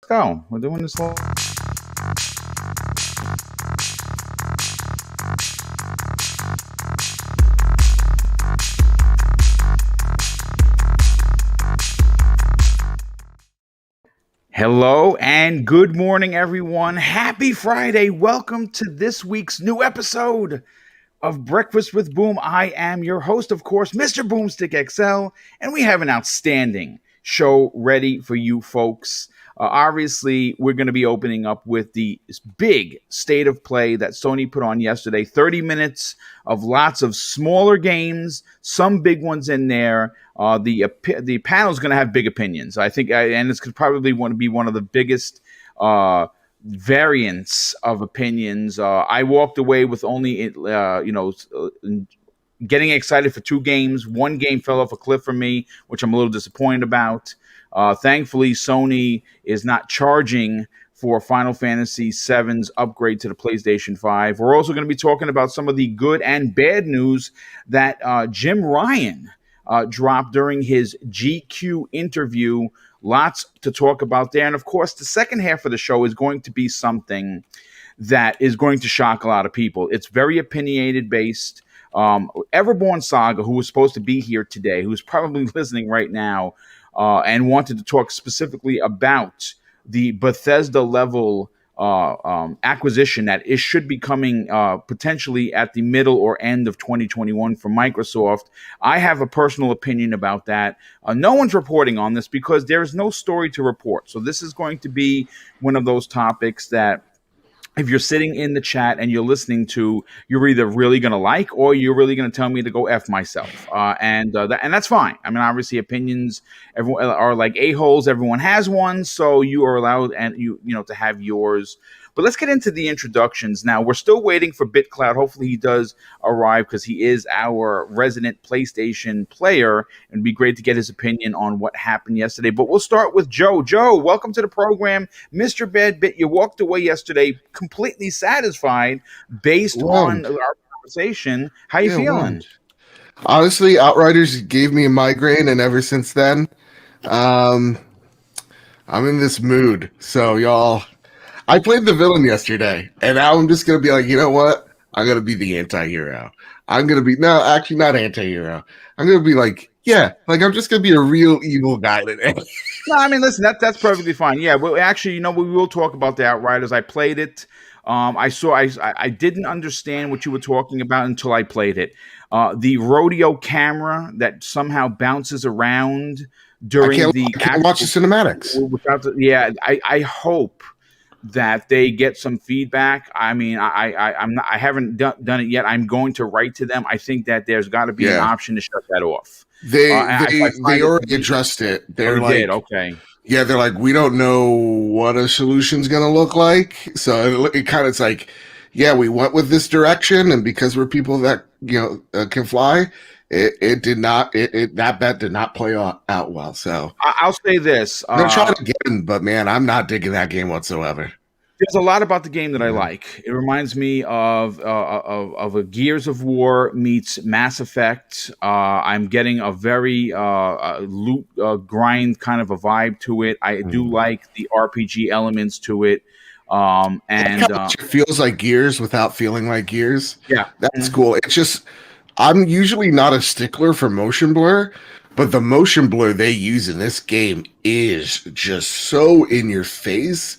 Go. We're doing this live. Hello and good morning, everyone. Happy Friday. Welcome to this week's new episode of Breakfast with Boom. I am your host, of course, Mr. Boomstick XL, and we have an outstanding show ready for you folks. Obviously, we're going to be opening up with the big state of play that Sony put on yesterday. 30 minutes of lots of smaller games, some big ones in there. The panel is going to have big opinions, I think, and it's probably want to be one of the biggest variants of opinions. I walked away with only, getting excited for two games. One game fell off a cliff for me, which I'm a little disappointed about. Thankfully, Sony is not charging for Final Fantasy VII's upgrade to the PlayStation 5. We're also going to be talking about some of the good and bad news that Jim Ryan dropped during his GQ interview. Lots to talk about there. And of course, the second half of the show is going to be something that is going to shock a lot of people. It's very opinionated based. Everborn Saga, who was supposed to be here today, who's probably listening right now, and wanted to talk specifically about the Bethesda level acquisition that it should be coming potentially at the middle or end of 2021 from Microsoft. I have a personal opinion about that. No one's reporting on this because there is no story to report. So this is going to be one of those topics that if you're sitting in the chat and you're listening to, you're either really going to like or you're really going to tell me to go F myself. And that's fine. I mean, obviously, opinions everyone are like a-holes. Everyone has one. So you are allowed to have yours. But let's get into the introductions. Now, we're still waiting for BitCloud. Hopefully he does arrive because he is our resident PlayStation player. It'd be great to get his opinion on what happened yesterday. But we'll start with Joe. Joe, welcome to the program. Mr. Bad Bit, you walked away yesterday completely satisfied based on our conversation. How you feeling? Honestly, Outriders gave me a migraine, and ever since then, I'm in this mood. So, y'all, I played the villain yesterday, and now I'm just going to be like, you know what? I'm going to be the anti-hero. I'm going to be, no, actually not anti-hero. I'm going to be like, yeah, like I'm just going to be a real evil guy today. No, I mean, listen, that's perfectly fine. Yeah, well, actually, we will talk about the Outriders. I played it. I didn't understand what you were talking about until I played it. The rodeo camera that somehow bounces around during I can't watch the cinematics. I hope that they get some feedback. I mean, I haven't done it yet. I'm going to write to them. I think that there's got to be an option to shut that off. They already addressed it. They're like, okay. Yeah, they're like, we don't know what a solution's going to look like. So it's like, yeah, we went with this direction. And because we're people that, can fly, that bet did not play out well. So I'll say this. They'll try it again, but man, I'm not digging that game whatsoever. There's a lot about the game that I like. It reminds me of a Gears of War meets Mass Effect. I'm getting a very loot grind kind of a vibe to it. I do like the RPG elements to it. It feels like Gears without feeling like Gears. Yeah, that's cool. It's just I'm usually not a stickler for motion blur, but the motion blur they use in this game is just so in your face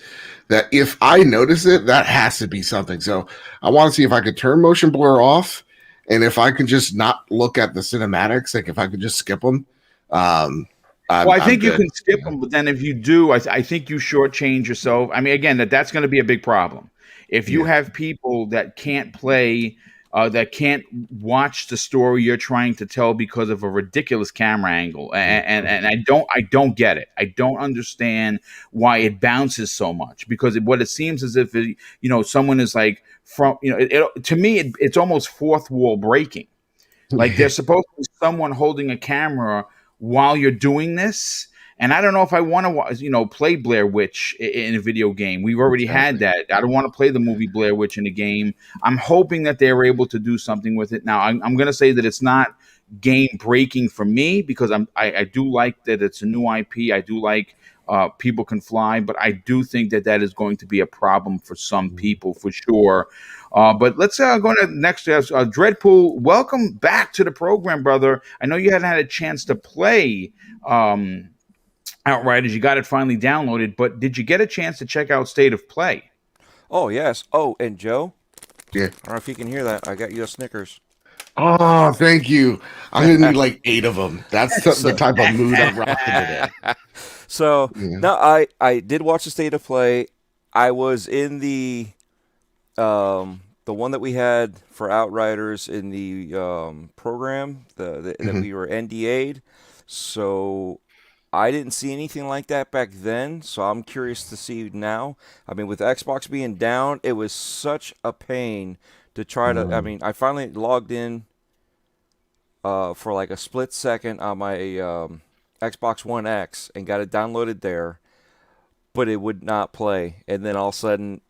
that if I notice it, that has to be something. So I want to see if I could turn motion blur off, and if I can just not look at the cinematics, like if I could just skip them. I think you can skip them, but then if you do, I think you shortchange yourself. I mean, again, that's going to be a big problem. If you have people that can't play, that can't watch the story you're trying to tell because of a ridiculous camera angle, and I don't get it. I don't understand why it bounces so much, because what it seems as if someone is like to me it's almost fourth wall breaking. Like there's supposed to be someone holding a camera while you're doing this. And I don't know if I want to, play Blair Witch in a video game. We've already had that. I don't want to play the movie Blair Witch in a game. I'm hoping that they were able to do something with it. Now, I'm going to say that it's not game breaking for me, because I do like that it's a new IP. I do like people can fly, but I do think that is going to be a problem for some people for sure. But let's go to next. Dreadpool, welcome back to the program, brother. I know you hadn't had a chance to play Outriders. You got it finally downloaded, but did you get a chance to check out State of Play? Oh, yes. Oh, and Joe, Yeah. I don't know if you can hear that. I got you a Snickers. Oh, thank you. I'm gonna need like 8 of them. That's the type of mood I'm rocking today. So, Yeah. no, I did watch the State of Play. I was in the one that we had for Outriders in the program that we were NDA'd. So I didn't see anything like that back then. So I'm curious to see now. I mean, with Xbox being down, it was such a pain to try to. I mean, I finally logged in for like a split second on my Xbox One X and got it downloaded there, but it would not play. And then all of a sudden,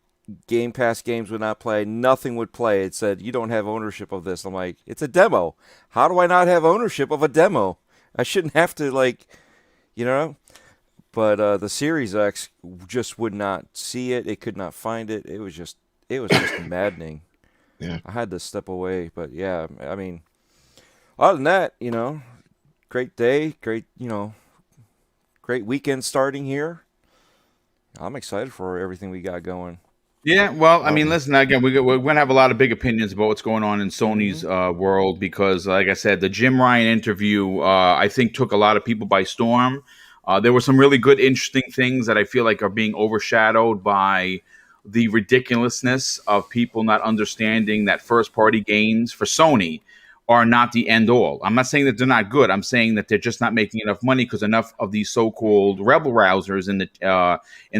Game Pass games would not play. Nothing would play. It said, you don't have ownership of this. I'm like, it's a demo. How do I not have ownership of a demo? I shouldn't have to, like, you know? But the Series X just would not see it. It could not find it. It was just maddening. Yeah. I had to step away. But, yeah, I mean, other than that, you know, great day, great weekend starting here. I'm excited for everything we got going. Yeah, well, I mean, listen, again, we're going to have a lot of big opinions about what's going on in Sony's world because, like I said, the Jim Ryan interview, I think, took a lot of people by storm. There were some really good, interesting things that I feel like are being overshadowed by the ridiculousness of people not understanding that first-party games for Sony are not the end all. I'm not saying that they're not good. I'm saying that they're just not making enough money because enough of these so-called rebel rousers in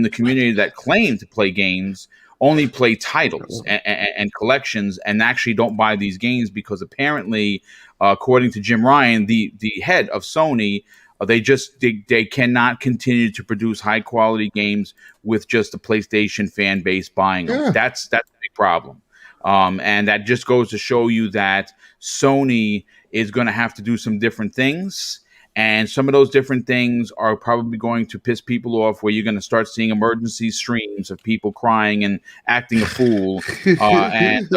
the community that claim to play games only play titles and collections and actually don't buy these games because apparently, according to Jim Ryan, the head of Sony, they cannot continue to produce high quality games with just the PlayStation fan base buying them. Yeah. That's a big problem. And that just goes to show you that Sony is going to have to do some different things. And some of those different things are probably going to piss people off where you're going to start seeing emergency streams of people crying and acting a fool. And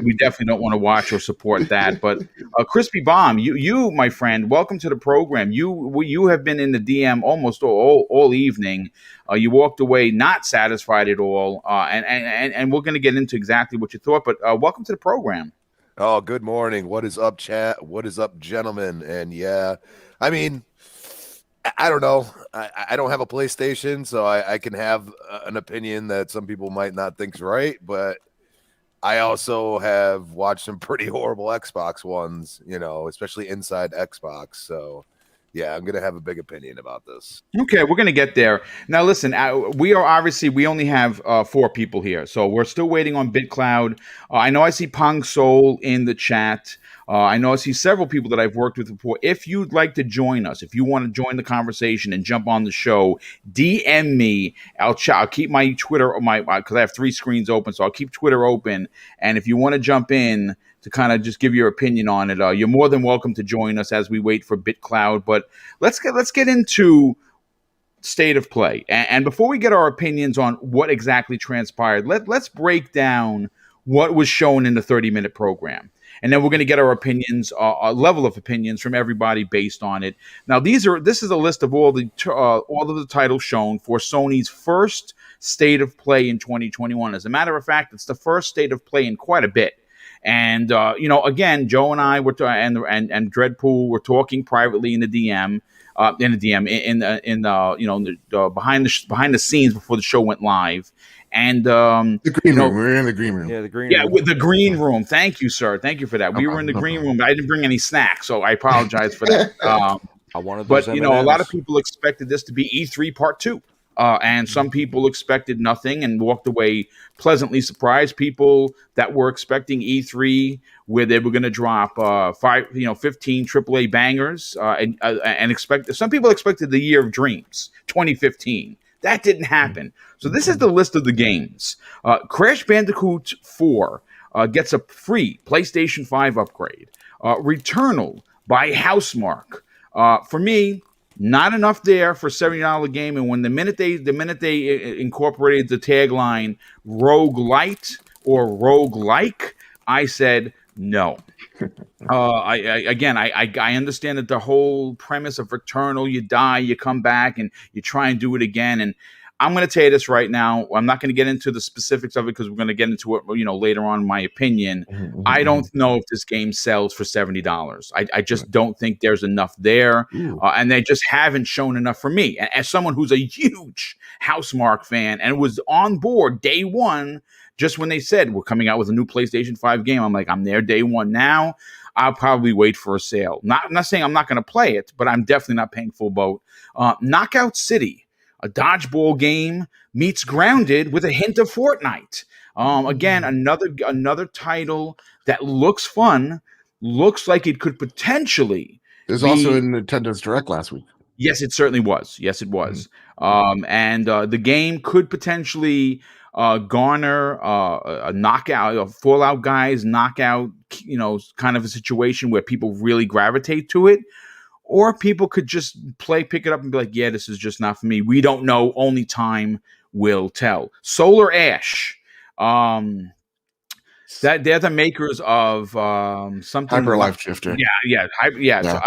we definitely don't want to watch or support that. But Crispy Bomb, you, my friend, welcome to the program. You have been in the DM almost all evening. You walked away not satisfied at all. And we're going to get into exactly what you thought. But welcome to the program. Oh, good morning. What is up, chat? What is up, gentlemen? And yeah, I mean, I don't know. I don't have a PlayStation, so I can have an opinion that some people might not think's right, but I also have watched some pretty horrible Xbox ones, you know, especially inside Xbox. So yeah, I'm going to have a big opinion about this. Okay, we're going to get there. Now, listen, we only have 4 people here, so we're still waiting on BitCloud. I know I see Pong Soul in the chat. I know I see several people that I've worked with before. If you'd like to join us, if you want to join the conversation and jump on the show, DM me. I'll keep my Twitter, because I have 3 screens open, so I'll keep Twitter open. And if you want to jump in to kind of just give your opinion on it, you're more than welcome to join us as we wait for BitCloud. But let's get into State of Play. And before we get our opinions on what exactly transpired, let's break down what was shown in the 30-minute program. And then we're going to get our opinions, a level of opinions from everybody based on it. Now, this is a list of all of the titles shown for Sony's first State of Play in 2021. As a matter of fact, it's the first State of Play in quite a bit. And again, Joe and I were and Dreadpool were talking privately in the DM, behind the scenes before the show went live. And the green room. We were in the green room. Yeah, the green yeah, room. with the green room. Thank you, sir. Thank you for that. We were in the green room, but I didn't bring any snacks, so I apologize for that. I wanted those But M&Ms. a lot of people expected this to be E3 Part 2. And some people expected nothing and walked away pleasantly surprised. People that were expecting E3, where they were going to drop 15 AAA bangers, and expect. Some people expected the Year of Dreams, 2015. That didn't happen. So this is the list of the games. Crash Bandicoot 4 gets a free PlayStation 5 upgrade. Returnal by Housemarque. For me, Not enough there for $70 game. And when the minute they incorporated the tagline "rogue light" or "rogue like," I said no. I understand that the whole premise of Returnal, you die, you come back, and you try and do it again. And I'm going to tell you this right now. I'm not going to get into the specifics of it because we're going to get into it, later on. In my opinion, I don't know if this game sells for $70. I just don't think there's enough there, and they just haven't shown enough for me. As someone who's a huge Housemarque fan and was on board day one, just when they said we're coming out with a new PlayStation 5 game, I'm like, I'm there day one now. I'll probably wait for a sale. I'm not saying I'm not going to play it, but I'm definitely not paying full boat. Knockout City, a dodgeball game meets Grounded with a hint of Fortnite. Again, another title that looks fun, looks like it could potentially. There's also in Nintendo's Direct last week. Yes, it certainly was. Yes, it was. And the game could potentially garner a knockout, a Fallout guys knockout, kind of a situation where people really gravitate to it. Or people could just pick it up and be like, yeah, this is just not for me. We don't know. Only time will tell. Solar Ash. That they're the makers of something. Hyper Life Shifter. Yeah. So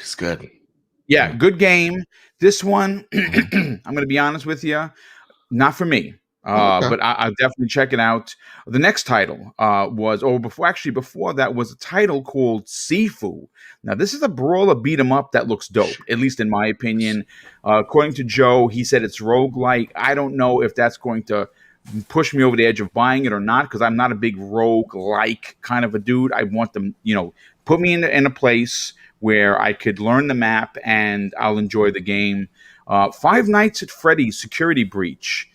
It's good. Yeah, good game. This one, I'm going to be honest with you, not for me. But I'll definitely check it out. The next title before that was a title called Sifu. Now, this is a brawler beat 'em up that looks dope, at least in my opinion. According to Joe, he said it's roguelike. I don't know if that's going to push me over the edge of buying it or not, because I'm not a big rogue-like kind of a dude. I want them, put me in a place where I could learn the map and I'll enjoy the game. Five Nights at Freddy's Security Breach.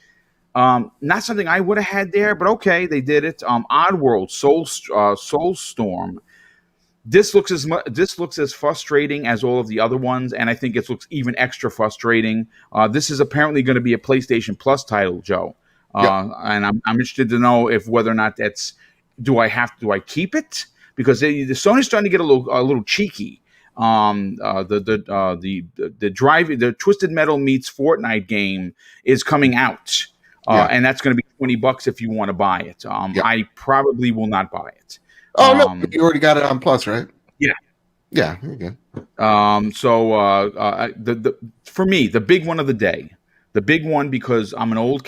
Not something I would have had there, but okay, they did it. Oddworld, Soulstorm. This looks as frustrating as all of the other ones, and I think it looks even extra frustrating. This is apparently going to be a PlayStation Plus title, Joe. And I'm interested to know if whether or not do I keep it, because the Sony's starting to get a little cheeky. The Twisted Metal meets Fortnite game is coming out. And that's going to be $20 if you want to buy it. I probably will not buy it. Oh no, you already got it on Plus, right? Yeah, you're good. For me, the big one of the day, the big one, because I'm an old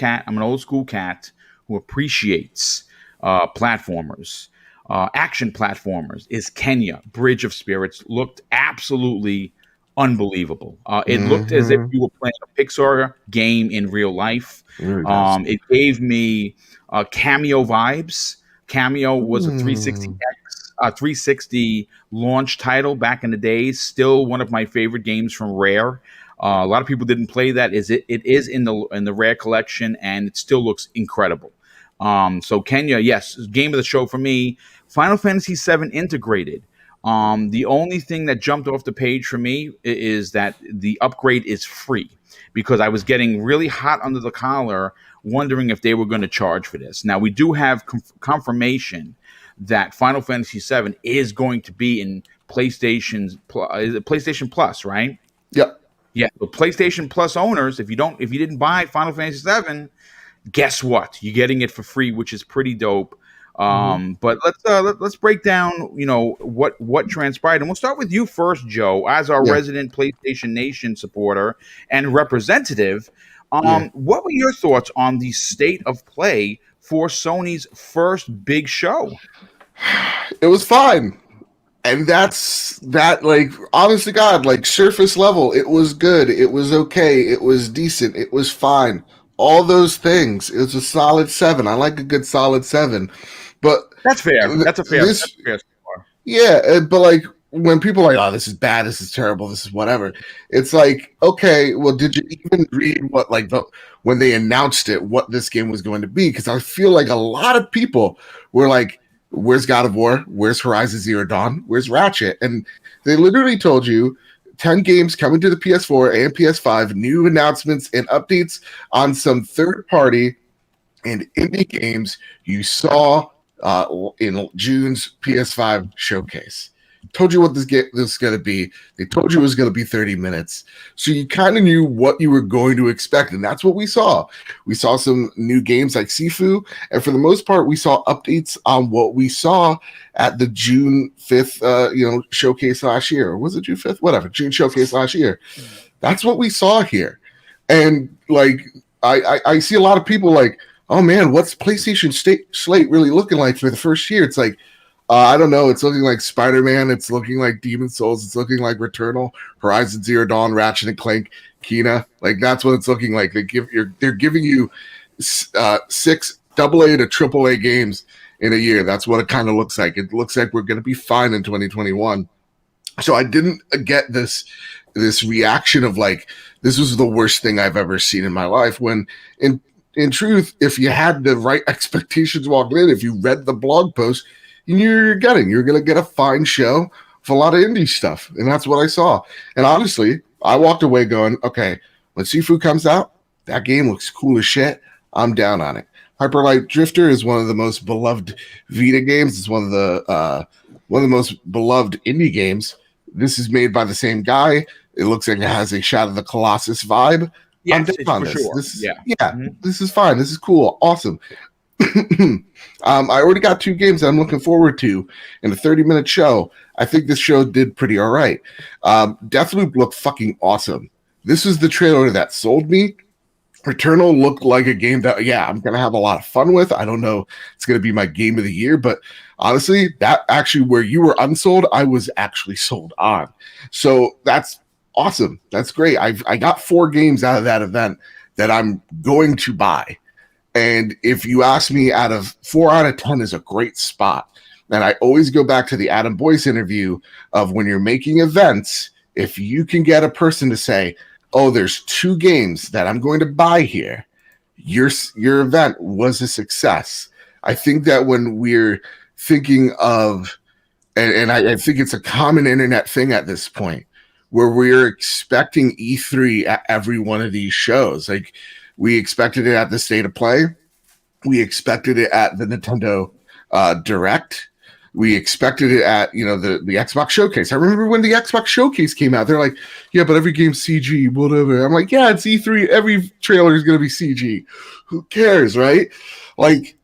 school cat who appreciates platformers, action platformers, is Kenya Bridge of Spirits. Looked absolutely unbelievable. It looked as if you were playing a Pixar game in real life. It gave me Cameo vibes. Cameo was a 360 launch title back in the days. Still one of my favorite games from Rare. A lot of people didn't play that. It is in the Rare collection, and it still looks incredible. So Kenya, yes, game of the show for me. Final Fantasy VII Integrated. The only thing that jumped off the page for me is that the upgrade is free, because I was getting really hot under the collar, wondering if they were going to charge for this. Now, we do have confirmation that Final Fantasy VII is going to be in PlayStation Plus, right? Yep. Yeah. But PlayStation Plus owners, if you didn't buy Final Fantasy VII, guess what? You're getting it for free, which is pretty dope. But let's break down, what transpired, and we'll start with you first, Joe, as our resident PlayStation Nation supporter and representative. What were your thoughts on the state of play for Sony's first big show? It was fine, and that's honest to God, surface level. It was good. It was okay. It was decent. It was fine. All those things. It was a solid 7. I like a good solid 7. But that's fair. That's a fair score. Yeah, but when people are like, oh, this is bad, this is terrible, this is whatever, it's like, okay, well, did you even read what when they announced it, what this game was going to be? Because I feel like a lot of people were like, where's God of War? Where's Horizon Zero Dawn? Where's Ratchet? And they literally told you 10 games coming to the PS4 and PS5, new announcements and updates on some third-party and indie games you saw in June's PS5 showcase. told you what this is going to be. They told you it was going to be 30 minutes. So you kind of knew what you were going to expect. And that's what we saw. We saw some new games like Sifu. And for the most part, we saw updates on what we saw at the June 5th, showcase last year. Or was it June 5th? Whatever, June showcase last year. That's what we saw here. And like, I see a lot of people like, oh man, what's PlayStation slate really looking like for the first year? It's like, I don't know. It's looking like Spider-Man. It's looking like Demon Souls. It's looking like Returnal, Horizon Zero Dawn, Ratchet and Clank, Kena. Like that's what it's looking like. They're giving you 6 AA to AAA games in a year. That's what it kind of looks like. It looks like we're going to be fine in 2021. So I didn't get this reaction of like, this was the worst thing I've ever seen in my life. When in truth, if you had the right expectations walking in, if you read the blog post, you're going to get a fine show for a lot of indie stuff. And that's what I saw. And honestly, I walked away going, okay, when Sifu comes out, that game looks cool as shit. I'm down on it. Hyper Light Drifter is one of the most beloved Vita games. It's one of the most beloved indie games. This is made by the same guy. It looks like it has a Shadow of the Colossus vibe. Yeah, I'm down on this. sure. This is fine. This is cool. Awesome. I already got 2 games that I'm looking forward to in a 30-minute show. I think this show did pretty all right. Deathloop looked fucking awesome. This is the trailer that sold me. Returnal looked like a game that, I'm going to have a lot of fun with. I don't know it's going to be my game of the year, but honestly, that actually where you were unsold, I was actually sold on. So that's awesome. That's great. I got 4 games out of that event that I'm going to buy. And if you ask me, 4 out of 10 is a great spot. And I always go back to the Adam Boyce interview of when you're making events, if you can get a person to say, oh, there's 2 games that I'm going to buy here, your event was a success. I think that when we're thinking of, and I think it's a common internet thing at this point, where we're expecting E3 at every one of these shows. Like, we expected it at the State of Play. We expected it at the Nintendo Direct. We expected it at, the Xbox Showcase. I remember when the Xbox Showcase came out, they're like, yeah, but every game's CG, whatever. I'm like, yeah, it's E3. Every trailer is going to be CG. Who cares, right? Like,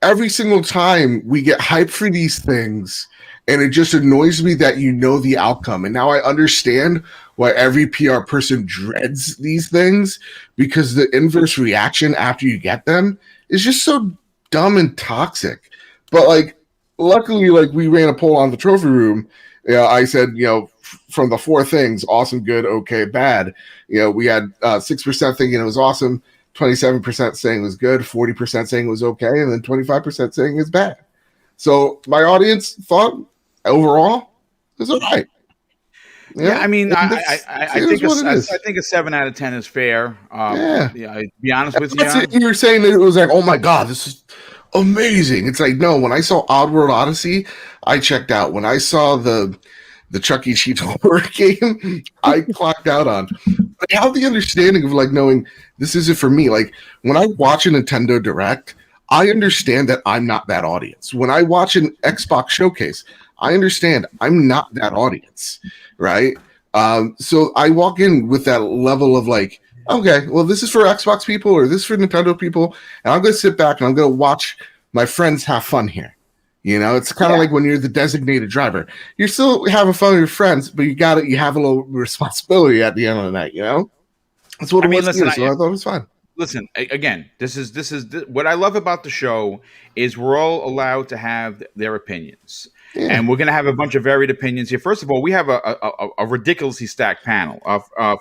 every single time we get hyped for these things, and it just annoys me that you know the outcome. And now I understand why every PR person dreads these things, because the inverse reaction after you get them is just so dumb and toxic. But like, luckily, like, we ran a poll on the trophy room. I said, from the 4 things, awesome, good, okay, bad. We had 6% thinking it was awesome, 27% saying it was good, 40% saying it was okay, and then 25% saying it's bad. So my audience thought overall it was all right. Yeah, I mean, I think a 7 out of 10 is fair. To be honest with you, you were saying that it was like, oh my god, this is amazing. It's like, no, when I saw Oddworld Odyssey, I checked out. When I saw the Chuck E. Cheese horror game, I clocked out on. I have the understanding of like knowing this isn't for me. Like, when I watch a Nintendo Direct, I understand that I'm not that audience. When I watch an Xbox Showcase, I understand I'm not that audience, right? So I walk in with that level of like, okay, well, this is for Xbox people or this is for Nintendo people, and I'm going to sit back and I'm going to watch my friends have fun here. It's kind of like when you're the designated driver. You're still having fun with your friends, but you have a little responsibility at the end of the night, That's what it was. Listen, so I thought it was fun. Listen, again, this is what I love about the show is we're all allowed to have their opinions. Yeah. And we're going to have a bunch of varied opinions here. First of all, we have a ridiculously stacked panel.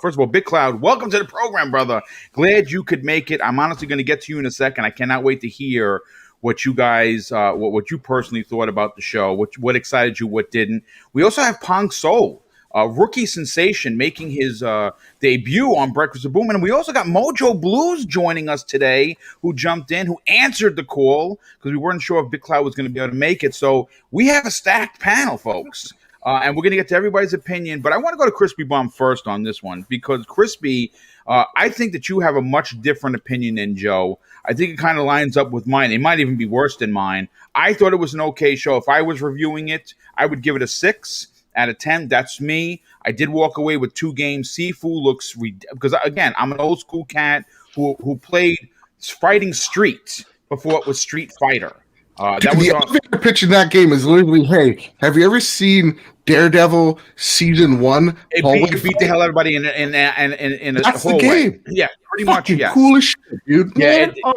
First of all, Big Cloud, welcome to the program, brother. Glad you could make it. I'm honestly going to get to you in a second. I cannot wait to hear what you guys, what you personally thought about the show, what excited you, what didn't. We also have Pong Soul, rookie sensation, making his debut on Breakfast with Boom. And we also got Mojo Blues joining us today, who jumped in, who answered the call, because we weren't sure if Big Cloud was going to be able to make it. So we have a stacked panel, folks. And we're going to get to everybody's opinion. But I want to go to Crispy Bum first on this one, because Crispy, I think that you have a much different opinion than Joe. I think it kind of lines up with mine. It might even be worse than mine. I thought it was an okay show. If I was reviewing it, I would give it a 6. out of 10. That's me. I did walk away with 2 games. Sifu looks because again, I'm an old school cat who played Fighting Street before it was Street Fighter. That was The elevator pitch in that game is literally, hey, have you ever seen Daredevil season 1? it beat the hell out of everybody in a That's the hallway. game. Yeah, pretty Fucking much. Yes. cool as shit, dude. Yeah, Man, oh.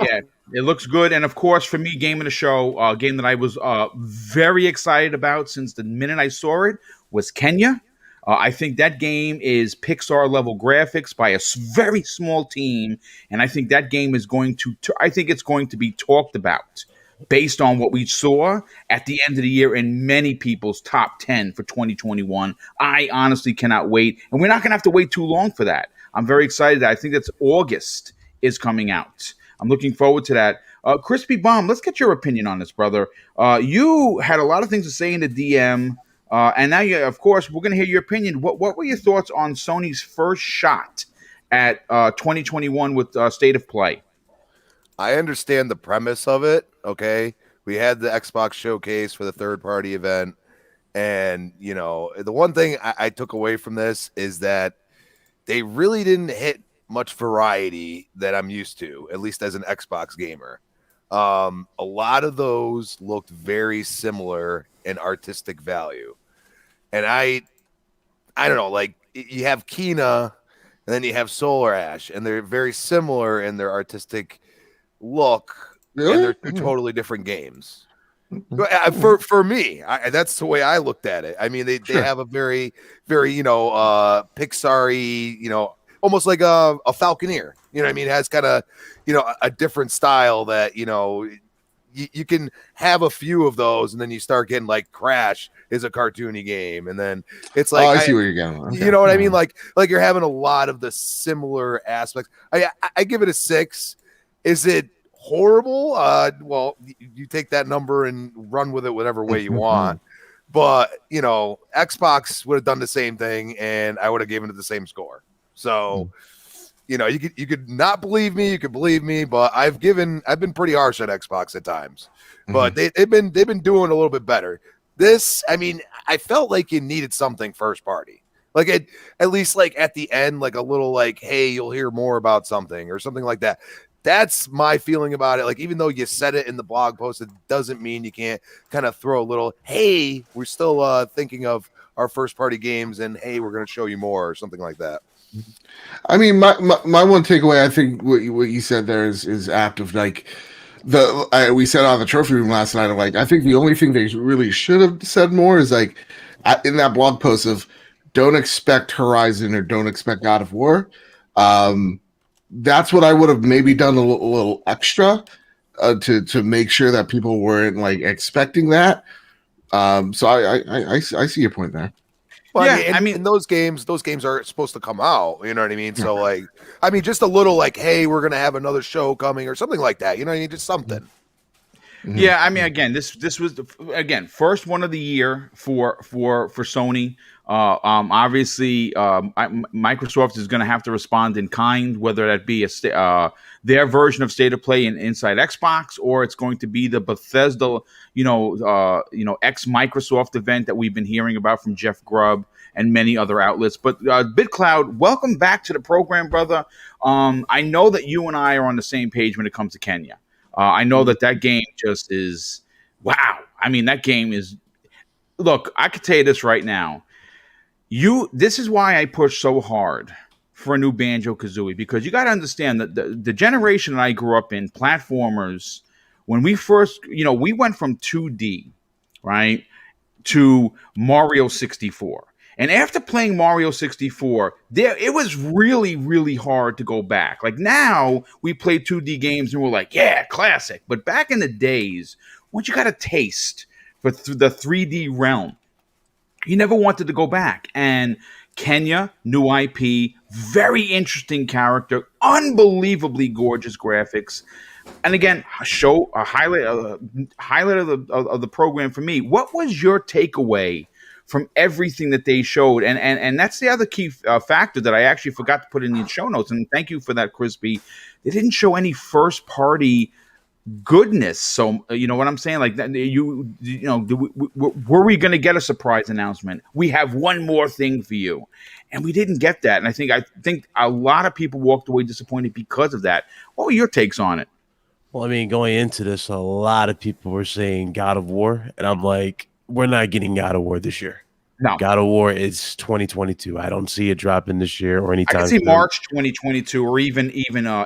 it looks good. And of course, for me, game of the show, game that I was very excited about since the minute I saw it was Kenya. I think that game is Pixar level graphics by a very small team, and I think that game is going to. I think it's going to be talked about based on what we saw at the end of the year in many people's top 10 for 2021. I honestly cannot wait, and we're not going to have to wait too long for that. I'm very excited. I think that's August is coming out. I'm looking forward to that. Crispy Bomb, let's get your opinion on this, brother. You had a lot of things to say in the DM, and now, of course, we're going to hear your opinion. What were your thoughts on Sony's first shot at 2021 with State of Play? I understand the premise of it. Okay, we had the Xbox showcase for the third-party event, and the one thing I took away from this is that they really didn't hit much variety that I'm used to, at least as an Xbox gamer. A lot of those looked very similar in artistic value, and I don't know, like you have Kena, and then you have Solar Ash, and they're very similar in their artistic look, Really? and they're 2 totally different games. For me, that's the way I looked at it. I mean, they have a very, very Pixar-y, almost like a Falconeer. You know what I mean? It has kind of a different style that you can have a few of those, and then you start getting like Crash is a cartoony game, and then it's like I see where you're going. Okay. You know what I mean? Like you're having a lot of the similar aspects. I give it a 6. Is it horrible? Well, you take that number and run with it whatever way you want. But Xbox would have done the same thing, and I would have given it the same score. So, you could not believe me, you could believe me, but I've been pretty harsh on Xbox at times. But they've been doing a little bit better. This, I mean, I felt like you needed something first party. Like at least like at the end, like a little like, hey, you'll hear more about something or something like that. That's my feeling about it. Like, even though you said it in the blog post, it doesn't mean you can't kind of throw a little, hey, we're still thinking of our first party games, and hey, we're going to show you more or something like that. I mean, my one takeaway, I think what you said there is apt of like we said on the trophy room last night. Like, I think the only thing they really should have said more is like in that blog post of don't expect Horizon or don't expect God of War. That's what I would have maybe done a little extra to make sure that people weren't like expecting that. So I see your point there. Well, yeah, I mean, those games are supposed to come out. You know what I mean? So, like, I mean, just a little like, hey, we're gonna have another show coming or something like that. You know what I mean? Just something. Yeah, I mean, again, this was first one of the year for Sony. Obviously, Microsoft is going to have to respond in kind, whether that be their version of State of Play inside Xbox, or it's going to be the Bethesda, ex Microsoft event that we've been hearing about from Jeff Grubb and many other outlets. But BitCloud, welcome back to the program, brother. I know that you and I are on the same page when it comes to Kenya. I know that game just is wow. I mean, that game is. Look, I could tell you this right now. This is why I push so hard for a new Banjo-Kazooie, because you got to understand that the generation that I grew up in, platformers, when we first, we went from 2D, right, to Mario 64. And after playing Mario 64, it was really, really hard to go back. Like now, we play 2D games and we're like, yeah, classic. But back in the days, once you got a taste for the 3D realm, you never wanted to go back. And Kenya, new IP, very interesting character, unbelievably gorgeous graphics. And again, a highlight of the program for me. What was your takeaway from everything that they showed? And that's the other key factor that I actually forgot to put in the show notes. And thank you for that, Crispy. They didn't show any first party goodness. So you know what I'm saying? Like that, were we going to get a surprise announcement? We have one more thing for you, and we didn't get that. And I think a lot of people walked away disappointed because of that. What were your takes on it? Well, I mean, going into this, a lot of people were saying God of War, and I'm like, we're not getting God of War this year. No, God of War is 2022. I don't see it dropping this year or I anytime can see soon. March 2022 or even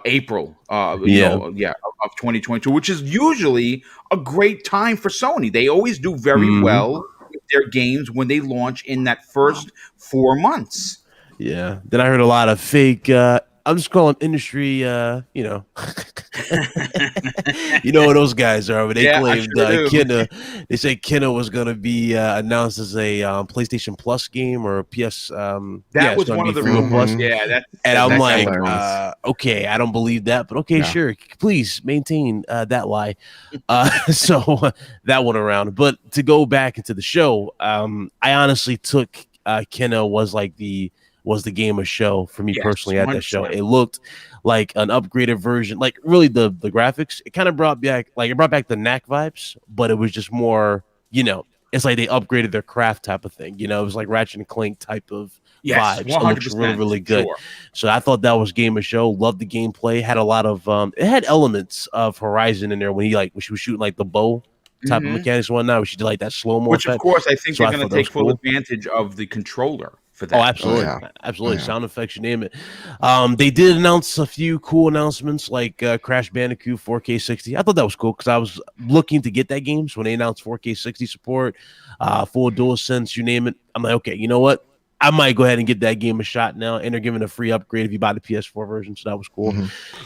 April, of 2022, which is usually a great time for Sony. They always do very well with their games when they launch in that first 4 months. Yeah. Then I heard a lot of fake. I'm just calling industry. You know what those guys are. But they Yeah, I claimed sure do. Kenna. They said Kenna was going to be announced as a PlayStation Plus game or PS. That it's was gonna one be of the free with rumors. Plus. Yeah, And I'm that's like, hilarious. okay, I don't believe that, but okay, Yeah. sure, please maintain that lie. So that went around. But to go back into the show, I honestly took Kenna was the game of show for me Yes, personally at that show. 100%. It looked like an upgraded version, like really the graphics. It kind of brought back the knack vibes, but it was just more, it's like they upgraded their craft type of thing. It was like Ratchet and Clank type of Yes, vibes. It looks really, 100%. really good. Sure. So I thought that was game of show. Loved the gameplay. Had a lot of it had elements of Horizon in there when she was shooting like the bow type of Mhm. mechanics and whatnot. Where she did like that slow mo Which, of effect. course, I think So they're I going thought to that was take full cool. advantage of the controller for that. Oh, absolutely. Oh, yeah. Absolutely. Oh, yeah. Sound effects, you name it. They did announce a few cool announcements like Crash Bandicoot 4K 60. I thought that was cool because I was looking to get that game. So when they announced 4K 60 support, full DualSense, you name it, I'm like, okay, you know what? I might go ahead and give that game a shot now. And they're giving a free upgrade if you buy the PS4 version. So that was cool.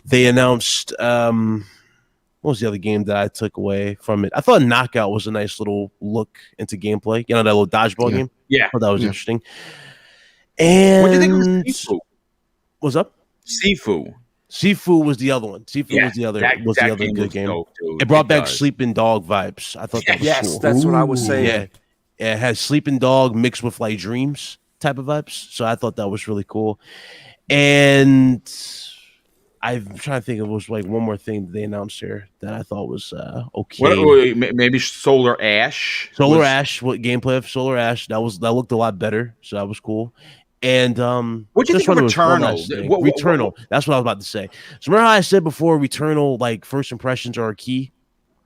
They announced what was the other game that I took away from it? I thought Knockout was a nice little look into gameplay. That little dodgeball game. Yeah. I thought that was Yeah. interesting. What do you think of And Sifu? what's up? Sifu. Sifu was the other one. Sifu Yeah, was the other that good game game. looks dope, dude. It brought back does. Sleeping Dog vibes. I thought that was Yes, cool. that's what I was saying. Yeah, it has Sleeping Dog mixed with like dreams type of vibes. So I thought that was really cool. And I'm trying to think of was like one more thing that they announced here that I thought was okay. Maybe Solar Ash. Solar Ash, what gameplay of Solar Ash? That looked a lot better. So that was cool. And What'd you just think of there was one Returnal? last thing. What- Returnal. That's what I was about to say. So remember how I said before, Returnal, like first impressions are key.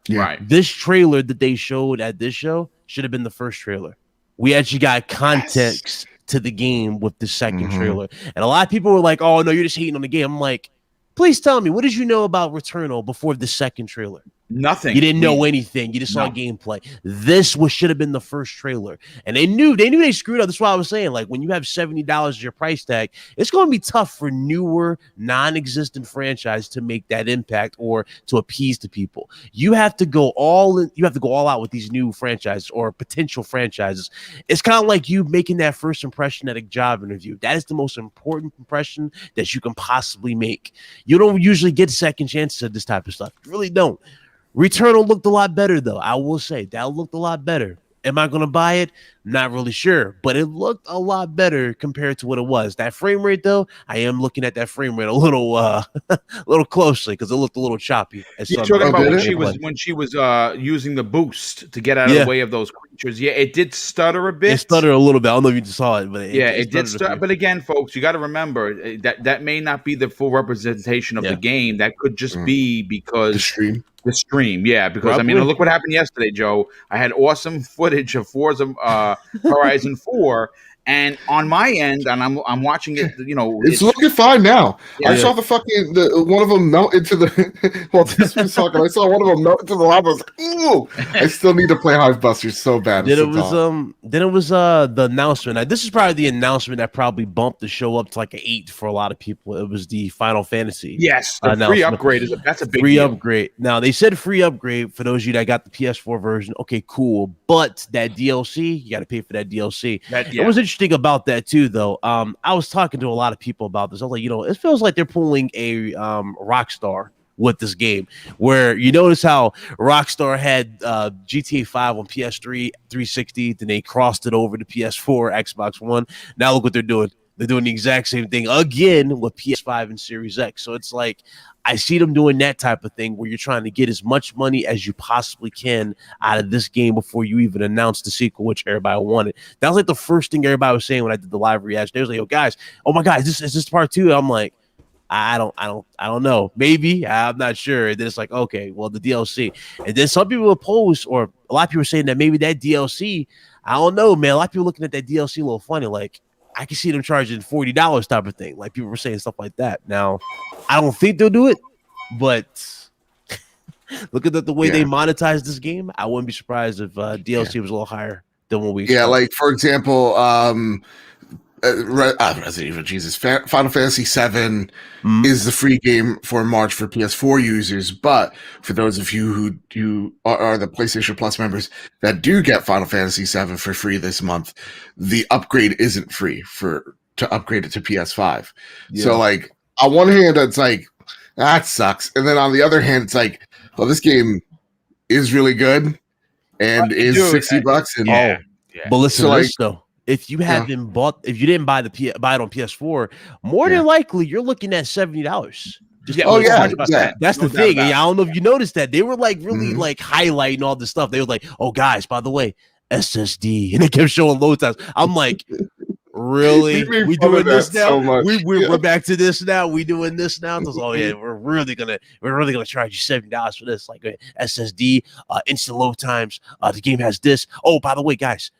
Yeah. Right. This trailer that they showed at this show should have been the first trailer. We actually got context to the game with the second trailer. And a lot of people were like, oh, no, you're just hating on the game. I'm like, please tell me, what did you know about Returnal before the second trailer? Nothing. You didn't know anything. You just saw gameplay. This should have been the first trailer. And they knew they screwed up. That's why I was saying, like, when you have $70 as your price tag, it's going to be tough for newer, non-existent franchise to make that impact or to appease the people. You have to go all in. You have to go all out with these new franchises or potential franchises. It's kind of like you making that first impression at a job interview. That is the most important impression that you can possibly make. You don't usually get second chances at this type of stuff. You really don't. Returnal looked a lot better, though. I will say that looked a lot better. Am I going to buy it? Not really sure, but it looked a lot better compared to what it was. That frame rate, though, I am looking at that frame rate a little, little closely because it looked a little choppy. You're talking about did when she was using the boost to get out of the way of those creatures. Yeah, it did stutter a bit. It stuttered a little bit. I don't know if you just saw it, but it did stutter. But again, folks, you got to remember that may not be the full representation of the game. That could just be because The stream. Yeah, because Probably. look what happened yesterday, Joe. I had awesome footage of Forza Horizon 4, and on my end, and I'm watching it. It's looking fine now. I saw the one of them melt into the. Well, this was talking. I saw one of them melt into the lava. I was like, ooh! I still need to play Hive Busters so bad. Then it was the announcement. Now, this is probably the announcement that probably bumped the show up to like an 8 for a lot of people. It was the Final Fantasy. Yes, the free upgrade that's a big free deal. upgrade. Now they said free upgrade for those of you that got the PS4 version. Okay, cool. But that DLC, you got to pay for that DLC. It was interesting about that too, though. I was talking to a lot of people about this. I was like, it feels like they're pulling a Rockstar with this game, where you notice how Rockstar had GTA 5 on PS3, 360, then they crossed it over to PS4, Xbox One. Now look what they're doing. They're doing the exact same thing again with PS5 and Series X. So it's like I see them doing that type of thing where you're trying to get as much money as you possibly can out of this game before you even announce the sequel, which everybody wanted. That was like the first thing everybody was saying when I did the live reaction. They was like, "Oh, guys, oh my God, is this part 2?" I'm like, I don't know. Maybe, I'm not sure. And then it's like, okay, well, the DLC. And then some people oppose, or a lot of people are saying that maybe that DLC, I don't know, man. A lot of people looking at that DLC a little funny. Like, I can see them charging $40 type of thing. Like, people were saying stuff like that. Now, I don't think they'll do it, but looking at the way they monetize this game, I wouldn't be surprised if DLC was a little higher than what we expected. Yeah, like, for example, Resident Evil, Jesus, Final Fantasy VII is the free game for March for PS4 users, but for those of you who are the PlayStation Plus members that do get Final Fantasy VII for free this month, the upgrade isn't free to upgrade it to PS5. Yeah. So, like, on one hand, it's like, that sucks, and then on the other hand, it's like, well, this game is really good and is $60, and But listen so, to like, this though. If you haven't bought, if you didn't buy it on PS4, more than likely you're looking at $70. That's the thing. And I don't know if you noticed that they were like really like highlighting all this stuff. They were like, "Oh, guys, by the way, SSD," and they kept showing load times. I'm like, really? We doing this now? So we're back to this now. We doing this now? Oh yeah, we're really gonna charge you $70 for this. Like SSD, instant load times. The game has this. Oh, by the way, guys.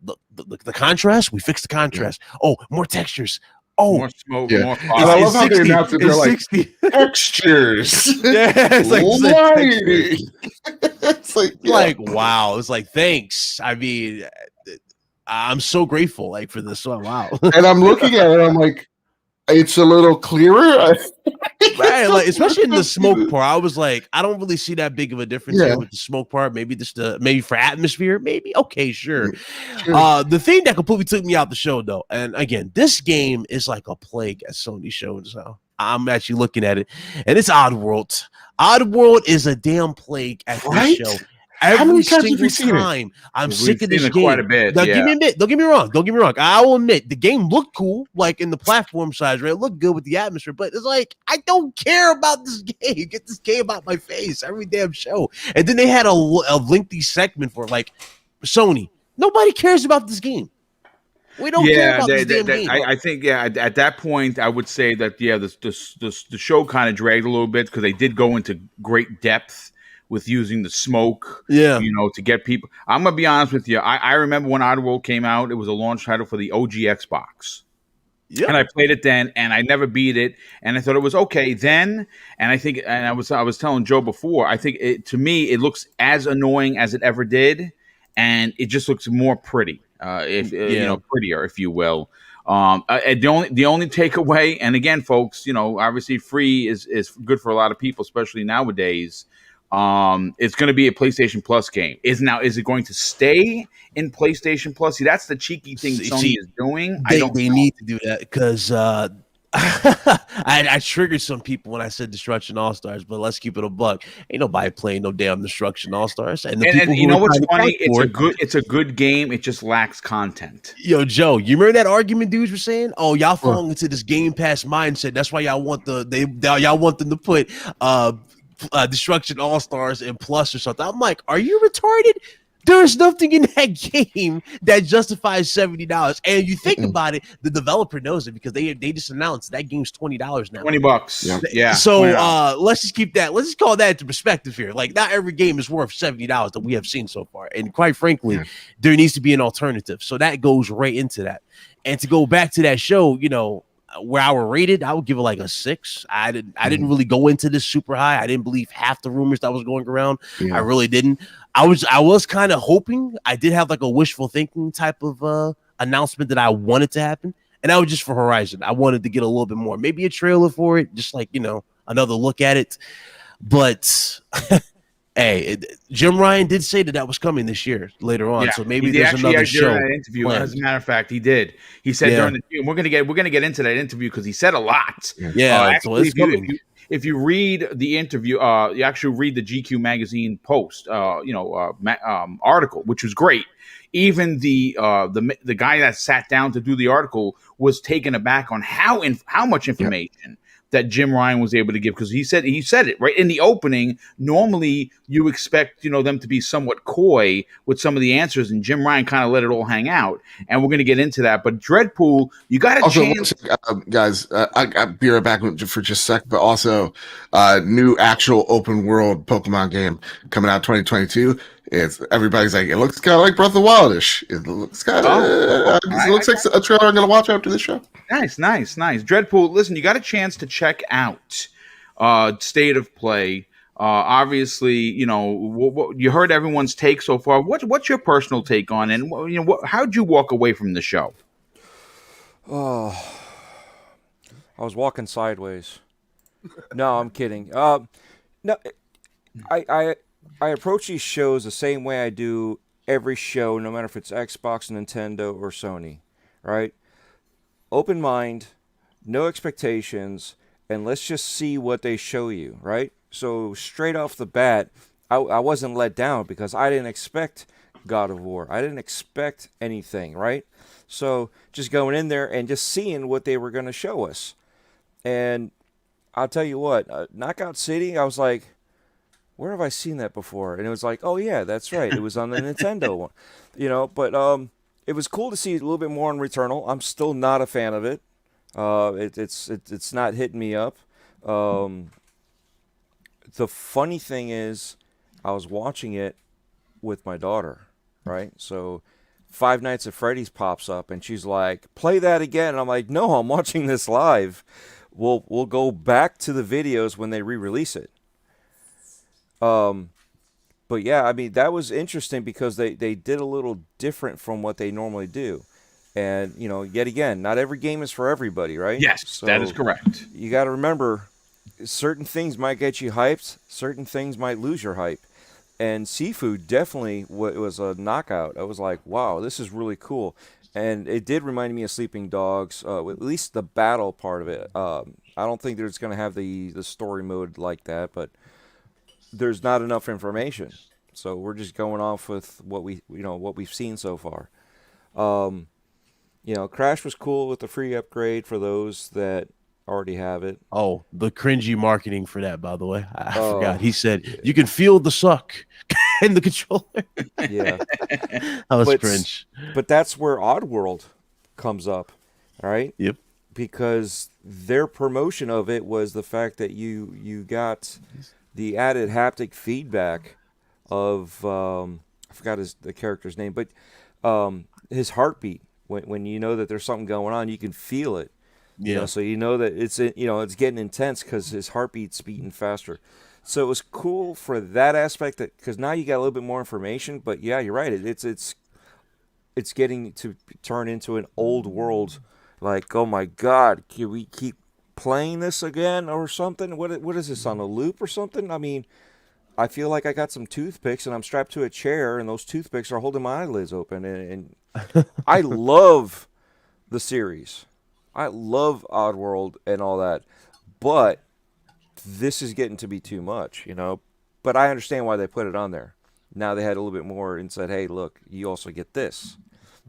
The contrast, we fixed the contrast. Oh, more textures. Oh, more smoke, more more and I love how they announced it. They're like textures. It's like lighting. It's like wow. It's like thanks. I mean, I'm so grateful like for this. So wow. And I'm looking at it. I'm like, it's a little clearer. Right, like especially in the smoke part, I was like, I don't really see that big of a difference here with the smoke part. Maybe just maybe for atmosphere, maybe okay, sure. The thing that completely took me out the show, though, and again, this game is like a plague at Sony shows. So I'm actually looking at it, and it's Oddworld. Oddworld is a damn plague at this show. Every single time I'm sick of this game. Quite a bit. Now, give me a minute. Don't get me wrong. I will admit the game looked cool, like in the platform size, right? It looked good with the atmosphere, but it's like I don't care about this game. Get this game out my face every damn show. And then they had a lengthy segment for like Sony. Nobody cares about this game. We don't care about this damn game. I think at that point I would say that the show kind of dragged a little bit because they did go into great depth with using the smoke, to get people. I'm gonna be honest with you. I remember when Oddworld came out, it was a launch title for the OG Xbox. And I played it then, and I never beat it, and I thought it was okay then. And I think, and I was telling Joe before, I think to me it looks as annoying as it ever did, and it just looks more pretty, prettier, if you will. The only takeaway, and again, folks, obviously free is good for a lot of people, especially nowadays. It's going to be a PlayStation Plus game. Is it going to stay in PlayStation Plus? See, that's the cheeky thing Sony is doing. They need to do that because I triggered some people when I said Destruction All Stars, but let's keep it a buck. Ain't nobody playing no damn Destruction All Stars. And you know what's funny? It's a good game. It just lacks content. Yo, Joe, you remember that argument dudes were saying? Oh, y'all falling into this Game Pass mindset. That's why y'all want y'all want them to put Destruction All Stars and Plus or something. I'm like, are you retarded? There's nothing in that game that justifies $70. And you think about it, the developer knows it because they just announced that game's $20 now. $20. Yeah. So let's just keep that. Let's just call that into perspective here. Like, not every game is worth $70 that we have seen so far. And quite frankly, there needs to be an alternative. So that goes right into that. And to go back to that show, where I were rated, I would give it like a 6. I didn't really go into this super high. I didn't believe half the rumors that was going around. I really didn't. I was kind of hoping. I did have like a wishful thinking type of announcement that I wanted to happen, and that was just for Horizon. I wanted to get a little bit more, maybe a trailer for it, just like another look at it. But hey, Jim Ryan did say that was coming this year later on, so maybe there's another show. That interview. As a matter of fact, he did. He said during the we're gonna get into that interview because he said a lot. Yeah, so it's coming. if you read the interview, you actually read the GQ magazine post, article, which was great. Even the guy that sat down to do the article was taken aback on how much information that Jim Ryan was able to give, because he said it right in the opening. Normally, you expect them to be somewhat coy with some of the answers, and Jim Ryan kind of let it all hang out. And we're going to get into that. But Dreadpool, you got a Also, chance, guys, I'll be right back for just a sec. But also, new actual open world Pokemon game coming out 2022. Everybody's like, it looks kind of like Breath of the Wildish. It looks kind of, it looks like a trailer I'm going to watch after this show. Nice. Dreadpool, listen, you got a chance to check out State of Play. Obviously, you heard everyone's take so far. What's your personal take on it? And how'd you walk away from the show? Oh, I was walking sideways. No, I'm kidding. No, I approach these shows the same way I do every show, no matter if it's Xbox, Nintendo, or Sony, right? Open mind, no expectations, and let's just see what they show you, right? So straight off the bat, I wasn't let down because I didn't expect God of War. I didn't expect anything, right? So just going in there and just seeing what they were going to show us. And I'll tell you what, Knockout City, I was like, where have I seen that before? And it was like, oh yeah, that's right. It was on the Nintendo one, but it was cool to see a little bit more on Returnal. I'm still not a fan of it. It's not hitting me up. The funny thing is, I was watching it with my daughter, right? So Five Nights at Freddy's pops up, and she's like, "Play that again." And I'm like, "No, I'm watching this live. We'll go back to the videos when they re-release it." But yeah, I mean, that was interesting because they did a little different from what they normally do. And, yet again, not every game is for everybody, right? Yes, so that is correct. You got to remember, certain things might get you hyped, certain things might lose your hype. And Seafood definitely was a knockout. I was like, wow, this is really cool. And it did remind me of Sleeping Dogs, at least the battle part of it. I don't think that it's going to have the story mode like that, but there's not enough information. So we're just going off with what we've seen so far. Crash was cool with the free upgrade for those that already have it. Oh, the cringy marketing for that, by the way. I forgot. He said, you can feel the suck in the controller. Yeah. That was cringe. But that's where Oddworld comes up, all right? Yep. Because their promotion of it was the fact that you got the added haptic feedback of, I forgot the character's name, but his heartbeat. When you know that there's something going on, you can feel it. Yeah. So you know that it's getting intense because his heartbeat's beating faster. So it was cool for that aspect, because now you got a little bit more information. But yeah, you're right. It's getting to turn into an old world. Like, oh my God, can we keep playing this again or something? What is this, on a loop or something? I mean, I feel like I got some toothpicks and I'm strapped to a chair and those toothpicks are holding my eyelids open. And I love the series. I love Oddworld and all that. But this is getting to be too much, But I understand why they put it on there. Now they had a little bit more and said, hey, look, you also get this.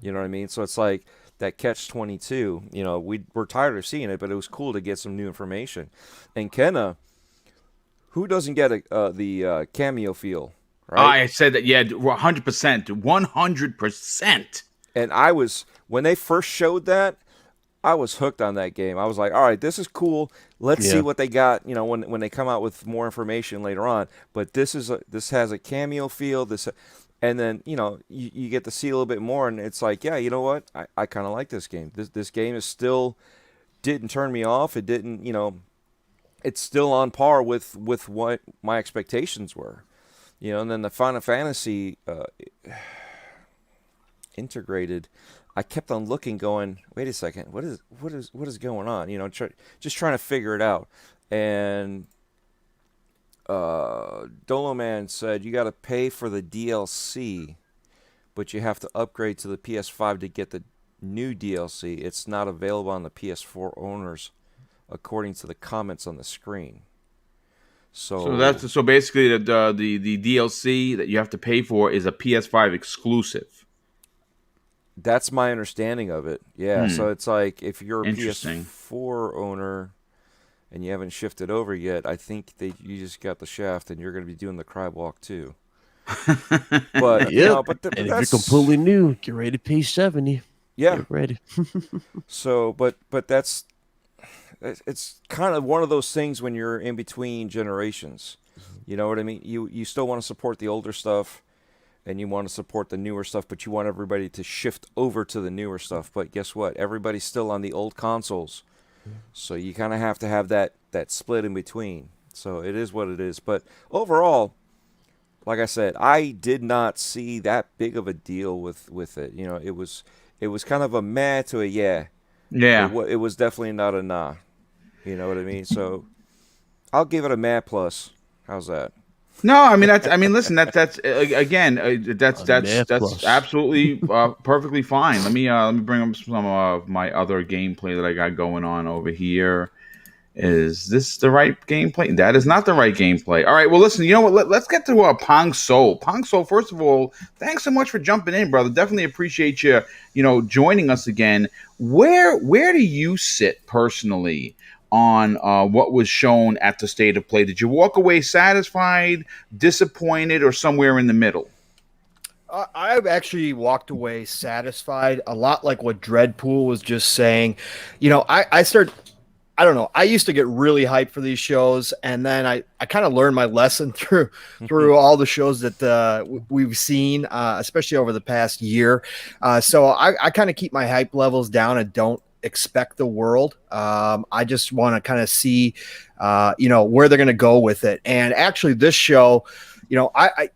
You know what I mean? So it's like that catch-22. We're tired of seeing it, but it was cool to get some new information. And Kenna, who doesn't get the cameo feel, right? I said that, yeah, 100%. 100%. And when they first showed that, I was hooked on that game. I was like, all right, this is cool. Let's see what they got, when they come out with more information later on. But this has a cameo feel. And then, you get to see a little bit more, and it's like, yeah, you know what? I kind of like this game. This game is still didn't turn me off. It didn't, it's still on par with what my expectations were. And then the Final Fantasy integrated, I kept on looking, going, wait a second, what is going on? Just trying to figure it out. And Dolo Man said you got to pay for the DLC, but you have to upgrade to the PS5 to get the new DLC. It's not available on the PS4 owners, according to the comments on the screen. So basically the DLC that you have to pay for is a PS5 exclusive. That's my understanding of it. Yeah. So it's like if you're a Interesting. PS4 owner and you haven't shifted over yet, I think you just got the shaft and you're going to be doing the cry walk too. But Yep. but And if you're that's completely new, get ready to pay $70. yeah. Get ready. So, but it's kind of one of those things when you're in between generations. You know what I mean? You still want to support the older stuff, and you want to support the newer stuff, but you want everybody to shift over to the newer stuff. But guess what? Everybody's still on the old consoles, so you kind of have to have that split in between. So it is what it is. But overall, like I said, I did not see that big of a deal with it. You know, it was kind of a meh to a yeah. Yeah. It was definitely not a nah. You know what I mean? So I'll give it a meh plus. How's that? No, I mean listen, that's again, that's math plus. absolutely perfectly fine. Let me bring up some of my other gameplay that I got going on over here. Is this the right gameplay? That is not the right gameplay. All right, well, listen, you know what? Let's get to Pong Soul. Pong Soul, first of all, thanks so much for jumping in, brother. Definitely appreciate you, joining us again. Where do you sit personally on what was shown at the State of Play? Did you walk away satisfied, disappointed, or somewhere in the middle? I've actually walked away satisfied, a lot like what Dreadpool was just saying. I don't know. I used to get really hyped for these shows, and then I kind of learned my lesson through all the shows that we've seen, especially over the past year. So I kind of keep my hype levels down and don't expect the world. I just want to kind of see, where they're going to go with it. And actually, this show, I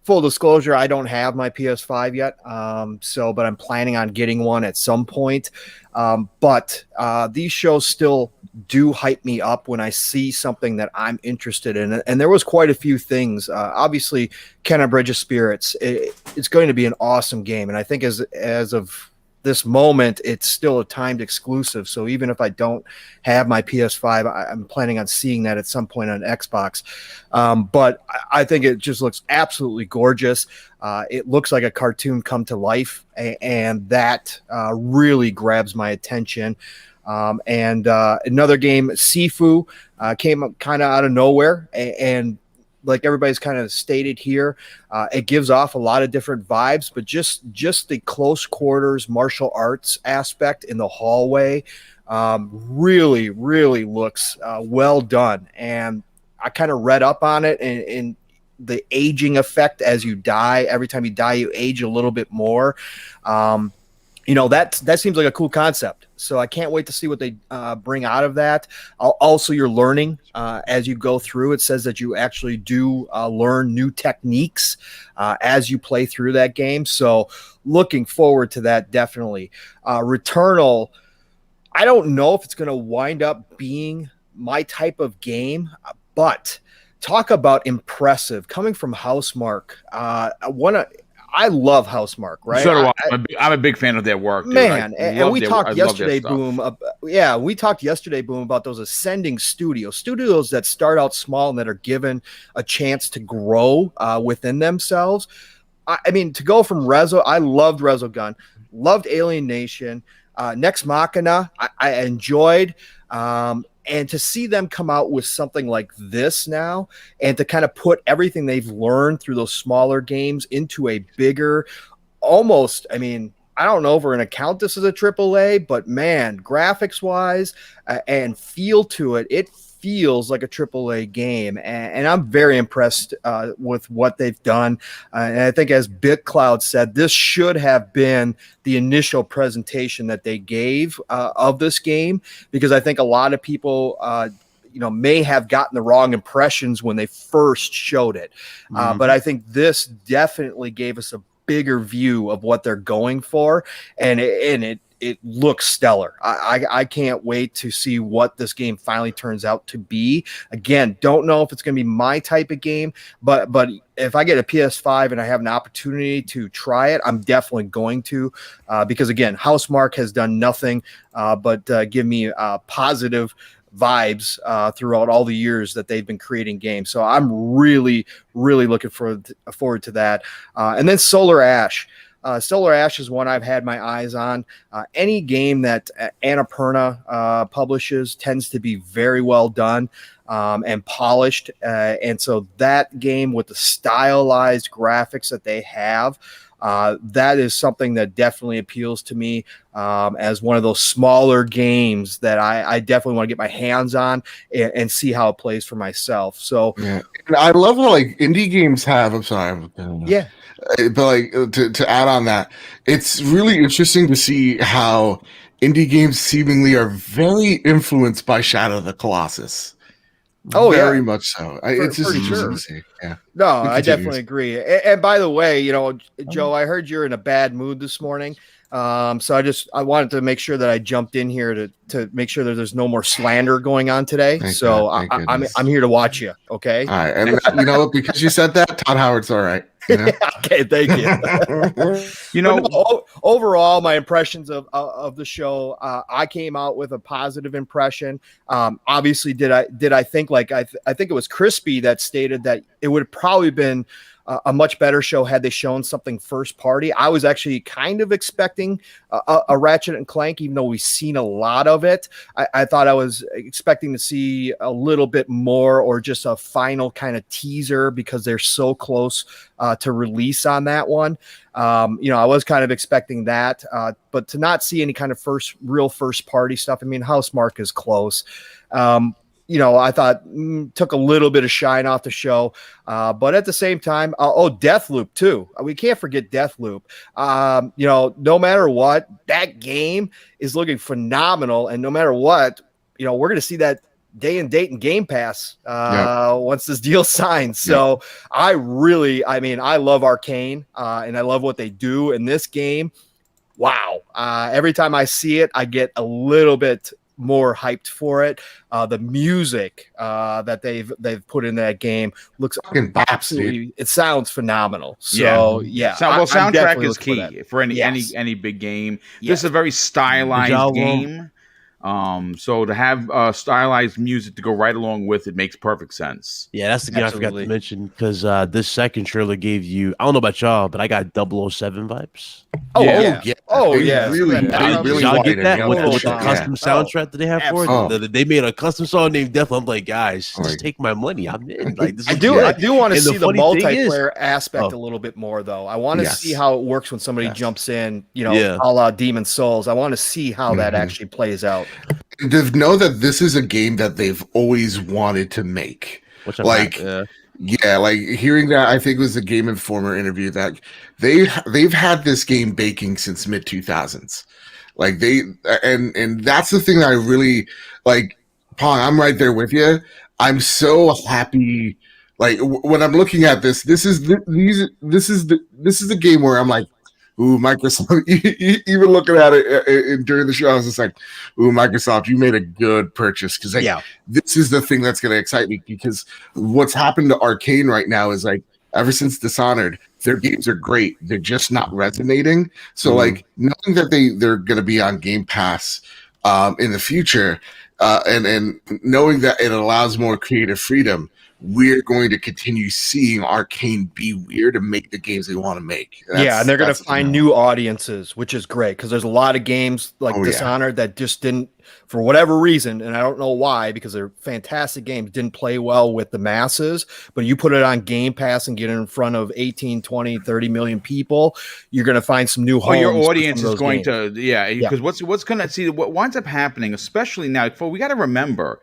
full disclosure, I don't have my PS5 yet. But I'm planning on getting one at some point. But these shows still do hype me up when I see something that I'm interested in. And there was quite a few things. Obviously, Kenna Bridge of Spirits, it's going to be an awesome game. And I think as of this moment, it's still a timed exclusive. So even if I don't have my PS5, I'm planning on seeing that at some point on Xbox. But I think it just looks absolutely gorgeous. It looks like a cartoon come to life, and that really grabs my attention. And another game, Sifu, came kind of out of nowhere, and like everybody's kind of stated here, it gives off a lot of different vibes, but just the close quarters martial arts aspect in the hallway really, really looks well done. And I kind of read up on it, and the aging effect as you die. Every time you die, you age a little bit more. That seems like a cool concept. So I can't wait to see what they bring out of that. Also, you're learning as you go through. It says that you actually do learn new techniques as you play through that game. So looking forward to that, definitely. Returnal, I don't know if it's going to wind up being my type of game, but talk about impressive. Coming from Housemarque, I love Housemarque, right? So do I. I'm a big fan of their work, dude. Man, and we talked yesterday, Boom. We talked yesterday, Boom, about those ascending studios that start out small and that are given a chance to grow within themselves. I mean, to go from I loved Resogun, loved Alien Nation, Next Machina, I enjoyed. And to see them come out with something like this now, and to kind of put everything they've learned through those smaller games into a bigger, almost, I mean, I don't know if we're going to count this as a AAA, but man, graphics wise and feel to it, it feels like a AAA game. And I'm very impressed with what they've done. And I think, as BitCloud said, this should have been the initial presentation that they gave of this game, because I think a lot of people may have gotten the wrong impressions when they first showed it. But I think this definitely gave us a bigger view of what they're going for, and it looks stellar. I can't wait to see what this game finally turns out to be. Again, don't know if it's going to be my type of game, but if I get a PS5 and I have an opportunity to try it, I'm definitely going to, because again, Housemarque has done nothing but give me positive vibes throughout all the years that they've been creating games. So I'm really, really looking forward to that. And then Solar Ash. Solar Ash is one I've had my eyes on. Any game that Annapurna publishes tends to be very well done and polished. And so that game with the stylized graphics that they have, that is something that definitely appeals to me as one of those smaller games that I definitely want to get my hands on and see how it plays for myself. So yeah, and I love how like indie games have. I'm sorry, yeah. but like to add on that, it's really interesting to see how indie games seemingly are very influenced by Shadow of the Colossus. Oh, very yeah. much so. It's just for interesting sure. to see. Yeah. No, It I continues. definitely agree. And by the way, you know, Joe, I heard you're in a bad mood this morning. So I wanted to make sure that I jumped in here to make sure that there's no more slander going on today. Thank So God, thank goodness. I'm here to watch you. Okay. All right, and you know what? Because you said that, Todd Howard's all right. You know? Okay. Thank you. You know, But no, overall, my impressions of the show, I came out with a positive impression. Obviously, did I think like I think it was Crispy that stated that it would have probably been a much better show had they shown something first party. I was actually kind of expecting a Ratchet and Clank, even though we've seen a lot of it. I thought I was expecting to see a little bit more or just a final kind of teaser because they're so close to release on that one. You know, I was kind of expecting that, but to not see any kind of real first party stuff. I mean, Housemarque is close. You know, I thought took a little bit of shine off the show, but at the same time, Deathloop too. We can't forget Deathloop. You know, no matter what, that game is looking phenomenal, and no matter what, you know, we're going to see that day and date and Game Pass once this deal signs. So I love Arcane, and I love what they do in this game. Wow! Every time I see it, I get a little bit more hyped for it. The music that they've put in that game looks absolutely. It sounds phenomenal. So soundtrack is key for any big game. This is a very stylized game. So to have stylized music to go right along with it makes perfect sense. Yeah, that's the game I forgot to mention because this second trailer gave you, I don't know about y'all, but I got 007 vibes. Really y'all get that with the Yeah. custom soundtrack that they have for it? They made a custom song named Death. I'm like, guys, just take my money. I'm in. Like, this is I do want to see the multiplayer aspect a little bit more, though. I want to see how it works when somebody jumps in, you know, Yeah. a la Demon Souls. I want to see how that actually plays out. To know that this is a game that they've always wanted to make. Which I'm like, like hearing that, I think it was a Game Informer interview that they've had this game baking since mid 2000s. Like and that's the thing that I really like. Pong, I'm right there with you. I'm so happy. Like when I'm looking at this is the game where I'm like, ooh, Microsoft. Even looking at it during the show, I was just like, ooh, Microsoft, you made a good purchase because this is the thing that's going to excite me because what's happened to Arcane right now is like ever since Dishonored, their games are great. They're just not resonating. So like knowing that they're going to be on Game Pass in the future, and knowing that it allows more creative freedom, we're going to continue seeing Arcane be weird and make the games they want to make. And they're going to find new audiences, which is great because there's a lot of games like Dishonored that just didn't, for whatever reason, and I don't know why, because they're fantastic games, didn't play well with the masses. But you put it on Game Pass and get it in front of 18, 20, 30 million people, you're going to find some new homes. Your audience is going to, because what's going to see what winds up happening, especially now, we got to remember,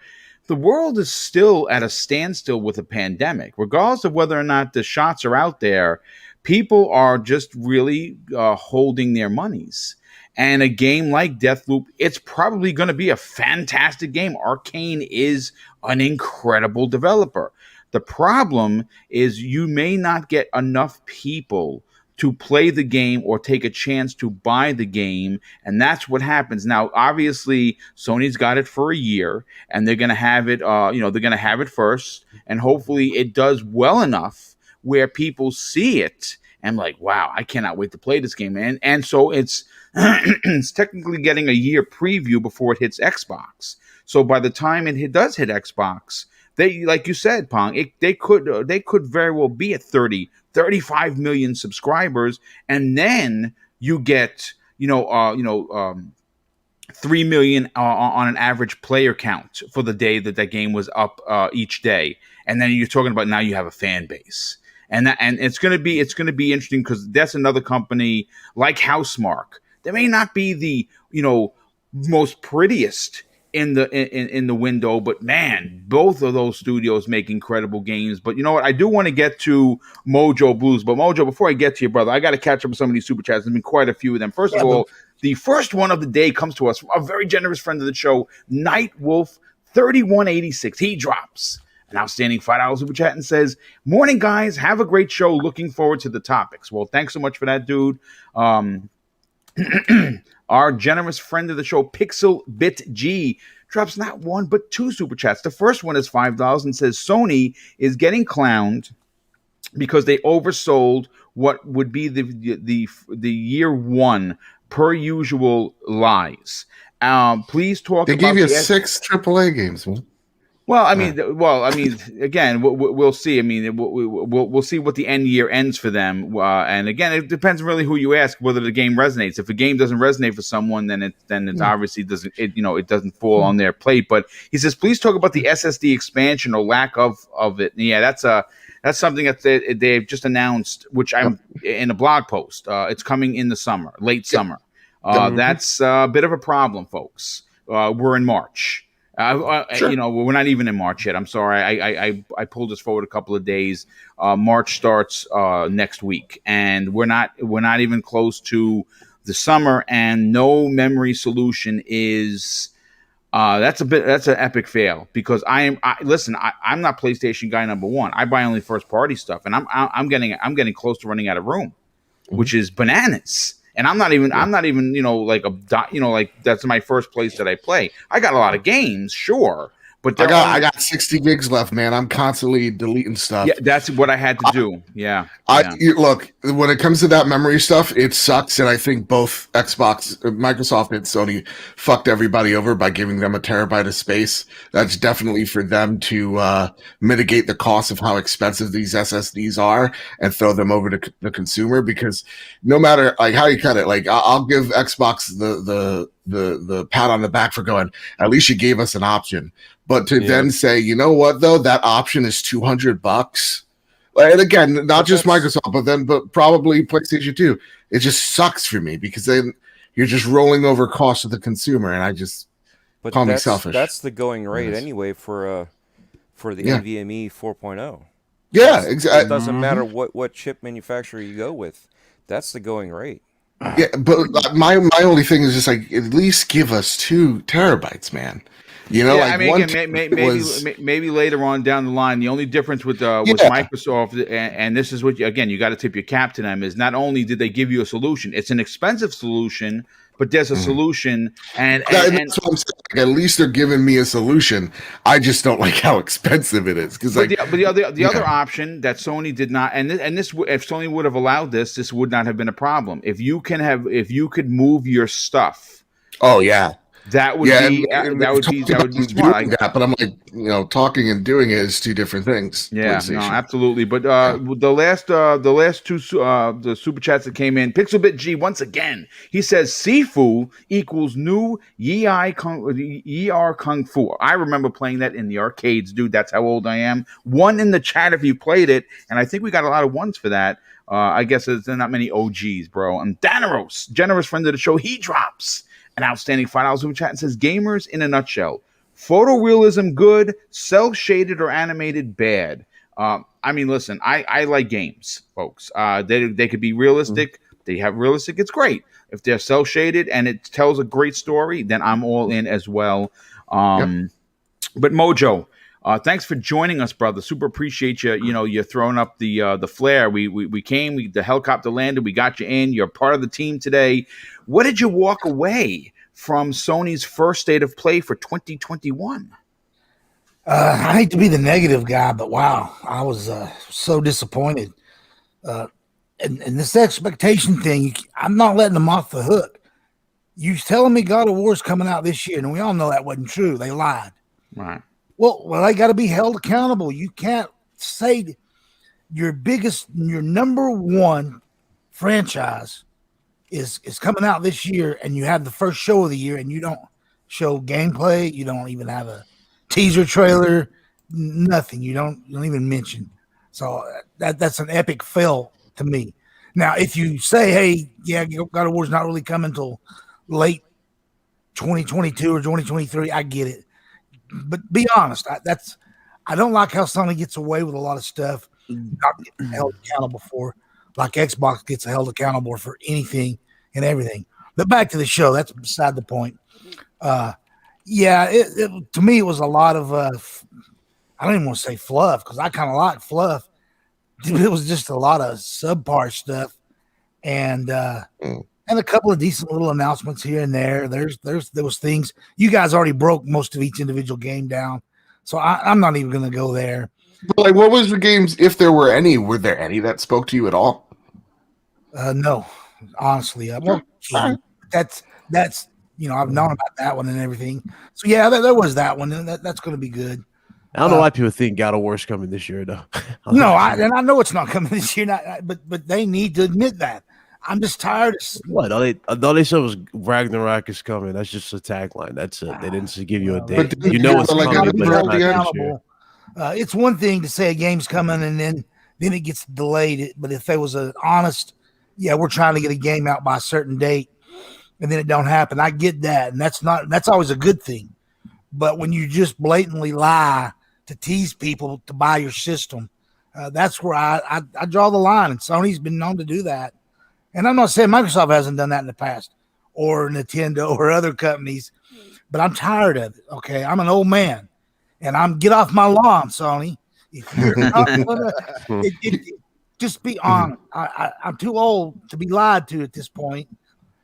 the world is still at a standstill with a pandemic. Regardless of whether or not the shots are out there, people are just really holding their monies. And a game like Deathloop, it's probably going to be a fantastic game. Arcane is an incredible developer. The problem is you may not get enough people to play the game or take a chance to buy the game, and that's what happens. Now, obviously, Sony's got it for a year, and they're going to have it, they're going to have it first, and hopefully it does well enough where people see it and like, wow, I cannot wait to play this game. And so it's it's technically getting a year preview before it hits Xbox. So by the time does hit Xbox, they, like you said, Pong, they could very well be at 30, 35 million subscribers, and then you get 3 million on an average player count for the day that game was up each day, and then you're talking about now you have a fan base, and it's gonna be interesting because that's another company like Housemarque. They may not be the most prettiest in the window, but man, both of those studios make incredible games. But you know what? I do want to get to Mojo Blues, but Mojo, before I get to you, brother, I got to catch up with some of these super chats. There's been quite a few of them. First of all, the first one of the day comes to us from a very generous friend of the show, Night Wolf 3186. He drops an outstanding $5 super chat and says, "Morning, guys. Have a great show. Looking forward to the topics." Well, thanks so much for that, dude. Our generous friend of the show, Pixel Bit G, drops not one but two super chats. The first one is $5 and says Sony is getting clowned because they oversold what would be the year one per usual lies. Please talk. They about gave you 6 AAA games, man. Well, I mean, again, we'll see. I mean, we'll see what the end year ends for them. And again, it depends really who you ask whether the game resonates. If a game doesn't resonate for someone, then it obviously doesn't. It doesn't fall on their plate. But he says, please talk about the SSD expansion or lack of it. And yeah, that's something that they've just announced, which I'm in a blog post. It's coming in the summer, late summer. That's a bit of a problem, folks. We're in March. Sure. We're not even in March yet. I'm sorry. I pulled this forward a couple of days. March starts next week, and we're not even close to the summer. And no memory solution is that's an epic fail because I'm not PlayStation guy number one. I buy only first party stuff, and I'm getting close to running out of room, which is bananas. And I'm not even like that's my first place that I play. I got a lot of games, sure, but I got 60 gigs left, man. I'm constantly deleting stuff. Yeah, that's what I had to do. Yeah. Look, when it comes to that memory stuff, it sucks, and I think both Microsoft and Sony fucked everybody over by giving them a terabyte of space. That's definitely for them to mitigate the cost of how expensive these SSDs are and throw them over to the consumer. Because no matter like how you cut it, like I'll give Xbox the pat on the back for going, at least you gave us an option. But to then say, you know what though, that option is $200. And again, not just Microsoft, but probably PlayStation 2. It just sucks for me because then you're just rolling over costs of the consumer, and I just call me selfish. That's the going rate anyway for the NVMe 4.0. Yeah, exactly. It doesn't matter what chip manufacturer you go with. That's the going rate. Yeah, but my only thing is just like at least give us 2 terabytes, man. You know, maybe later on down the line, the only difference with Microsoft, and this is what you got to tip your cap to them, is not only did they give you a solution, it's an expensive solution, but there's a solution, and that's what I'm saying. Like, at least they're giving me a solution. I just don't like how expensive it is because the other option that Sony did not, and this if Sony would have allowed this would not have been a problem. If you could move your stuff. Oh yeah. That would be smart. But I'm like, talking and doing it is 2 different things. Yeah, no, absolutely. But the last two the super chats that came in, Pixelbit G once again. He says Sifu equals new Yi Kung Fu. I remember playing that in the arcades, dude. That's how old I am. 1 in the chat if you played it, and I think we got a lot of 1s for that. I guess there's not many OGs, bro. And Danaros, generous friend of the show, he drops an outstanding $5 super chat and says, gamers in a nutshell, photorealism good, cel-shaded or animated bad. I mean, listen, I like games, folks. They could be realistic. They have realistic. It's great. If they're cel-shaded and it tells a great story, then I'm all in as well. But Mojo, thanks for joining us, brother. Super appreciate you. You're throwing up the flare. We came. The helicopter landed. We got you in. You're part of the team today. What did you walk away from Sony's first state of play for 2021? I hate to be the negative guy, but wow, I was so disappointed. And this expectation thing, I'm not letting them off the hook. You telling me God of War's coming out this year, and we all know that wasn't true. They lied. Right. Well, they got to be held accountable. You can't say your number one franchise is coming out this year, and you have the first show of the year, and you don't show gameplay. You don't even have a teaser trailer. Nothing. You don't even mention. So that's an epic fail to me. Now, if you say, hey, yeah, God of War's not really coming until late 2022 or 2023, I get it. But be honest, I don't like how Sony gets away with a lot of stuff not getting held accountable for, like Xbox gets held accountable for anything and everything. But back to the show, that's beside the point. To me, it was a lot of I don't even want to say fluff, because I kind of like fluff. It was just a lot of subpar stuff, and a couple of decent little announcements here and there. There was things. You guys already broke most of each individual game down, so I'm not even going to go there. But like, what was the games, if there were any? Were there any that spoke to you at all? No, honestly, that's I've known about that one and everything. So yeah, there was that one, and that's going to be good. I don't know why people think God of War's coming this year, though. No, I know it's not coming this year. But they need to admit that. I'm just tired of what? All they said was Ragnarok is coming. That's just a tagline. That's it. They didn't give you a date. But You know it's like coming, but it's not this year. It's one thing to say a game's coming and then it gets delayed. But if there was an honest, we're trying to get a game out by a certain date, and then it don't happen, I get that, and that's always a good thing. But when you just blatantly lie to tease people to buy your system, that's where I draw the line. And Sony's been known to do that. And I'm not saying Microsoft hasn't done that in the past, or Nintendo or other companies, but I'm tired of it. Okay, I'm an old man, and get off my lawn, Sony. If you're not gonna, just be honest. I'm too old to be lied to at this point,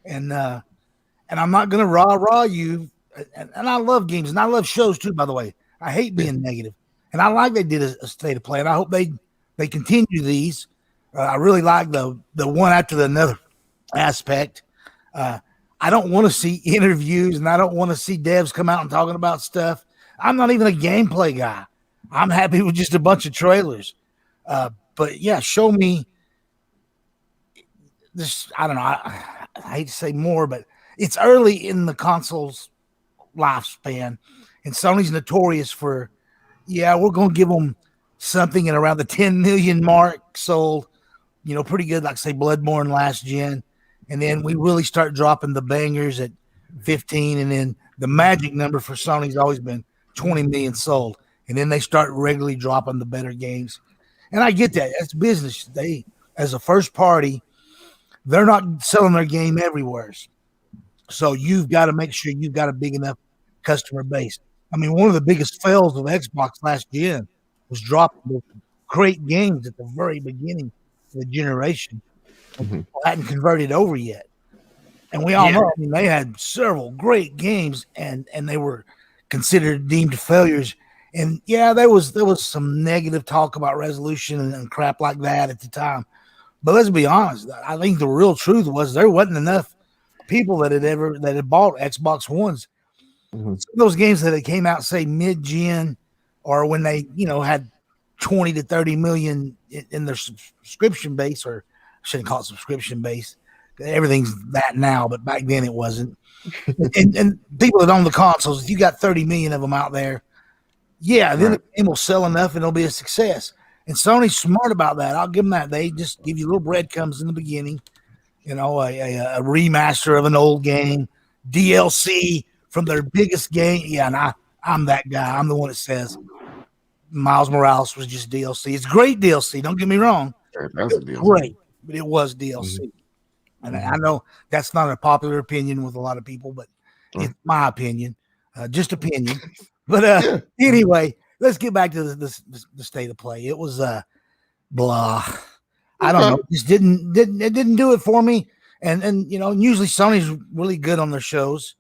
and I'm not gonna rah you. And I love games, and I love shows too. By the way, I hate being negative, and I like they did a state of play, and I hope they continue these. I really like the one after the another aspect. I don't want to see interviews, and I don't want to see devs come out and talking about stuff. I'm not even a gameplay guy. I'm happy with just a bunch of trailers. But yeah, show me this. I don't know. I hate to say more, but it's early in the console's lifespan, and Sony's notorious for, we're going to give them something at around the 10 million mark sold. Pretty good, like say Bloodborne last gen. And then we really start dropping the bangers at 15. And then the magic number for Sony's always been 20 million sold. And then they start regularly dropping the better games. And I get that. That's business. They, as a first party, they're not selling their game everywhere. So you've got to make sure you've got a big enough customer base. I mean, one of the biggest fails of Xbox last gen was dropping great games at the very beginning the generation. People hadn't converted over yet, and we all know. I mean, they had several great games, and they were considered deemed failures. And there was some negative talk about resolution and crap like that at the time. But let's be honest. I think the real truth was there wasn't enough people that had bought Xbox Ones. Those games that came out, say mid-gen, or when they had 20 to 30 million in their subscription base, or I shouldn't call it subscription base. Everything's that now, but back then it wasn't. and people that own the consoles, if you got 30 million of them out there, then the game will sell enough and it'll be a success. And Sony's smart about that. I'll give them that. They just give you little breadcrumbs in the beginning, a remaster of an old game, DLC from their biggest game. Yeah, and I'm that guy. I'm the one that says Miles Morales was just DLC. It's great DLC. Don't get me wrong. It's great, but it was DLC. And I know that's not a popular opinion with a lot of people, but it's my opinion, just opinion. But anyway, let's get back to the state of play. It was blah. I don't know. It just didn't do it for me. And usually Sony's really good on their shows.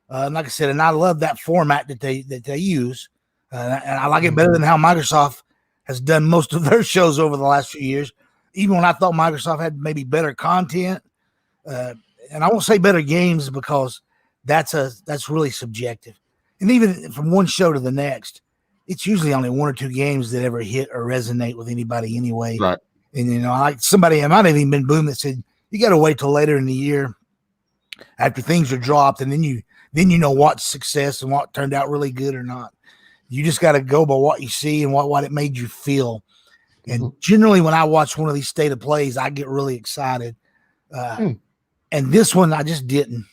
Like I said, and I love that format that they use. And I like it better than how Microsoft has done most of their shows over the last few years. Even when I thought Microsoft had maybe better content, and I won't say better games because that's really subjective. And even from one show to the next, it's usually only one or two games that ever hit or resonate with anybody anyway. Right. And like somebody, it might have even been Boom that said you got to wait till later in the year after things are dropped, and then you know what's success and what turned out really good or not. You just got to go by what you see and what it made you feel. And generally, when I watch one of these state of plays, I get really excited. And this one, I just didn't.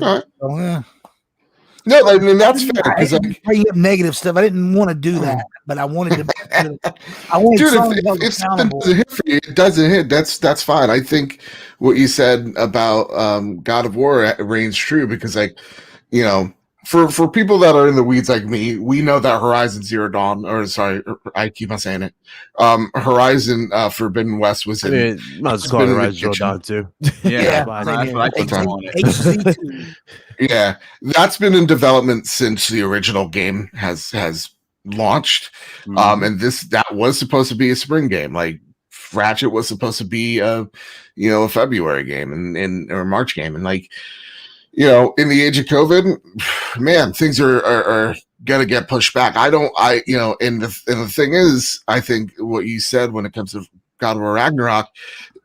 All right. No, I mean that's fair because bring up negative stuff. I didn't want to do that, but I wanted to. I wanted dude, if something doesn't hit for you, it doesn't hit. That's fine. I think what you said about God of War reigns true because, like, you know, for people that are in the weeds like me, we know that Horizon Zero Dawn, or sorry, I keep on saying it. Horizon Forbidden West was in. I mean, might as well call it Horizon Zero Dawn too. Yeah, that's what I keep calling it. HC2. Yeah, that's been in development since the original game has launched. And that was supposed to be a spring game. Like Ratchet was supposed to be a February game and or a March game. And like, you know, in the age of COVID, man, things are gonna get pushed back. And the thing is, I think what you said when it comes to God of War Ragnarok,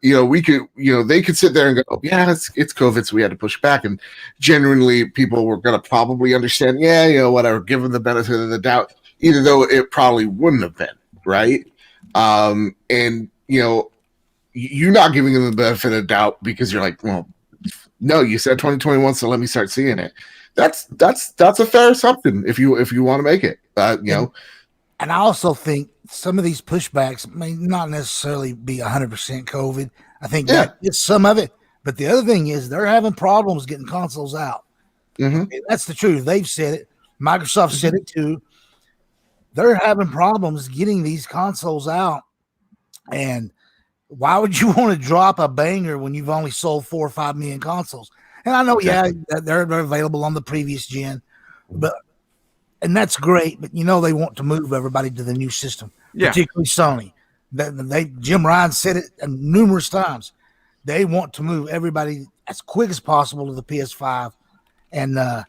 they could sit there and go, yeah, it's COVID, so we had to push back. And genuinely, people were going to probably understand, whatever, give them the benefit of the doubt, even though it probably wouldn't have been, right? And, you're not giving them the benefit of doubt because you're like, well, no, you said 2021, so let me start seeing it. That's a fair assumption if you want to make it, And I also think some of these pushbacks may not necessarily be 100% COVID. I think that is some of it. But the other thing is they're having problems getting consoles out. Okay, that's the truth. They've said it. Microsoft said it too. They're having problems getting these consoles out. And why would you want to drop a banger when you've only sold 4 or 5 million consoles? And I know, they're available on the previous gen, and that's great, but they want to move everybody to the new system, particularly Sony. Jim Ryan said it numerous times. They want to move everybody as quick as possible to the PS5, and there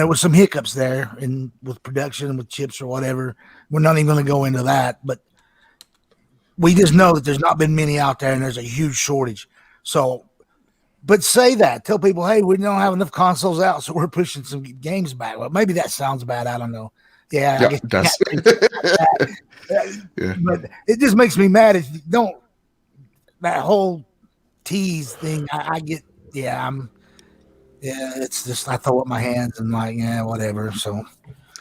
were some hiccups there with production and with chips or whatever. We're not even going to go into that, but we just know that there's not been many out there, and there's a huge shortage. So. But say that. Tell people, hey, we don't have enough consoles out, so we're pushing some games back. Well, maybe that sounds bad. I don't know. Yeah, I guess it does. But it just makes me mad if you don't. That whole tease thing, I get. It's just I throw up my hands and like, whatever. So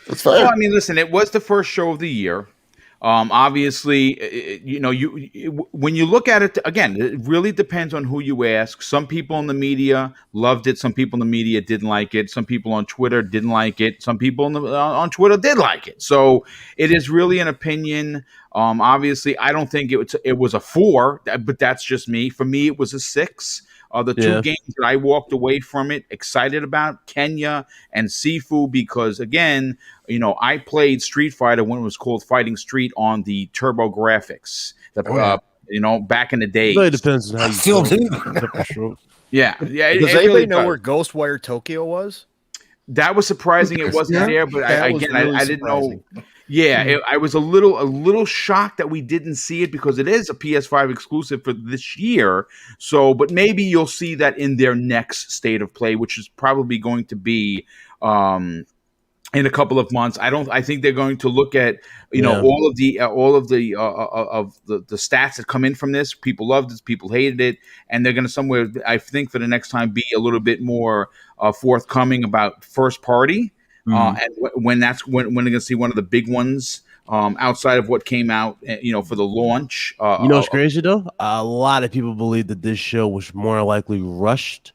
that's fine. Well, I mean, listen, it was the first show of the year. Obviously, when you look at it, again, it really depends on who you ask. Some people in the media loved it. Some people in the media didn't like it. Some people on Twitter didn't like it. Some people on Twitter did like it. So it is really an opinion. Obviously, I don't think it was a 4, but that's just me. For me, it was a 6. The two games that I walked away from it excited about, Kenya and Sifu, because again, I played Street Fighter when it was called Fighting Street on the Turbo Graphics. Back in the day. It really depends on how you still do. Yeah. Does anybody know where Ghostwire Tokyo was? That was surprising. It wasn't there, but I didn't know. Yeah, I was a little shocked that we didn't see it because it is a PS5 exclusive for this year. So, but maybe you'll see that in their next state of play, which is probably going to be in a couple of months. I think they're going to look at all of the stats that come in from this. People loved it, people hated it, and they're going to somewhere, I think, for the next time be a little bit more forthcoming about first party. And when they're going to see one of the big ones outside of what came out, for the launch. What's crazy though? A lot of people believe that this show was more likely rushed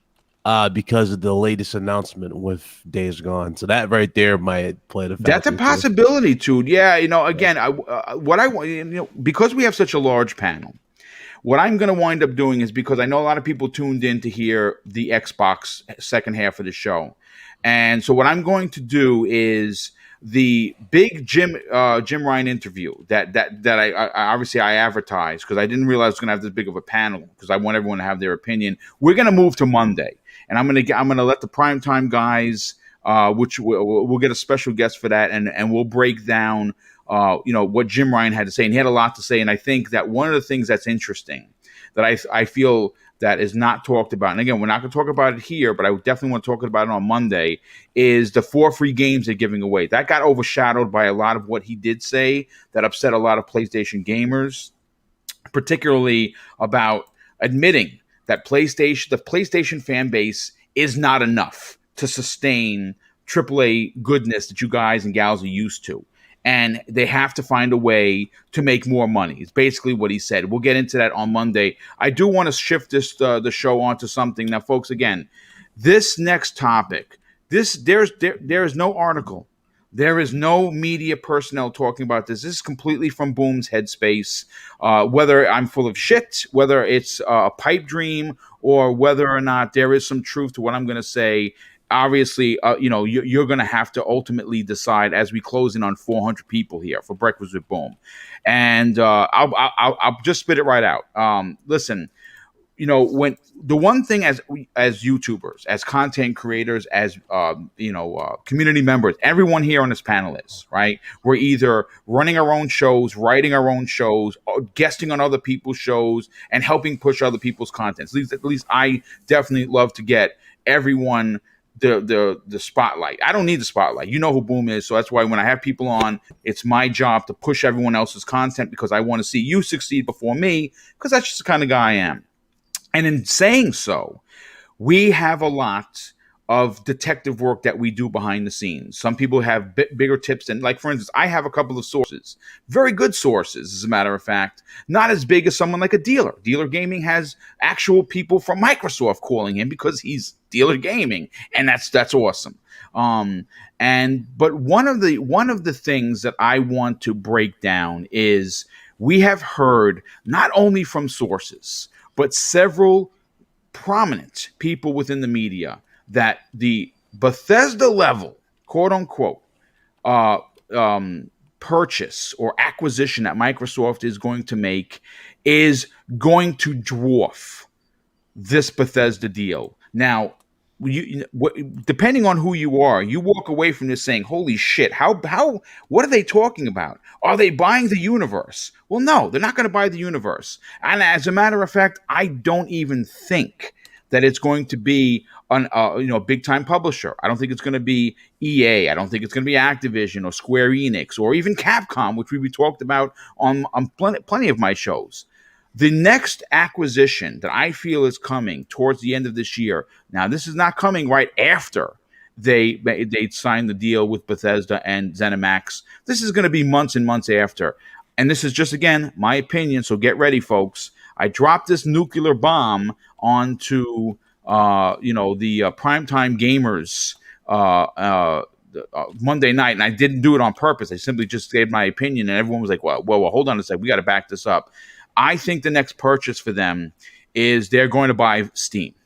because of the latest announcement with Days Gone. So that right there might play the. That's a possibility too. Yeah, again, what I want, because we have such a large panel. What I'm going to wind up doing is, because I know a lot of people tuned in to hear the Xbox second half of the show. And so what I'm going to do is the big Jim Ryan interview that I obviously I advertised because I didn't realize I was going to have this big of a panel because I want everyone to have their opinion. We're going to move to Monday. and I'm gonna let the primetime guys, which we'll get a special guest for that, and we'll break down what Jim Ryan had to say, and he had a lot to say. And I think that one of the things that's interesting that I feel that is not talked about, and again, we're not going to talk about it here, but I definitely want to talk about it on Monday, is the 4 free games they're giving away. That got overshadowed by a lot of what he did say that upset a lot of PlayStation gamers, particularly about admitting that the PlayStation fan base is not enough to sustain AAA goodness that you guys and gals are used to. And they have to find a way to make more money. It's basically what he said. We'll get into that on Monday. I do want to shift the show onto something now, folks. Again, this next topic, there is no article, there is no media personnel talking about this. This is completely from Boom's headspace. Whether I'm full of shit, whether it's a pipe dream, or whether or not there is some truth to what I'm going to say. Obviously, you're going to have to ultimately decide as we close in on 400 people here for Breakfast with Boom, and I'll just spit it right out. Listen, when the one thing as YouTubers, as content creators, as community members, everyone here on this panel is right. We're either running our own shows, writing our own shows, or guesting on other people's shows, and helping push other people's content. At least I definitely love to get everyone the spotlight. I don't need the spotlight. You know who Boom is, so that's why when I have people on, it's my job to push everyone else's content because I want to see you succeed before me, because that's just the kind of guy I am. And in saying so, we have a lot of detective work that we do behind the scenes. Some people have bigger tips than, like, for instance, I have a couple of sources, very good sources, as a matter of fact, not as big as someone like a Dealer. Dealer Gaming has actual people from Microsoft calling him because he's Dealer Gaming, and that's awesome. But one of the things that I want to break down is we have heard not only from sources, but several prominent people within the media that the Bethesda level, quote unquote, purchase or acquisition that Microsoft is going to make is going to dwarf this Bethesda deal. Now, depending on who you are, you walk away from this saying, holy shit, what are they talking about? Are they buying the universe? Well, no, they're not going to buy the universe. And as a matter of fact, I don't even think that it's going to be a big time publisher. I don't think it's going to be EA. I don't think it's going to be Activision or Square Enix or even Capcom, which we talked about on plenty of my shows. The next acquisition that I feel is coming towards the end of this year. Now, this is not coming right after they signed the deal with Bethesda and ZeniMax. This is going to be months and months after. And this is just, again, my opinion. So get ready, folks. I dropped this nuclear bomb onto the primetime gamers Monday night, and I didn't do it on purpose. I simply just gave my opinion, and everyone was like, well, hold on a second. We got to back this up. I think the next purchase for them is they're going to buy Steam.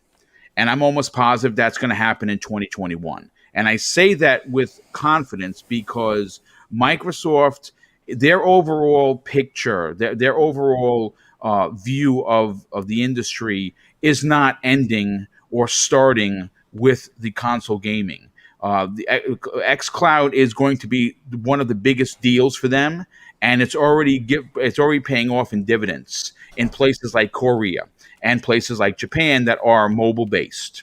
And I'm almost positive that's going to happen in 2021. And I say that with confidence because Microsoft, their overall picture, their overall view of the industry is not ending or starting with the console gaming. The xCloud is going to be one of the biggest deals for them, and it's already paying off in dividends in places like Korea and places like Japan that are mobile based.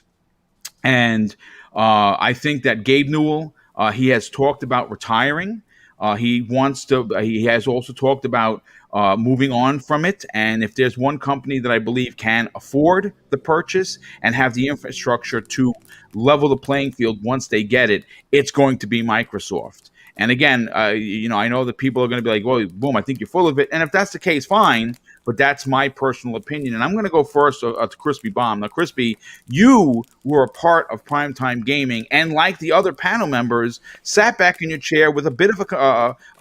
And I think that Gabe Newell, he has talked about retiring. He has also talked about moving on from it. And if there's one company that I believe can afford the purchase and have the infrastructure to level the playing field once they get it, it's going to be Microsoft. And again, I know that people are going to be like, well, Boom, I think you're full of it. And if that's the case, fine. But that's my personal opinion. And I'm going to go first to Crispy Bomb. Now, Crispy, you were a part of Primetime Gaming, and like the other panel members, sat back in your chair with a bit of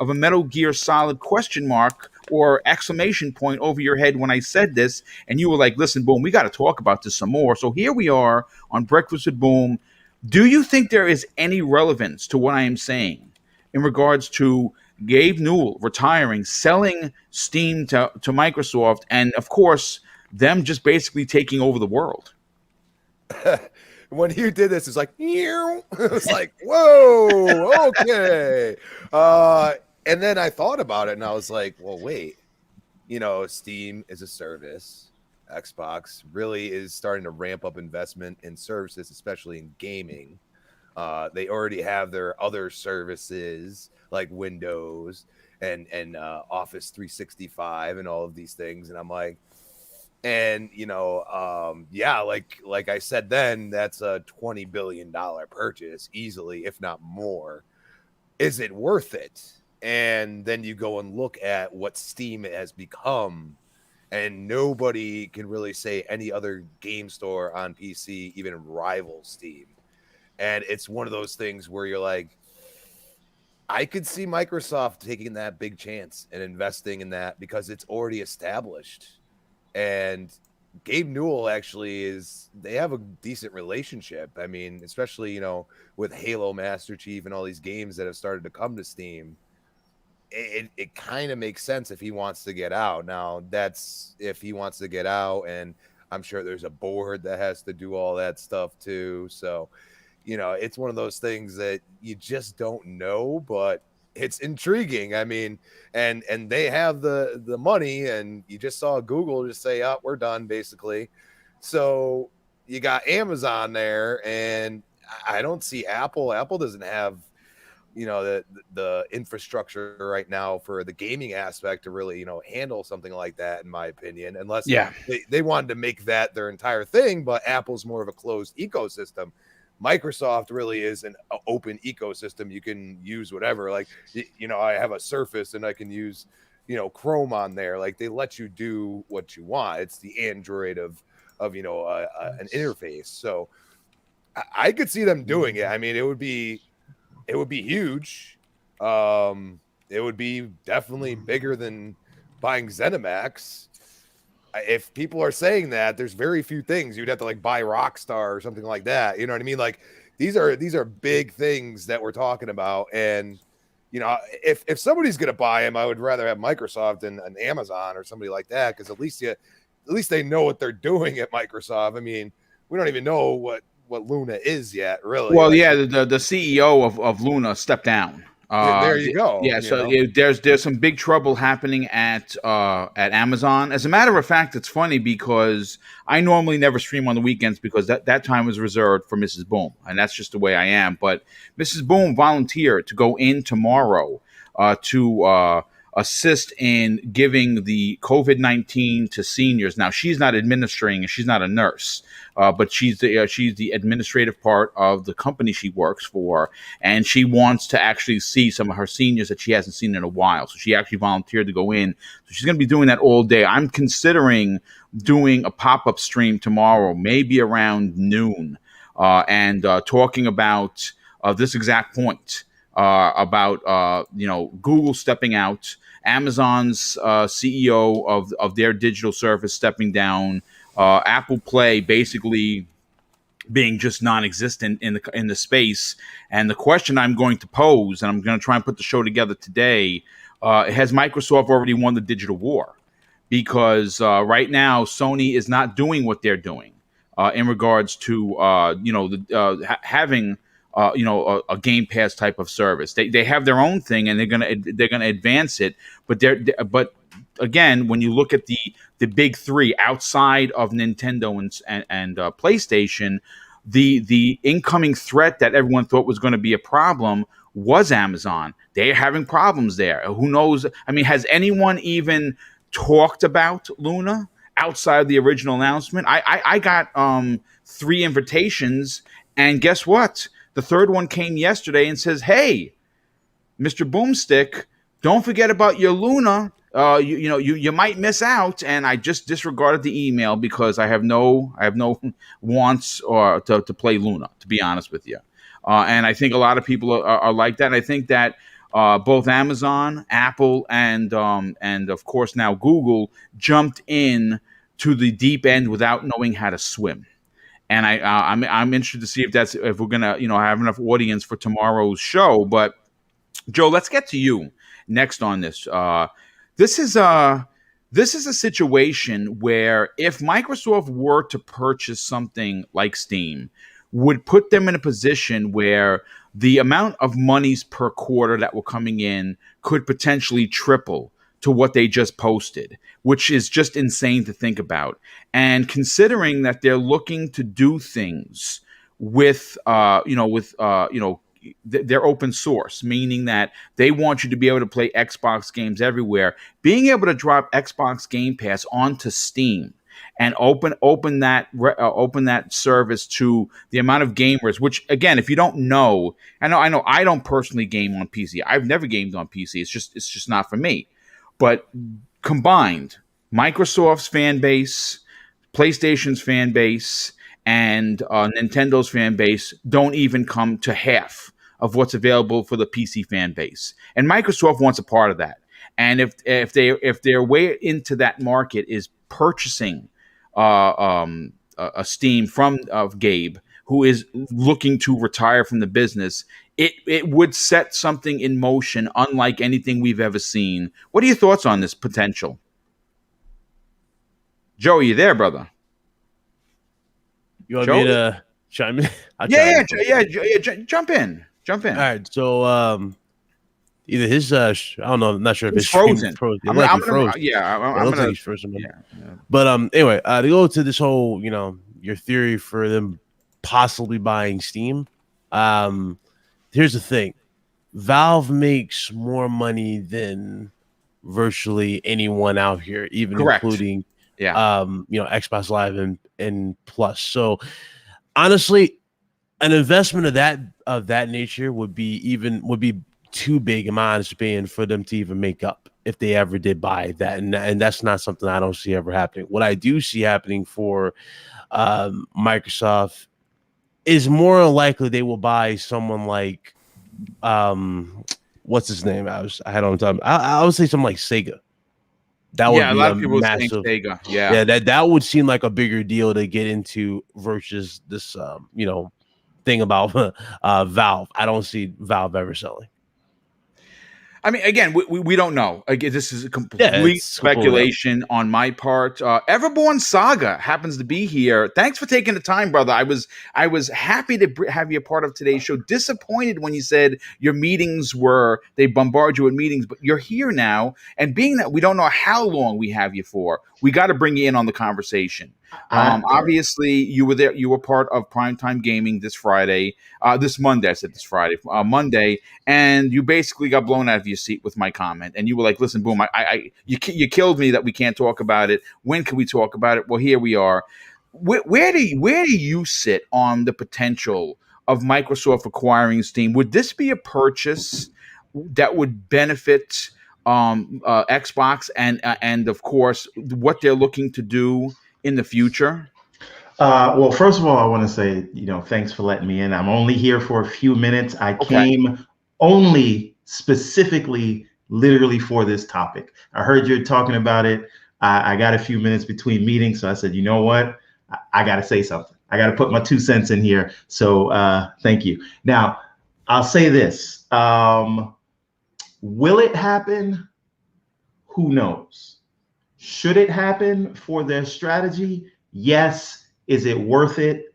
a Metal Gear Solid question mark or exclamation point over your head when I said this. And you were like, listen, Boom, we got to talk about this some more. So here we are on Breakfast with Boom. Do you think there is any relevance to what I am saying in regards to Gabe Newell retiring, selling Steam to Microsoft, and of course, them just basically taking over the world? when you did this, it's like, it was like, whoa, okay. And then I thought about it, and I was like, well, wait, Steam is a service. Xbox really is starting to ramp up investment in services, especially in gaming. They already have their other services like Windows and Office 365 and all of these things. And I'm like, and yeah, like I said, then that's a $20 billion purchase easily, if not more. Is it worth it? And then you go and look at what Steam has become, and nobody can really say any other game store on PC even rivals Steam. And it's one of those things where you're like, I could see Microsoft taking that big chance and investing in that because it's already established. And Gabe Newell actually they have a decent relationship. I mean, especially, with Halo Master Chief and all these games that have started to come to Steam. It kind of makes sense if he wants to get out. Now, that's if he wants to get out, and I'm sure there's a board that has to do all that stuff too. So, it's one of those things that you just don't know, but it's intriguing. I mean, and they have the money, and you just saw Google just say, "Oh, we're done," basically. So you got Amazon there, and I don't see Apple. Apple doesn't have the infrastructure right now for the gaming aspect to really handle something like that, in my opinion, unless they wanted to make that their entire thing. But Apple's more of a closed ecosystem. Microsoft really is an open ecosystem. You can use whatever, like I have a Surface and I can use Chrome on there. Like, they let you do what you want. It's the Android of an interface. So I could see them doing it. I mean, it would be huge. It would be definitely bigger than buying ZeniMax. If people are saying that, there's very few things you'd have to buy Rockstar or something like that. You know what I mean? Like, these are big things that we're talking about. And if somebody's gonna buy them, I would rather have Microsoft and Amazon or somebody like that, because at least they know what they're doing at Microsoft. I mean, we don't even know what Luna is yet, really. Well, yeah, the CEO of Luna stepped down. There you go. Yeah, so there's some big trouble happening at Amazon. As a matter of fact, it's funny because I normally never stream on the weekends because that time is reserved for Mrs. Boom, and that's just the way I am. But Mrs. Boom volunteered to go in tomorrow to assist in giving the COVID-19 to seniors. Now, she's not administering, and she's not a nurse. But she's the administrative part of the company she works for, and she wants to actually see some of her seniors that she hasn't seen in a while. So she actually volunteered to go in. So she's going to be doing that all day. I'm considering doing a pop-up stream tomorrow, maybe around noon, and talking about this exact point about Google stepping out, Amazon's CEO of their digital service stepping down. Apple Play basically being just non-existent in the space. And the question I'm going to pose, and I'm going to try and put the show together today, has Microsoft already won the digital war? Because right now Sony is not doing what they're doing in regards to having a Game Pass type of service. They have their own thing, and they're gonna advance it. But again, when you look at the big three outside of Nintendo and PlayStation, the incoming threat that everyone thought was going to be a problem was Amazon. They're having problems there. Who knows? I mean, has anyone even talked about Luna outside of the original announcement? I got 3 invitations, and guess what? The third one came yesterday and says, "Hey, Mr. Boomstick, don't forget about your Luna. You might miss out." And I just disregarded the email because I have no wants or to play Luna, to be honest with you. And I think a lot of people are like that. And I think that both Amazon, Apple, and of course now Google jumped in to the deep end without knowing how to swim. And I'm interested to see if we're gonna have enough audience for tomorrow's show. But Joe, let's get to you next on this. This is a situation where if Microsoft were to purchase something like Steam, would put them in a position where the amount of monies per quarter that were coming in could potentially triple to what they just posted, which is just insane to think about. And considering that they're looking to do things with, they're open source, meaning that they want you to be able to play Xbox games everywhere. Being able to drop Xbox Game Pass onto Steam and open that service to the amount of gamers. Which, again, if you don't know, I know I don't personally game on PC. I've never gamed on PC. It's just not for me. But combined, Microsoft's fan base, PlayStation's fan base, and Nintendo's fan base don't even come to half of what's available for the PC fan base. And Microsoft wants a part of that. And if their way into that market is purchasing a Steam from Gabe, who is looking to retire from the business, it would set something in motion unlike anything we've ever seen. What are your thoughts on this potential? Joe, are you there, brother? You want Joe? me to chime in? Yeah, jump in. All right, so either his I don't know, I'm not sure if It's his frozen. froze. I'm Like gonna, he froze. yeah, It looks like he's frozen. But anyway, to go to this whole, your theory for them possibly buying Steam. Here's the thing: Valve makes more money than virtually anyone out here, even Correct. including Yeah. Xbox Live and Plus. So honestly, an investment of that nature would be too big, in my honest opinion, for them to even make up if they ever did buy that. And that's not something I don't see ever happening. What I do see happening for Microsoft is more likely they will buy someone like what's his name? I had on time. I would say something like Sega. That would be a lot of people massive. saying Sega. Yeah. That would seem like a bigger deal to get into versus this thing about Valve. I don't see Valve ever selling. I mean, again, we don't know. Again, this is a complete speculation on my part. Everborn Saga happens to be here. Thanks for taking the time, brother. I was happy to have you a part of today's show. Disappointed when you said your meetings they bombard you with meetings, but you're here now. And being that we don't know how long we have you for, we got to bring you in on the conversation. Obviously, you were there. You were part of Primetime Gaming this Monday. I said this Friday, Monday, and you basically got blown out of your seat with my comment. And you were like, "Listen, Boom, you killed me that we can't talk about it. When can we talk about it?" Well, here we are. Where do you sit on the potential of Microsoft acquiring Steam? Would this be a purchase that would benefit Xbox and of course what they're looking to do in the future? Well, first of all, I want to say, thanks for letting me in. I'm only here for a few minutes. I came only specifically, literally for this topic. I heard you talking about it. I got a few minutes between meetings, so I said, you know what? I got to say something. I got to put my 2 cents in here. So thank you. Now, I'll say this. Will it happen? Who knows? Should it happen for their strategy? Yes. Is it worth it?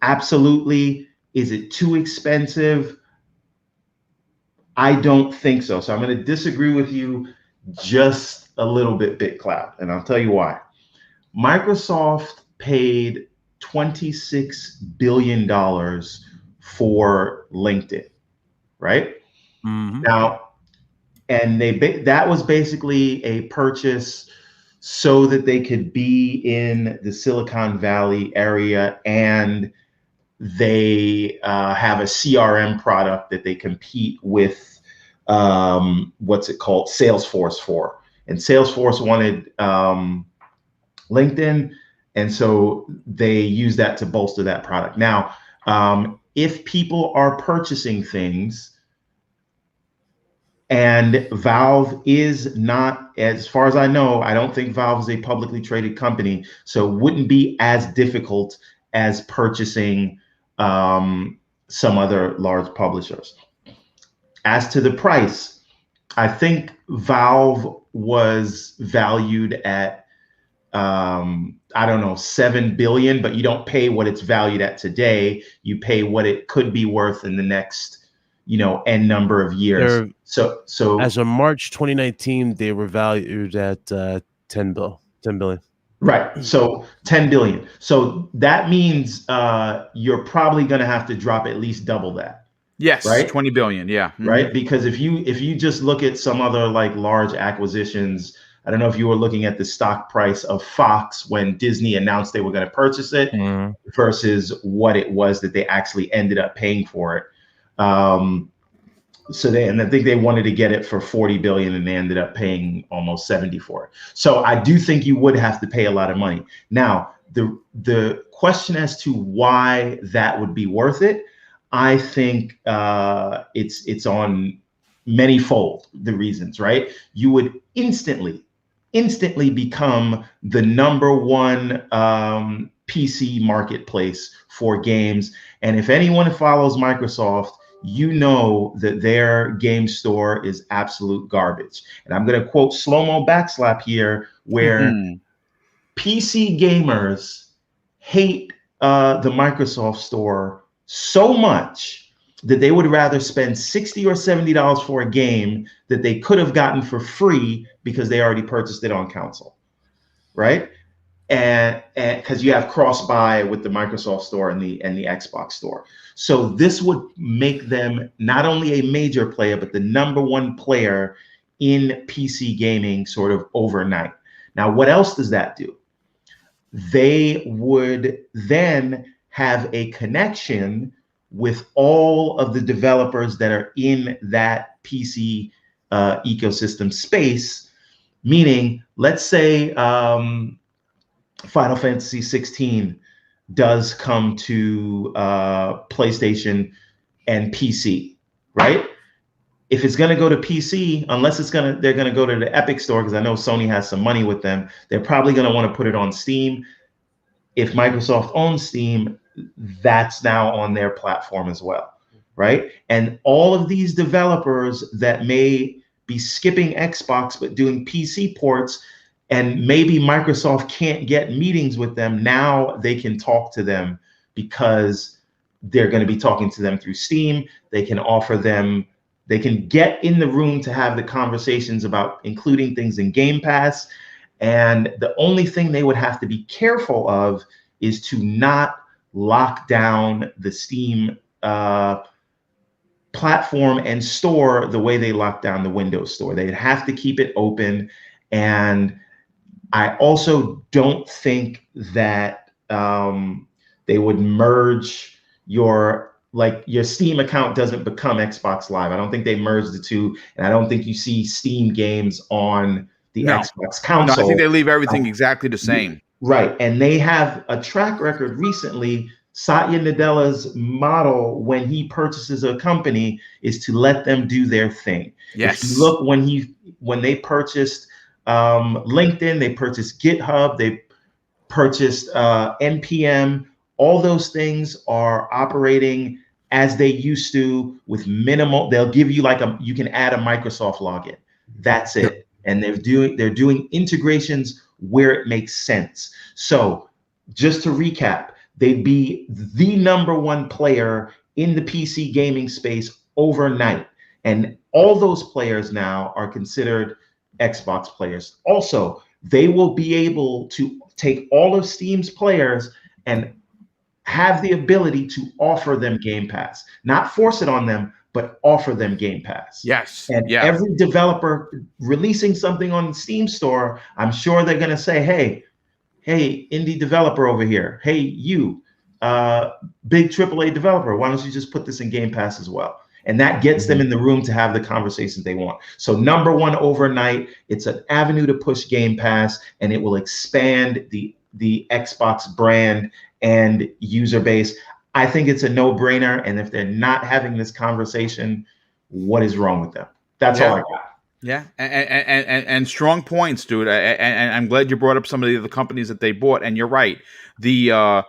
Absolutely. Is it too expensive? I don't think so. So I'm going to disagree with you just a little bit, BitCloud, and I'll tell you why. Microsoft paid $26 billion for LinkedIn, right? Mm-hmm. Now, and that was basically a purchase so that they could be in the Silicon Valley area, and they have a CRM product that they compete with, what's it called, Salesforce for. And Salesforce wanted LinkedIn, and so they use that to bolster that product. Now, if people are purchasing things, and Valve is not, as far as I know, I don't think Valve is a publicly traded company, so it wouldn't be as difficult as purchasing some other large publishers. As to the price, I think Valve was valued at I don't know, 7 billion, but you don't pay what it's valued at today. You pay what it could be worth in the next, n number of years. They're, So as of March 2019, they were valued at 10 billion. right. So 10 billion. So that means you're probably going to have to drop at least double that. Yes, Right? 20 billion. Yeah. Right? Because if you just look at some other like large acquisitions, I don't know if you were looking at the stock price of Fox when Disney announced they were going to purchase it versus what it was that they actually ended up paying for it. And I think they wanted to get it for 40 billion and they ended up paying almost 70 for it. So I do think you would have to pay a lot of money. Now, the question as to why that would be worth it, I think it's on manyfold the reasons, right? You would instantly become the number one PC marketplace for games. And if anyone follows Microsoft, you know that their game store is absolute garbage. And I'm going to quote Slow-Mo Backslap here, where PC gamers hate the Microsoft store so much that they would rather spend $60 or $70 for a game that they could have gotten for free because they already purchased it on console, right? And because you have cross-buy with the Microsoft store and the Xbox store. So this would make them not only a major player, but the number one player in PC gaming sort of overnight. Now, what else does that do? They would then have a connection with all of the developers that are in that PC ecosystem space, meaning, let's say Final Fantasy 16 does come to PlayStation and PC, right? If it's going to go to PC, unless they're going to go to the Epic store, because I know Sony has some money with them, they're probably going to want to put it on Steam. If Microsoft owns Steam, that's now on their platform as well, right? And all of these developers that may be skipping Xbox but doing PC ports, and maybe Microsoft can't get meetings with them, now they can talk to them because they're going to be talking to them through Steam. They can offer them, they can get in the room to have the conversations about including things in Game Pass. And the only thing they would have to be careful of is to not lock down the Steam platform and store the way they lock down the Windows store. They'd have to keep it open. And I also don't think that they would merge your Steam account doesn't become Xbox Live. I don't think they merge the two, and I don't think you see Steam games on the Xbox console. No, I think they leave everything exactly the same. Right, and they have a track record recently. Satya Nadella's model when he purchases a company is to let them do their thing. Yes. If you look when they purchased LinkedIn, they purchased GitHub, they purchased NPM. All those things are operating as they used to with minimal. They'll give you you can add a Microsoft login. That's it. And they're doing integrations where it makes sense. So just to recap, they'd be the number one player in the PC gaming space overnight. And all those players now are considered Xbox players. Also, they will be able to take all of Steam's players and have the ability to offer them Game Pass, not force it on them, but offer them Game Pass. Yes. And every developer releasing something on the Steam store, I'm sure they're going to say, hey, indie developer over here. Hey, you, big AAA developer, why don't you just put this in Game Pass as well? And that gets them in the room to have the conversations they want. So number one, overnight, it's an avenue to push Game Pass, and it will expand the Xbox brand and user base. I think it's a no-brainer. And if they're not having this conversation, what is wrong with them? That's all I got. Yeah, and strong points, dude. And I'm glad you brought up some of the other companies that they bought. And you're right. The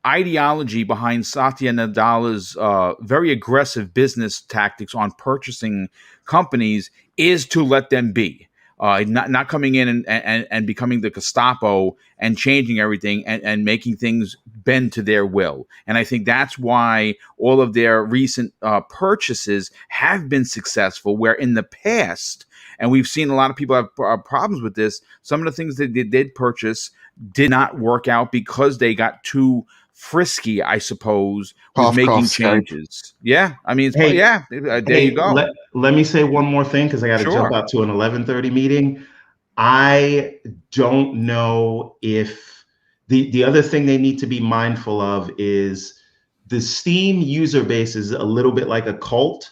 ideology behind Satya Nadella's very aggressive business tactics on purchasing companies is to let them be. not coming in and becoming the Gestapo and changing everything and making things bend to their will. And I think that's why all of their recent purchases have been successful, where in the past, and we've seen a lot of people have problems with this, some of the things that they did purchase did not work out because they got too frisky, I suppose, with Cough, making cough, Skype. changes. Yeah, I mean, Hey, there you go. Let me say one more thing because I got to jump Sure. out to an 11:30 meeting. I don't know if the other thing they need to be mindful of is the Steam user base is a little bit like a cult,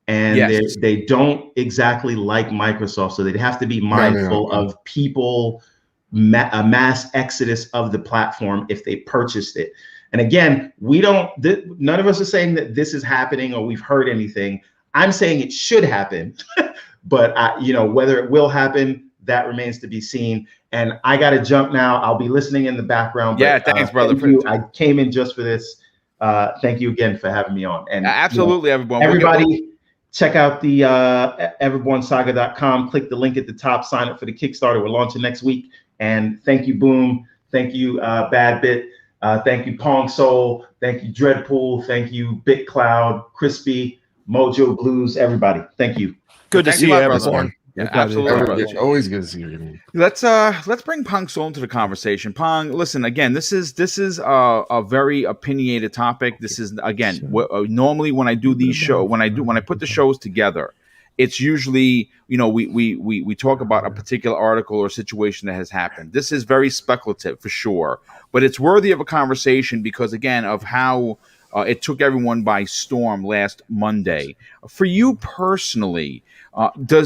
and Yes. they don't exactly like Microsoft, so they'd have to be mindful of people a mass exodus of the platform if they purchased it. And again, none of us are saying that this is happening or we've heard anything. I'm saying it should happen, but whether it will happen, that remains to be seen. And I got to jump now. I'll be listening in the background. Yeah, but, thanks, brother. Thank you. I came in just for this. Thank you again for having me on. And absolutely, everyone. Everybody, check out the everbornsaga.com. Click the link at the top. Sign up for the Kickstarter. We're launching next week. And thank you, Boom. Thank you, Bad Bit. Thank you, Pong Soul. Thank you, Dreadpool. Thank you, BitCloud, Crispy, Mojo Blues, everybody. Thank you. Good to see you, everyone. Yeah, absolutely. It's always good to see you. Let's bring Pong Soul into the conversation. Pong, listen, again, this is a very opinionated topic. This is, again, normally when I do these shows, when I put the shows together, it's usually, we talk about a particular article or situation that has happened. This is very speculative for sure, but it's worthy of a conversation because, again, of how it took everyone by storm last Monday. For you personally, do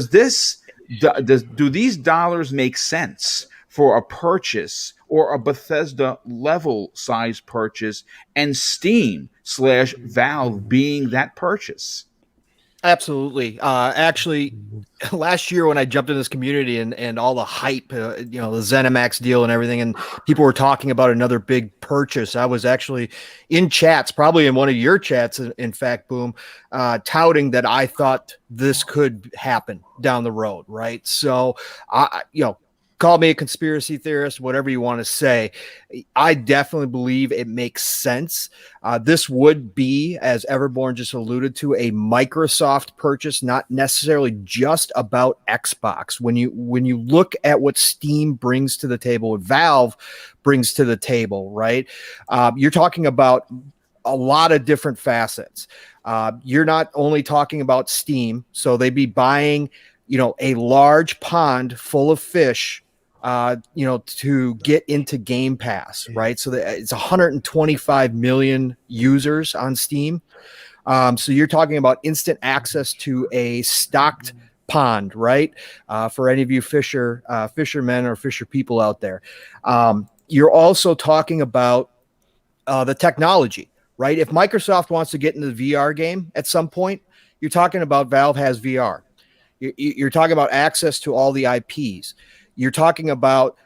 these dollars make sense for a purchase or a Bethesda level size purchase, and Steam/Valve being that purchase? Absolutely. Actually, last year when I jumped in this community and all the hype, the ZeniMax deal and everything, and people were talking about another big purchase, I was actually in chats, probably in one of your chats, in fact, Boom, touting that I thought this could happen down the road, right? So, call me a conspiracy theorist, whatever you want to say. I definitely believe it makes sense. This would be, as Everborn just alluded to, a Microsoft purchase, not necessarily just about Xbox. When you look at what Steam brings to the table, what Valve brings to the table, right? You're talking about a lot of different facets. You're not only talking about Steam, so they'd be buying, a large pond full of fish, to get into Game Pass, right? So it's 125 million users on Steam. So you're talking about instant access to a stocked pond, right? For any of you fishermen or fisher people out there. You're also talking about the technology, right? If Microsoft wants to get into the VR game at some point, you're talking about Valve has VR. You're talking about access to all the IPs. You're talking about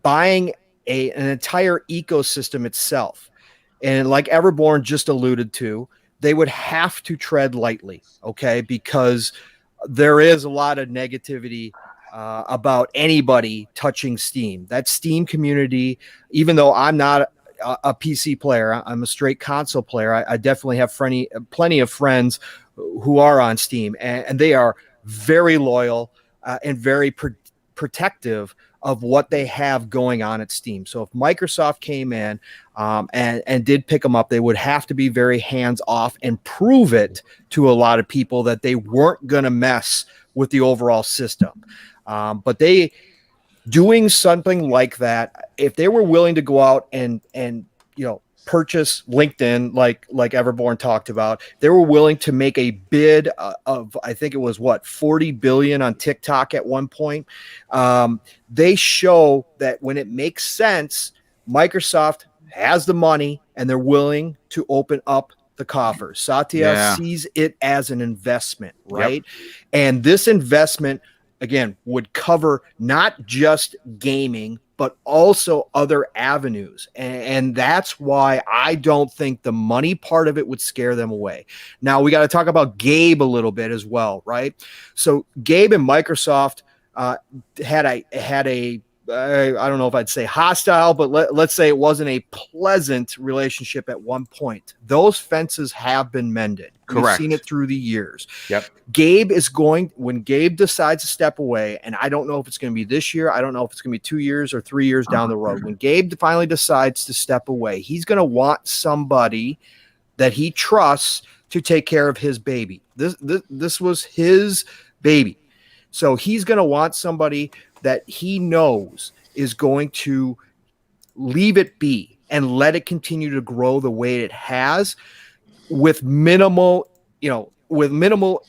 buying an entire ecosystem itself. And like Everborn just alluded to, they would have to tread lightly, okay? Because there is a lot of negativity about anybody touching Steam. That Steam community, even though I'm not a PC player, I'm a straight console player, I definitely have plenty of friends who are on Steam, and they are very loyal and very protective of what they have going on at Steam. So if Microsoft came in and did pick them up, they would have to be very hands off and prove it to a lot of people that they weren't going to mess with the overall system. But they doing something like that, if they were willing to go out and purchase LinkedIn, like Everborn talked about, they were willing to make a bid of, I think it was 40 billion on TikTok at one point. They show that when it makes sense, Microsoft has the money and they're willing to open up the coffers. Satya sees it as an investment, right? Yep. And this investment, again, would cover not just gaming, but also other avenues. And that's why I don't think the money part of it would scare them away. Now, we got to talk about Gabe a little bit as well, right? So Gabe and Microsoft, had a I don't know if I'd say hostile, but let's say it wasn't a pleasant relationship at one point. Those fences have been mended. Correct. We've seen it through the years. Yep. When Gabe decides to step away, and I don't know if it's going to be this year, I don't know if it's going to be 2 years or 3 years down the road. When Gabe finally decides to step away, he's going to want somebody that he trusts to take care of his baby. This was his baby. So he's going to want somebody that he knows is going to leave it be and let it continue to grow the way it has with minimal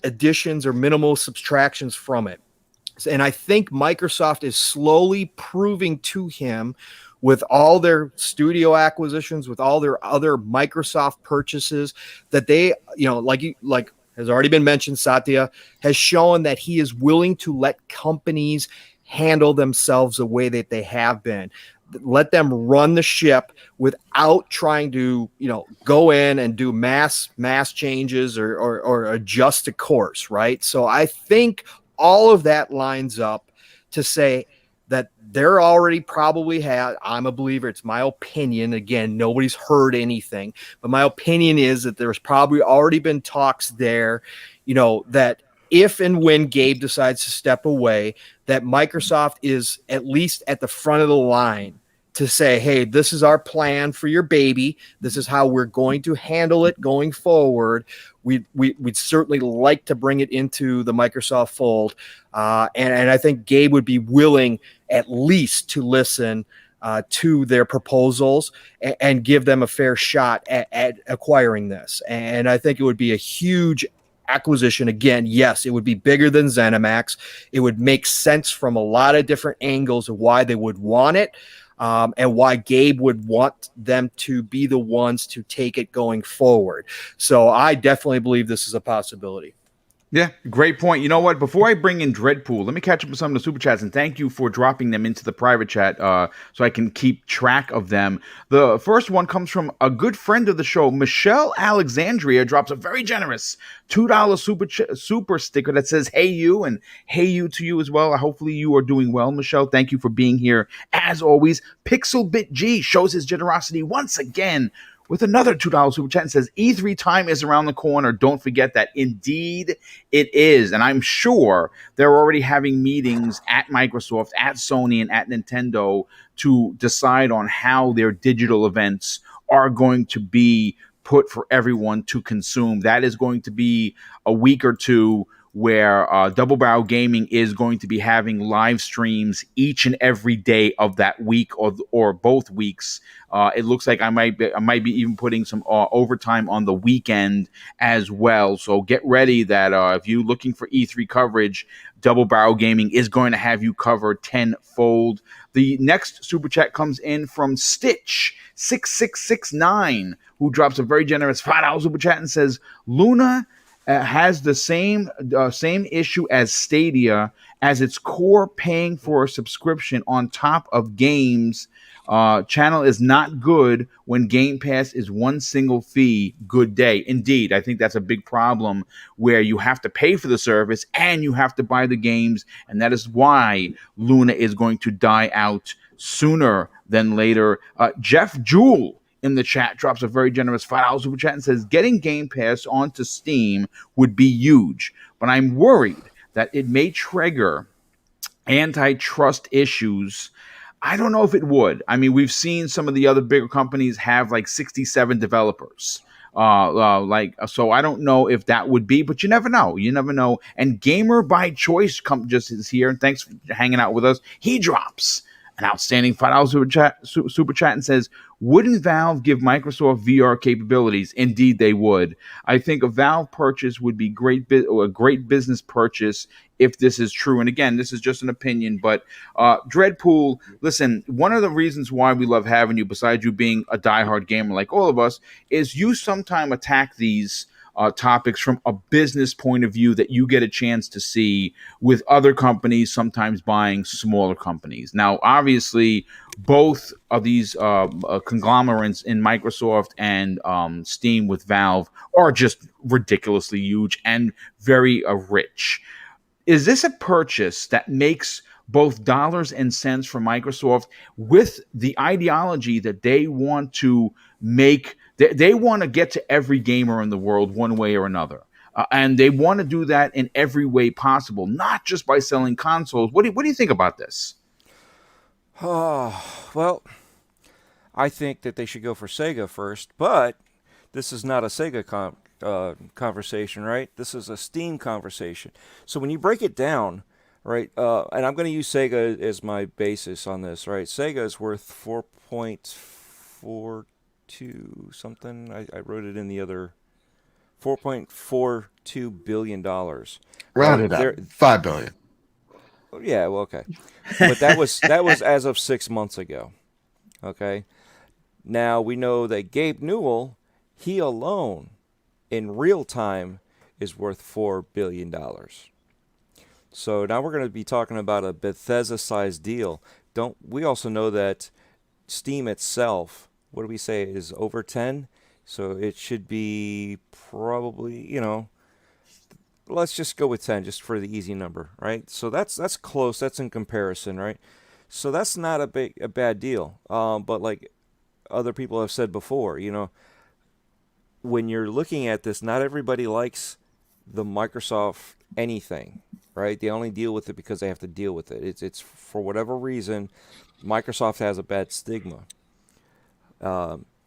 additions or minimal subtractions from it. And I think Microsoft is slowly proving to him with all their studio acquisitions, with all their other Microsoft purchases, that they, like has already been mentioned, Satya has shown that he is willing to let companies handle themselves the way that they have been. Let them run the ship without trying to, go in and do mass changes or adjust a course, right? So I think all of that lines up to say that they're already probably had, I'm a believer, it's my opinion, again, nobody's heard anything, but my opinion is that there's probably already been talks there, that if and when Gabe decides to step away, that Microsoft is at least at the front of the line to say, hey, this is our plan for your baby. This is how we're going to handle it going forward. We'd certainly like to bring it into the Microsoft fold. And I think Gabe would be willing at least to listen to their proposals and give them a fair shot at acquiring this. And I think it would be a huge acquisition. Again, yes, it would be bigger than ZeniMax. It would make sense from a lot of different angles of why they would want it. And why Gabe would want them to be the ones to take it going forward. So I definitely believe this is a possibility. Yeah, great point. You know what? Before I bring in Dreadpool, let me catch up with some of the super chats, and thank you for dropping them into the private chat so I can keep track of them. The first one comes from a good friend of the show, Michelle Alexandria, drops a very generous $2 super sticker that says, hey you, and hey you to you as well. Hopefully you are doing well, Michelle. Thank you for being here. As always, Pixelbit G shows his generosity once again with another $2 super chat and says, E3 time is around the corner. Don't forget that. Indeed, it is. And I'm sure they're already having meetings at Microsoft, at Sony, and at Nintendo to decide on how their digital events are going to be put for everyone to consume. That is going to be a week or two where Double Barrel Gaming is going to be having live streams each and every day of that week or both weeks. It looks like I might be even putting some overtime on the weekend as well. So get ready that if you're looking for E3 coverage, Double Barrel Gaming is going to have you covered tenfold. The next super chat comes in from Stitch6669, who drops a very generous $5 super chat and says, Luna has the same issue as Stadia, as its core paying for a subscription on top of games. Channel is not good when Game Pass is one single fee. Good day. Indeed, I think that's a big problem where you have to pay for the service and you have to buy the games, and that is why Luna is going to die out sooner than later. Jeff Jewell in the chat drops a very generous $5 super chat and says, getting Game Pass onto Steam would be huge, but I'm worried that it may trigger antitrust issues. I don't know if it would. I mean, we've seen some of the other bigger companies have like 67 developers. So I don't know if that would be, but you never know. You never know. And Gamer by Choice just is here, and thanks for hanging out with us. He drops an outstanding $5 super chat and says, wouldn't Valve give Microsoft VR capabilities? Indeed, they would. I think a Valve purchase would be a great business purchase if this is true. And again, this is just an opinion, but Dreadpool, listen, one of the reasons why we love having you, besides you being a diehard gamer like all of us, is you sometimes attack these topics from a business point of view that you get a chance to see with other companies sometimes buying smaller companies. Now, obviously, both of these conglomerates in Microsoft and Steam with Valve are just ridiculously huge and very rich. is this a purchase that makes both dollars and cents for Microsoft with the ideology that they want to make, they want to get to every gamer in the world one way or another? And they want to do that in every way possible, not just by selling consoles. What do you think about this? Well, I think that they should go for Sega first, but this is not a Sega conversation, right? This is a Steam conversation. So when you break it down, right, and I'm going to use Sega as my basis on this, right? Sega is worth 4.42 something. I wrote it in the other, $4.42 billion. Round Right? it up. $5 billion. Yeah, well, okay. But that was as of 6 months ago. Okay. Now we know that Gabe Newell, he alone, in real time, is worth $4 billion. So now we're going to be talking about a Bethesda-sized deal. We also know that Steam itself, what do we say, is over 10? So it should be probably, let's just go with 10 just for the easy number, right? So that's close. That's in comparison, right? So that's not a bad deal. But like other people have said before, when you're looking at this, not everybody likes the Microsoft anything, right? They only deal with it because they have to deal with it. It's for whatever reason, Microsoft has a bad stigma.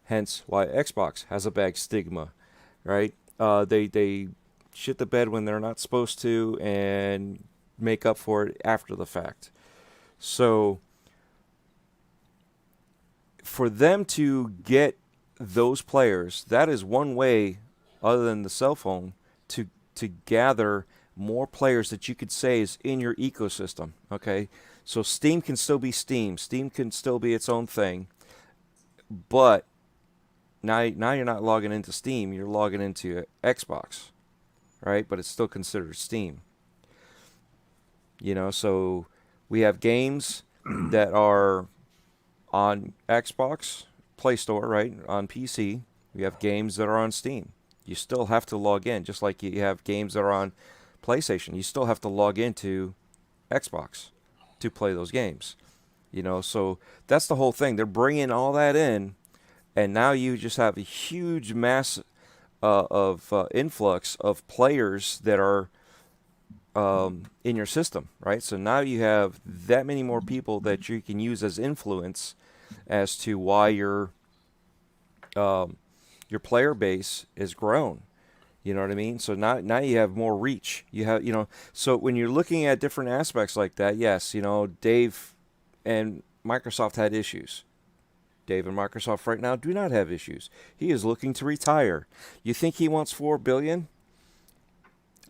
Hence why Xbox has a bad stigma, right? They shit the bed when they're not supposed to and make up for it after the fact. So for them to get those players, that is one way, other than the cell phone, to gather more players that you could say is in your ecosystem. Okay, so Steam can still be Steam. Steam can still be its own thing, but now you're not logging into Steam. You're logging into Xbox, right? But it's still considered Steam. So we have games that are on Xbox Play Store, right? On PC. We have games that are on Steam. You still have to log in, just like you have games that are on PlayStation. You still have to log into Xbox to play those games. So that's the whole thing. They're bringing all that in, and now you just have a huge mass of influx of players that are in your system, right? So now you have that many more people that you can use as influence as to why your player base is grown. You know what I mean? So now you have more reach. You have, so when you're looking at different aspects like that, yes, Dave and Microsoft had issues. Dave and Microsoft right now do not have issues. He is looking to retire. You think he wants $4 billion?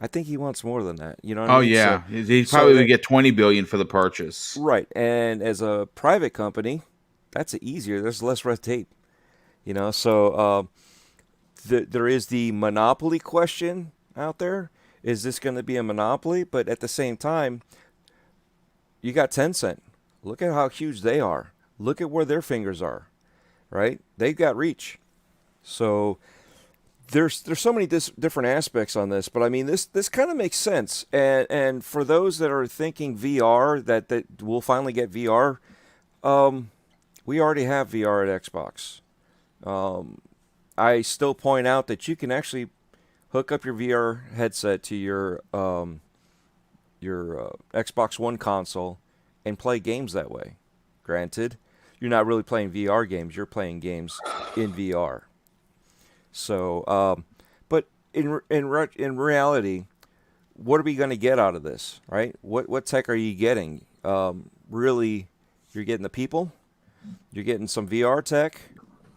I think he wants more than that. You know what I mean? Yeah. He's probably going to get $20 billion for the purchase. Right. And as a private company, that's easier. There's less red tape. So there is the monopoly question out there. Is this going to be a monopoly? But at the same time, you got Tencent. Look at how huge they are. Look at where their fingers are, right? They've got reach. So there's so many different aspects on this, but I mean this kind of makes sense. And for those that are thinking VR, that we'll finally get VR, we already have VR at Xbox. I still point out that you can actually hook up your VR headset to your Xbox One console and play games that way. Granted, you're not really playing VR games; you're playing games in VR. So, but in reality, what are we going to get out of this, right? What tech are you getting? Really, you're getting the people, you're getting some VR tech,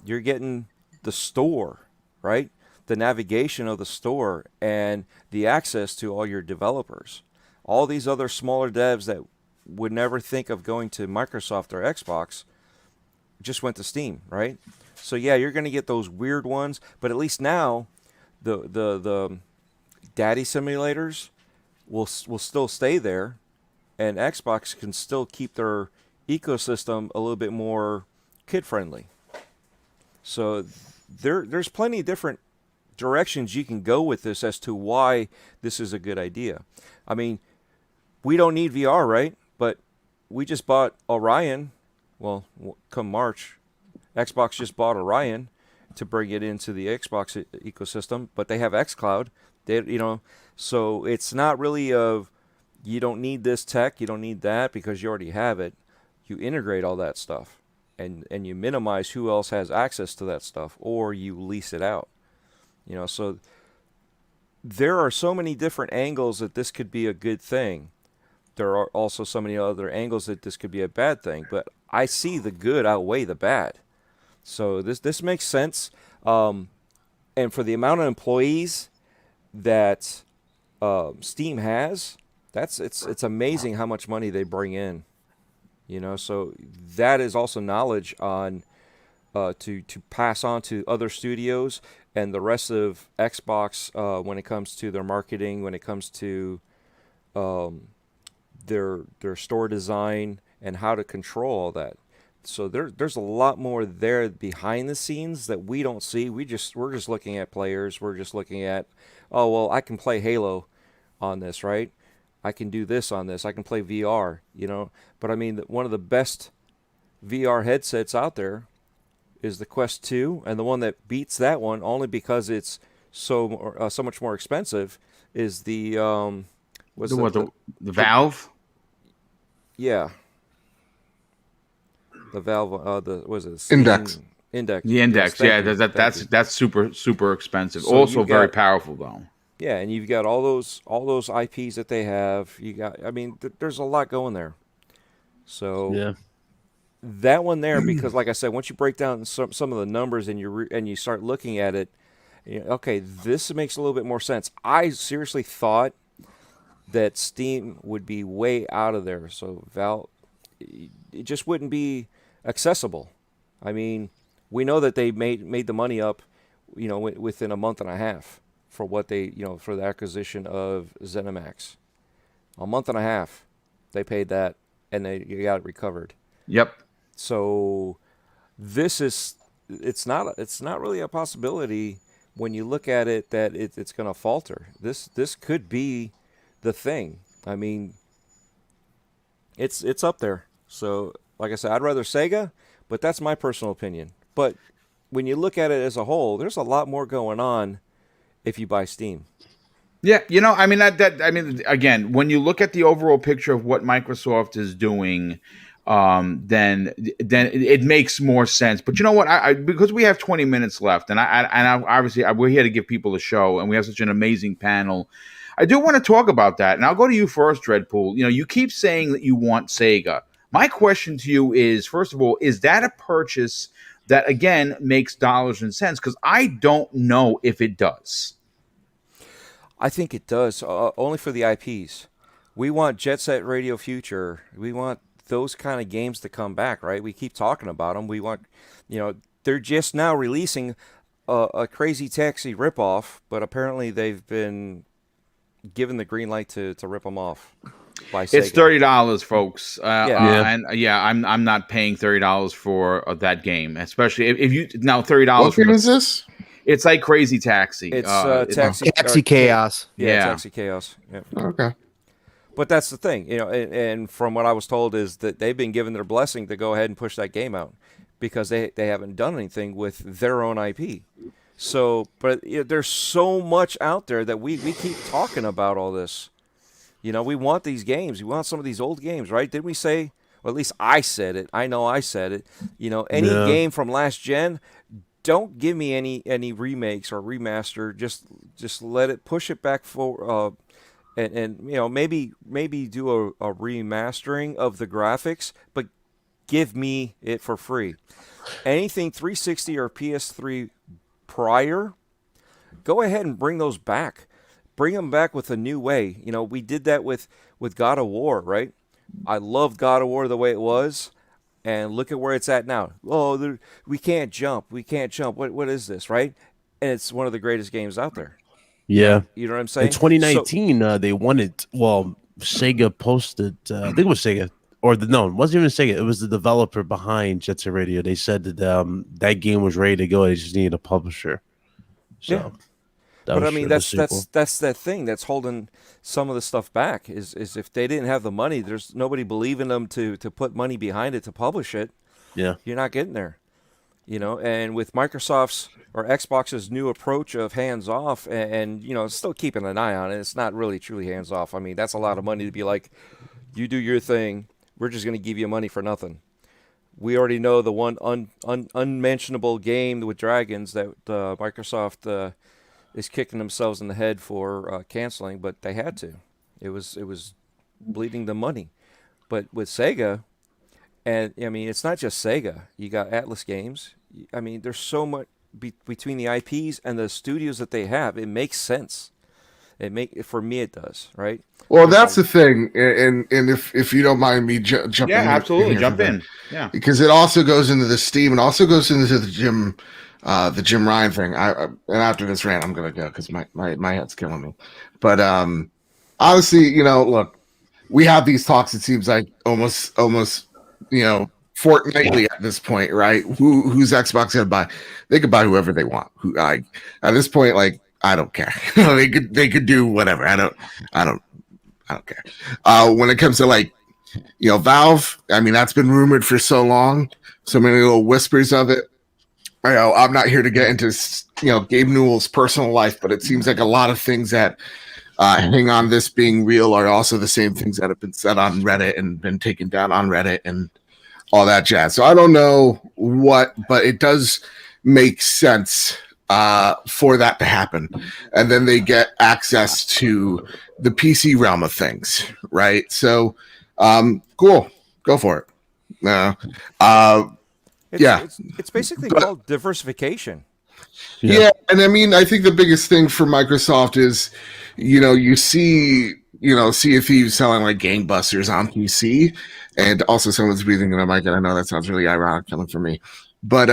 you're getting the store, right? The navigation of the store and the access to all your developers. All these other smaller devs that would never think of going to Microsoft or Xbox just went to Steam, right? So yeah, you're going to get those weird ones, but at least now the daddy simulators will still stay there, and Xbox can still keep their ecosystem a little bit more kid friendly. So there's plenty of different directions you can go with this as to why this is a good idea. I mean, we don't need VR, right? But we just bought Orion. Well, come March, Xbox just bought Orion to bring it into the Xbox ecosystem, but they have xCloud. So it's not really you don't need this tech, you don't need that because you already have it. You integrate all that stuff, and you minimize who else has access to that stuff, or you lease it out. So there are so many different angles that this could be a good thing. There are also so many other angles that this could be a bad thing, but I see the good outweigh the bad. So this makes sense. And for the amount of employees that Steam has, it's amazing how much money they bring in. So that is also knowledge on to pass on to other studios and the rest of Xbox when it comes to their marketing, when it comes to their store design and how to control all that. So there's a lot more there behind the scenes that we don't see. We're just looking at players. We're just looking at, oh well, I can play Halo on this, right? I can do this on this. I can play VR, But I mean, one of the best VR headsets out there is the Quest 2, and the one that beats that one only because it's so much more expensive is the the Valve. Yeah. The Valve, Index. Index. The Index, Yes, yeah, that's super expensive. So also very powerful though. Yeah, and you've got all those IPs that they have. There's a lot going there. So Yeah. that one there, because like I said, once you break down some of the numbers and you start looking at it, okay, this makes a little bit more sense. I seriously thought that Steam would be way out of there. So Valve, it just wouldn't be accessible. I mean, we know that they made the money up, within a month and a half for what they, for the acquisition of ZeniMax. A month and a half, they paid that, and you got it recovered. Yep. So it's not really a possibility when you look at it that it's going to falter. This could be the thing. I mean, it's up there. So, like I said, I'd rather Sega, but that's my personal opinion. But when you look at it as a whole, there's a lot more going on if you buy Steam. Yeah, again, when you look at the overall picture of what Microsoft is doing, then it makes more sense. But you know what? I because we have 20 minutes left, and we're here to give people a show, and we have such an amazing panel. I do want to talk about that, and I'll go to you first, Dreadpool. You keep saying that you want Sega. My question to you is, first of all, is that a purchase that, again, makes dollars and cents? Because I don't know if it does. I think it does, only for the IPs. We want Jet Set Radio Future. We want those kind of games to come back, right? We keep talking about them. We want, they're just now releasing a Crazy Taxi ripoff, but apparently they've been given the green light to rip them off. It's $30, folks. I'm not paying $30 for that game, especially if you now $30. What game is this? It's like Crazy Taxi. It's Taxi Chaos. Yeah, Taxi Chaos. Yeah. Okay. But that's the thing, and from what I was told is that they've been given their blessing to go ahead and push that game out because they haven't done anything with their own IP. So, but there's so much out there that we keep talking about all this. We want these games. We want some of these old games, right? Didn't we say, or at least I said it. I know I said it. Any game from last gen, don't give me any remakes or remaster. Just let it, push it back for, and maybe do a remastering of the graphics, but give me it for free. Anything 360 or PS3 prior, go ahead and bring those back. Bring them back with a new way. We did that with God of War, right? I loved God of War the way it was, and look at where it's at now. Oh, we can't jump. We can't jump. What is this, right? And it's one of the greatest games out there. Yeah. You know what I'm saying? In 2019, they won it. Well, Sega posted, I think it was Sega. No, it wasn't even Sega. It was the developer behind Jet Set Radio. They said that that game was ready to go. They just needed a publisher. So. Yeah. But I mean, that's that thing that's holding some of the stuff back. Is if they didn't have the money, there's nobody believing them to put money behind it to publish it. Yeah. You're not getting there. And with Microsoft's or Xbox's new approach of hands off, and still keeping an eye on it, it's not really truly hands off. I mean, that's a lot of money to be like, you do your thing, we're just going to give you money for nothing. We already know the one unmentionable game with dragons that Microsoft is kicking themselves in the head for canceling, but they had to. It was bleeding them money. But with Sega, and I mean, it's not just Sega. You got Atlas Games. I mean, there's so much between the IPs and the studios that they have. It makes sense. For me, it does, right? Well, that's the thing, and if you don't mind me jumping, yeah, absolutely, jump in, yeah, because it also goes into the Steam and also goes into the Jim Ryan thing. And after this rant, I'm gonna go because my head's killing me. But honestly, look, we have these talks. It seems like almost fortnightly at this point, right? Who's Xbox gonna buy? They could buy whoever they want. At this point, like, I don't care. they could do whatever. I don't care. When it comes to Valve, I mean, that's been rumored for so long. So many little whispers of it. I'm not here to get into Gabe Newell's personal life, but it seems like a lot of things that hang on this being real are also the same things that have been said on Reddit and been taken down on Reddit and all that jazz. So I don't know what, but it does make sense for that to happen. And then they get access to the PC realm of things, right? So cool. Go for it. It's basically called diversification. Yeah, and I mean, I think the biggest thing for Microsoft is, you see Sea of Thieves selling like gangbusters on PC, and also someone's breathing in a mic, and I know that sounds really ironic coming from me, but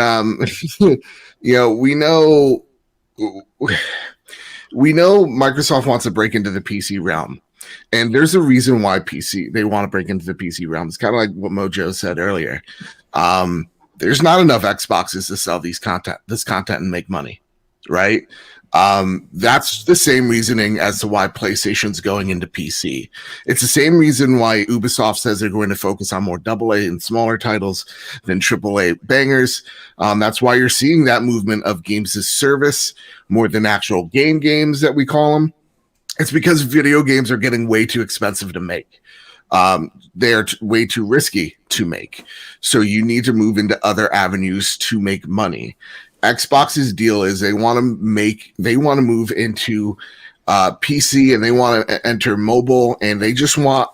we know Microsoft wants to break into the PC realm, and there's a reason why they want to break into the PC realm. It's kind of like what Mojo said earlier. There's not enough Xboxes to sell this content and make money, right? That's the same reasoning as to why PlayStation's going into PC. It's the same reason why Ubisoft says they're going to focus on more AA and smaller titles than AAA bangers. That's why you're seeing that movement of games as service more than actual games that we call them. It's because video games are getting way too expensive to make. They're way too risky to make. So you need to move into other avenues to make money. Xbox's deal is they want to move into PC, and they want to enter mobile, and they just want,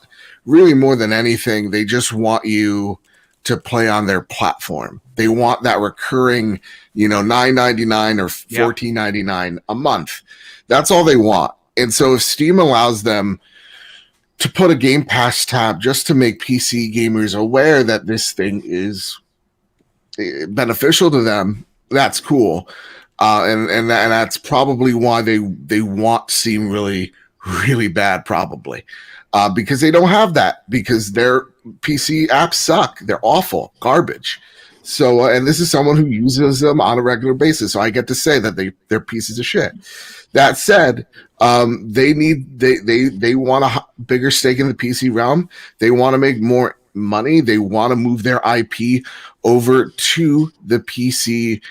really more than anything, they just want you to play on their platform. They want that recurring, $9.99 or $14.99 a month. That's all they want. And so if Steam allows them to put a Game Pass tab just to make PC gamers aware that this thing is beneficial to them, that's cool. And that's probably why they want Steam really, really bad, probably. Because they don't have that, because their PC apps suck. They're awful, garbage. So, and this is someone who uses them on a regular basis, so I get to say that they're pieces of shit. That said, they want a bigger stake in the PC realm. They want to make more money. They want to move their IP over to the PC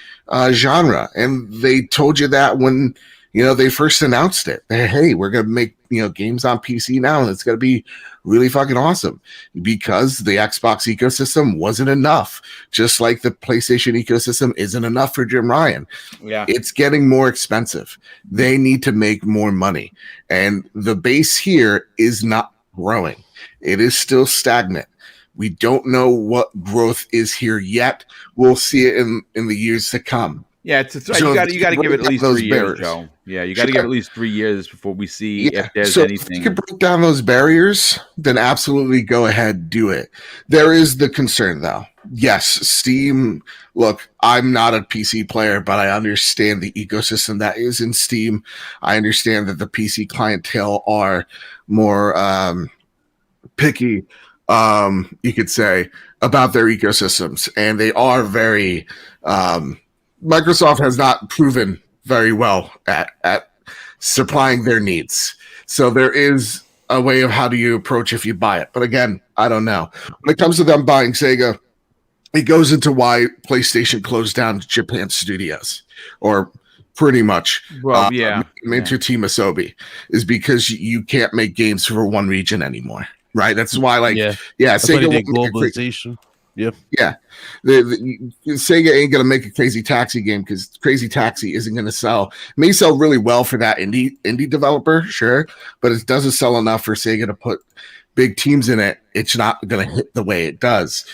genre, and they told you that when they first announced it. Hey, we're gonna make games on PC now, and it's gonna be really fucking awesome, because the Xbox ecosystem wasn't enough, just like the PlayStation ecosystem isn't enough for Jim Ryan. Yeah, it's getting more expensive. They need to make more money, and the base here is not growing. It is still stagnant. We don't know what growth is here yet. We'll see it in the years to come. Yeah, you got to give it at least 3 years, Joe. Yeah, you got to give it at least 3 years before we see if there's anything. If you can break down those barriers, then absolutely go ahead, do it. There is the concern, though. Yes, Steam. Look, I'm not a PC player, but I understand the ecosystem that is in Steam. I understand that the PC clientele are more picky, you could say, about their ecosystems, and they are very Microsoft has not proven very well at supplying their needs. So there is a way of how do you approach if you buy it. But again, I don't know. When it comes to them buying Sega, it goes into why PlayStation closed down Japan studios, or pretty much. Well, yeah. Into Team Asobi is because you can't make games for one region anymore, right? That's why, like, That's why they Sega did globalization. Yep. Yeah, Sega ain't gonna make a Crazy Taxi game because Crazy Taxi isn't gonna sell. It may sell really well for that indie developer, sure, but it doesn't sell enough for Sega to put big teams in it. It's not gonna hit the way it does.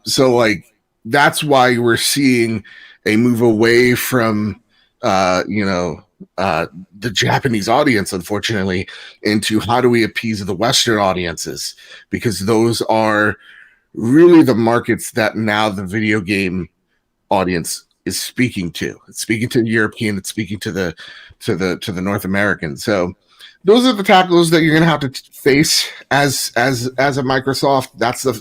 So like that's why we're seeing a move away from the Japanese audience, unfortunately, into how do we appease the Western audiences, because those are really the markets that now the video game audience is speaking to. It's speaking to the European, it's speaking to the North American. So those are the tackles that you're going to have to face as a Microsoft. That's the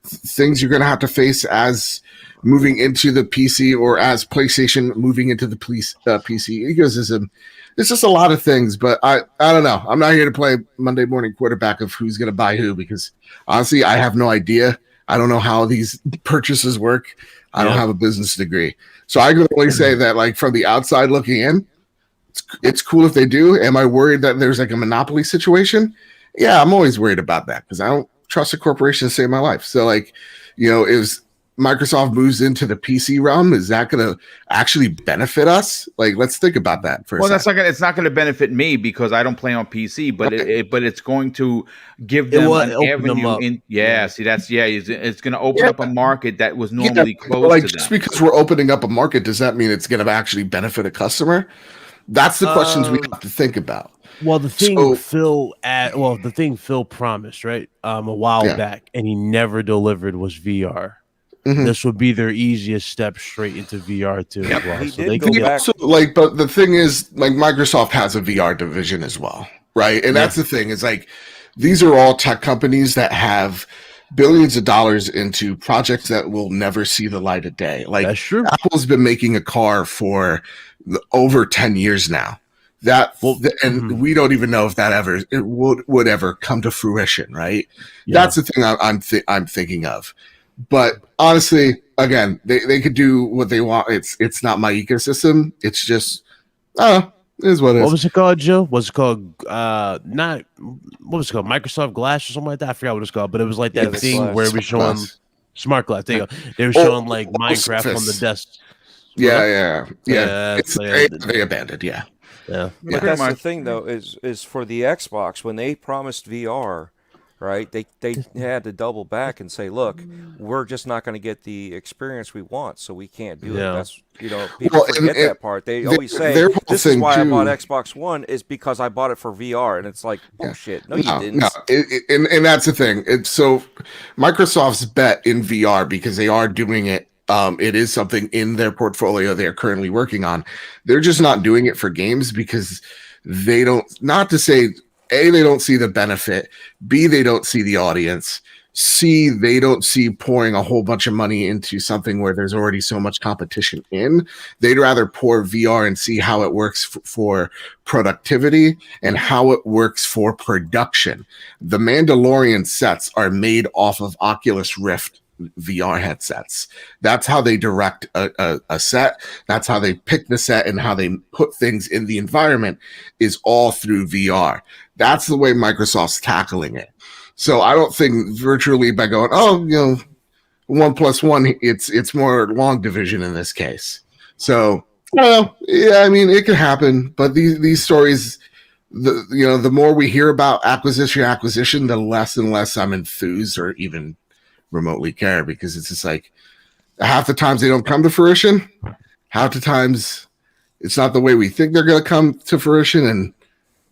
things you're going to have to face as moving into the PC, or as PlayStation moving into the PC ecosystem. It's just a lot of things, but I don't know. I'm not here to play Monday morning quarterback of who's going to buy who, because honestly, I have no idea. I don't know how these purchases work. I don't have a business degree. So I can only say that, like, from the outside looking in, it's cool if they do. Am I worried that there's like a monopoly situation? Yeah, I'm always worried about that because I don't trust a corporation to save my life. So, like, if Microsoft moves into the PC realm, is that going to actually benefit us? Like, let's think about that for a second. It's not going to benefit me because I don't play on PC, but but it's going to give them an avenue in. See, it's going to open up a market that was normally closed to them. Just because we're opening up a market, does that mean it's going to actually benefit a customer? That's the questions we have to think about. Well, the thing Phil promised, right, a while back, and he never delivered, was VR. Mm-hmm. This would be their easiest step straight into VR too. As well. But the thing is, like, Microsoft has a VR division as well, right? And that's the thing, is like, these are all tech companies that have billions of dollars into projects that will never see the light of day. Like, that's true. Apple's been making a car for over 10 years now. We don't even know if that would ever come to fruition, right? Yeah. That's the thing I'm thinking of. But honestly, again, they could do what they want. It's not my ecosystem. It's just, it is what it is. What was it called, Joe? Was it called Microsoft Glass or something like that? I forgot what it's called, but it was like that thing where it was showing Smart Glass. There you go. They were showing like Minecraft on the desk. Yeah. They abandoned. Yeah. But that's the thing, though, is for the Xbox, when they promised VR, right? They had to double back and say, look, we're just not going to get the experience we want, so we can't do it. That's, people forget that part. They always say, this is why I bought Xbox One, is because I bought it for VR. And it's like, bullshit. No, you didn't. No, and that's the thing. So Microsoft's bet in VR, because they are doing it, it is something in their portfolio they're currently working on. They're just not doing it for games because they don't, not to say, A, they don't see the benefit. B, they don't see the audience. C, they don't see pouring a whole bunch of money into something where there's already so much competition in. They'd rather pour VR and see how it works for productivity and how it works for production. The Mandalorian sets are made off of Oculus Rift VR headsets. That's how they direct a set. That's how they pick the set, and how they put things in the environment is all through VR. That's the way Microsoft's tackling it. So I don't think virtually by going, 1+1, it's more long division in this case. So I mean, it can happen, but these stories, the more we hear about acquisition, the less and less I'm enthused or even remotely care, because it's just like half the times they don't come to fruition, half the times it's not the way we think they're going to come to fruition, and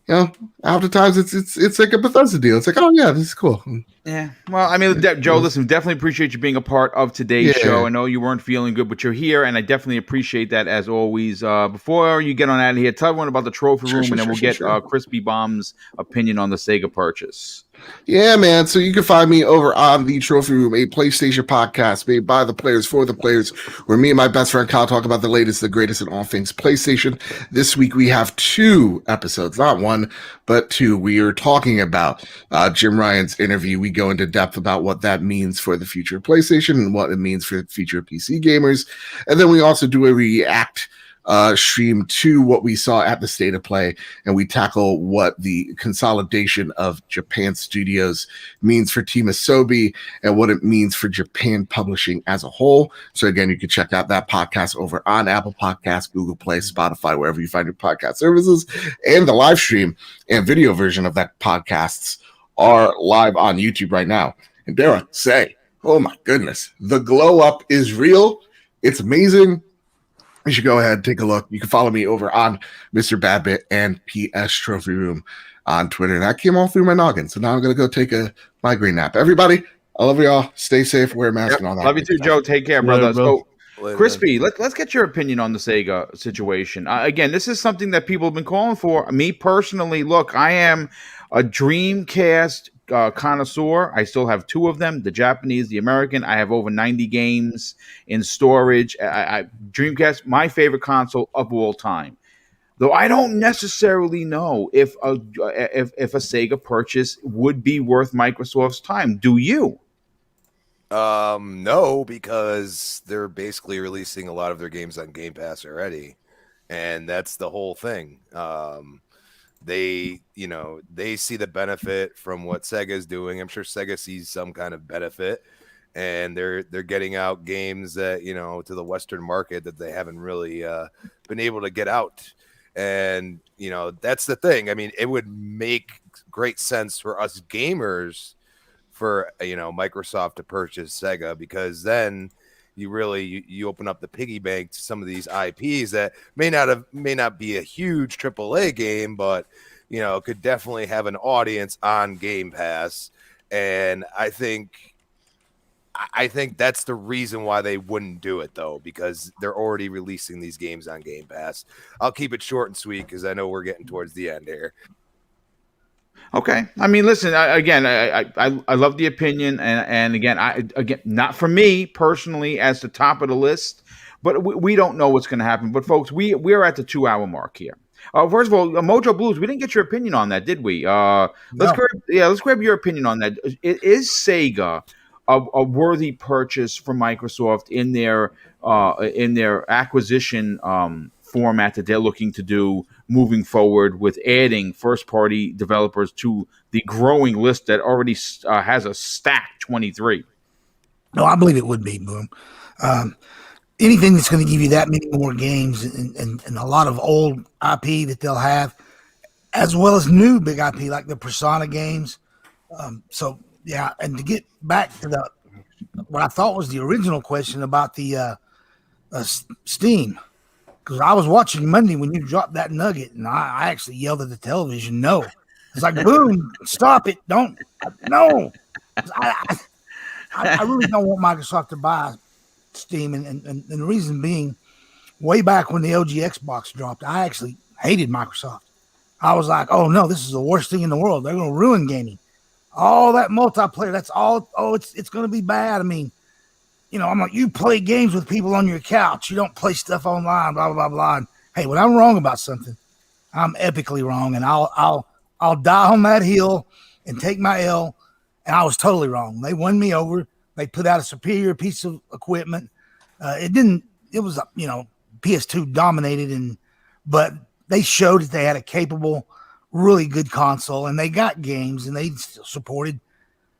half the times it's like a Bethesda deal. It's like, oh yeah, this is cool. Yeah. Well, I mean, Joe, listen, definitely appreciate you being a part of today's show. I know you weren't feeling good, but you're here, and I definitely appreciate that as always. Before you get on out of here, tell everyone about the trophy room, and then we'll get Crispy Bomb's opinion on the Sega purchase. Yeah, man. So you can find me over on the Trophy Room, a PlayStation podcast made by the players for the players, where me and my best friend Kyle talk about the latest, the greatest in all things PlayStation. This week we have 2 episodes, not 1, but 2. We are talking about Jim Ryan's interview. We go into depth about what that means for the future of PlayStation and what it means for the future of PC gamers. And then we also do a react stream to what we saw at the State of Play, and we tackle what the consolidation of Japan studios means for Team Asobi and what it means for Japan publishing as a whole. So again, you can check out that podcast over on Apple Podcasts, Google Play, Spotify, wherever you find your podcast services. And the live stream and video version of that podcasts are live on YouTube right now. And dare I say, oh my goodness, the glow up is real. It's amazing. You should go ahead and take a look. You can follow me over on Mr. Badbit and PS Trophy Room on Twitter. And that came all through my noggin. So now I'm going to go take a migraine nap. Everybody, I love y'all. Stay safe, wear a mask and all that. Love you too, Joe. Take care, brother. Later, bro. So, Crispy, let's get your opinion on the Sega situation. Again, this is something that people have been calling for. Me personally, look, I am a Dreamcast connoisseur. I still have 2 of them, the Japanese, the American. I have over 90 games in storage. Dreamcast, my favorite console of all time. Though I don't necessarily know if a Sega purchase would be worth Microsoft's time. Do you? No, because they're basically releasing a lot of their games on Game Pass already, and that's the whole thing. They see the benefit from what Sega is doing. I'm sure Sega sees some kind of benefit, and they're getting out games that to the Western market that they haven't really been able to get out. And that's the thing. I mean, it would make great sense for us gamers for Microsoft to purchase Sega, because then you open up the piggy bank to some of these IPs that may not be a huge AAA game, but could definitely have an audience on Game Pass. And I think that's the reason why they wouldn't do it, though, because they're already releasing these games on Game Pass. I'll keep it short and sweet because I know we're getting towards the end here. Okay. I mean, listen, I love the opinion. And again, not for me personally as the top of the list, but we don't know what's going to happen. But folks, we're at the 2-hour mark here. First of all, Mojo Blues, we didn't get your opinion on that, did we? Let's grab your opinion on that. Is Sega a worthy purchase for Microsoft in their acquisition format that they're looking to do moving forward, with adding first-party developers to the growing list that already has a stacked 23? No, I believe it would be, Boom. Anything that's going to give you that many more games and a lot of old IP that they'll have, as well as new big IP like the Persona games. So, yeah, and to get back to what I thought was the original question about the Steam, because I was watching Monday when you dropped that nugget, and I actually yelled at the television, no. It's like, Boom, stop it. Don't. No. I really don't want Microsoft to buy Steam, and the reason being, way back when the OG Xbox dropped, I actually hated Microsoft. I was like, oh, no, this is the worst thing in the world. They're going to ruin gaming. All that multiplayer, that's all. Oh, it's going to be bad. I mean, I'm like, you play games with people on your couch. You don't play stuff online, blah, blah, blah, blah. And, hey, when I'm wrong about something, I'm epically wrong, and I'll die on that hill and take my L. And I was totally wrong. They won me over. They put out a superior piece of equipment. It was PS2 dominated, but they showed that they had a capable, really good console, and they got games, and they still supported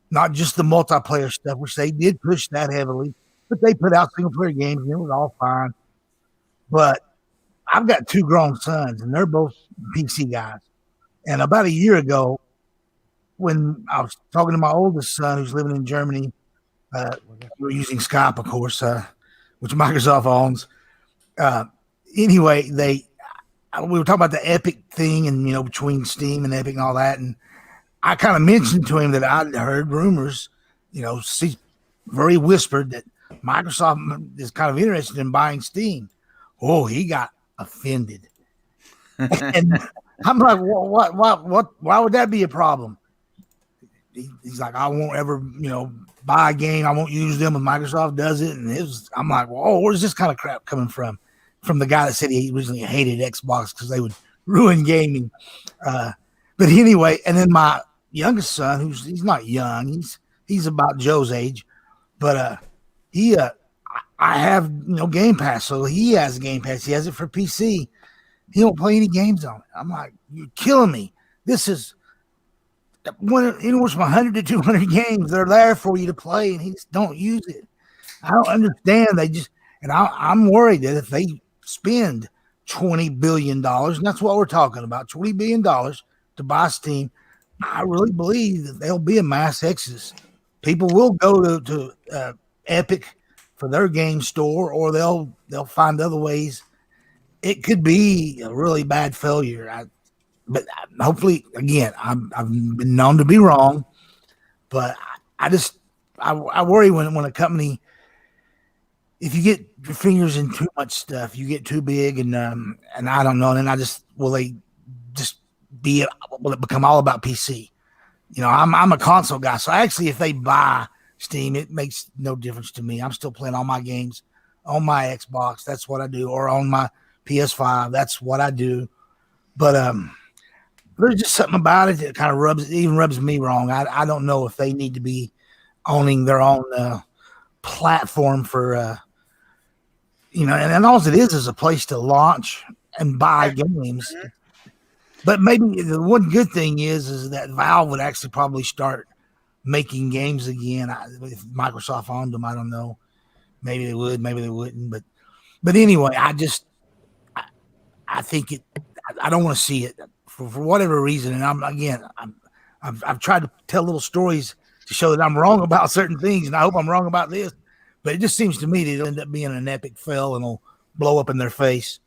not just the multiplayer stuff, which they did push that heavily, but they put out single player games, and it was all fine. But I've got 2 grown sons, and they're both PC guys. And about a year ago, when I was talking to my oldest son who's living in Germany, we're using Skype, of course, which Microsoft owns. Anyway, we were talking about the Epic thing, and between Steam and Epic and all that, and I kind of mentioned to him that I'd heard rumors, very whispered, that Microsoft is kind of interested in buying Steam. Oh, he got offended, and I'm like, what? Why would that be a problem? he's like, I won't ever, buy a game. I won't use them when Microsoft does it. And I'm like, well, where's this kind of crap coming from? From the guy that said he originally hated Xbox because they would ruin gaming. But anyway, and then my youngest son, he's not young, he's about Joe's age, but I have Game Pass, so he has Game Pass. He has it for PC. He don't play any games on it. I'm like, you're killing me. This is one, it's 100 to 200 games. They're there for you to play, and he just don't use it. I don't understand. I'm worried that if they spend $20 billion, and that's what we're talking about, $20 billion to buy Steam, I really believe that there'll be a mass exodus. People will go to Epic for their game store, or they'll find other ways. It could be a really bad failure. But hopefully, again, I've been known to be wrong, but I worry when a company, if you get your fingers in too much stuff, you get too big, and I don't know. And then will it become all about PC? I'm a console guy, so actually, if they buy Steam, it makes no difference to me. I'm still playing all my games on my Xbox. That's what I do, or on my PS5. That's what I do. But there's just something about it that kind of rubs me wrong. I don't know if they need to be owning their own platform for and all it is a place to launch and buy games. But maybe the one good thing is that Valve would actually probably start making games again. If Microsoft owned them, I don't know. Maybe they would, maybe they wouldn't. But anyway, I think I don't want to see it for whatever reason. And I've tried to tell little stories to show that I'm wrong about certain things, and I hope I'm wrong about this. But it just seems to me that it'll end up being an epic fail and it'll blow up in their face.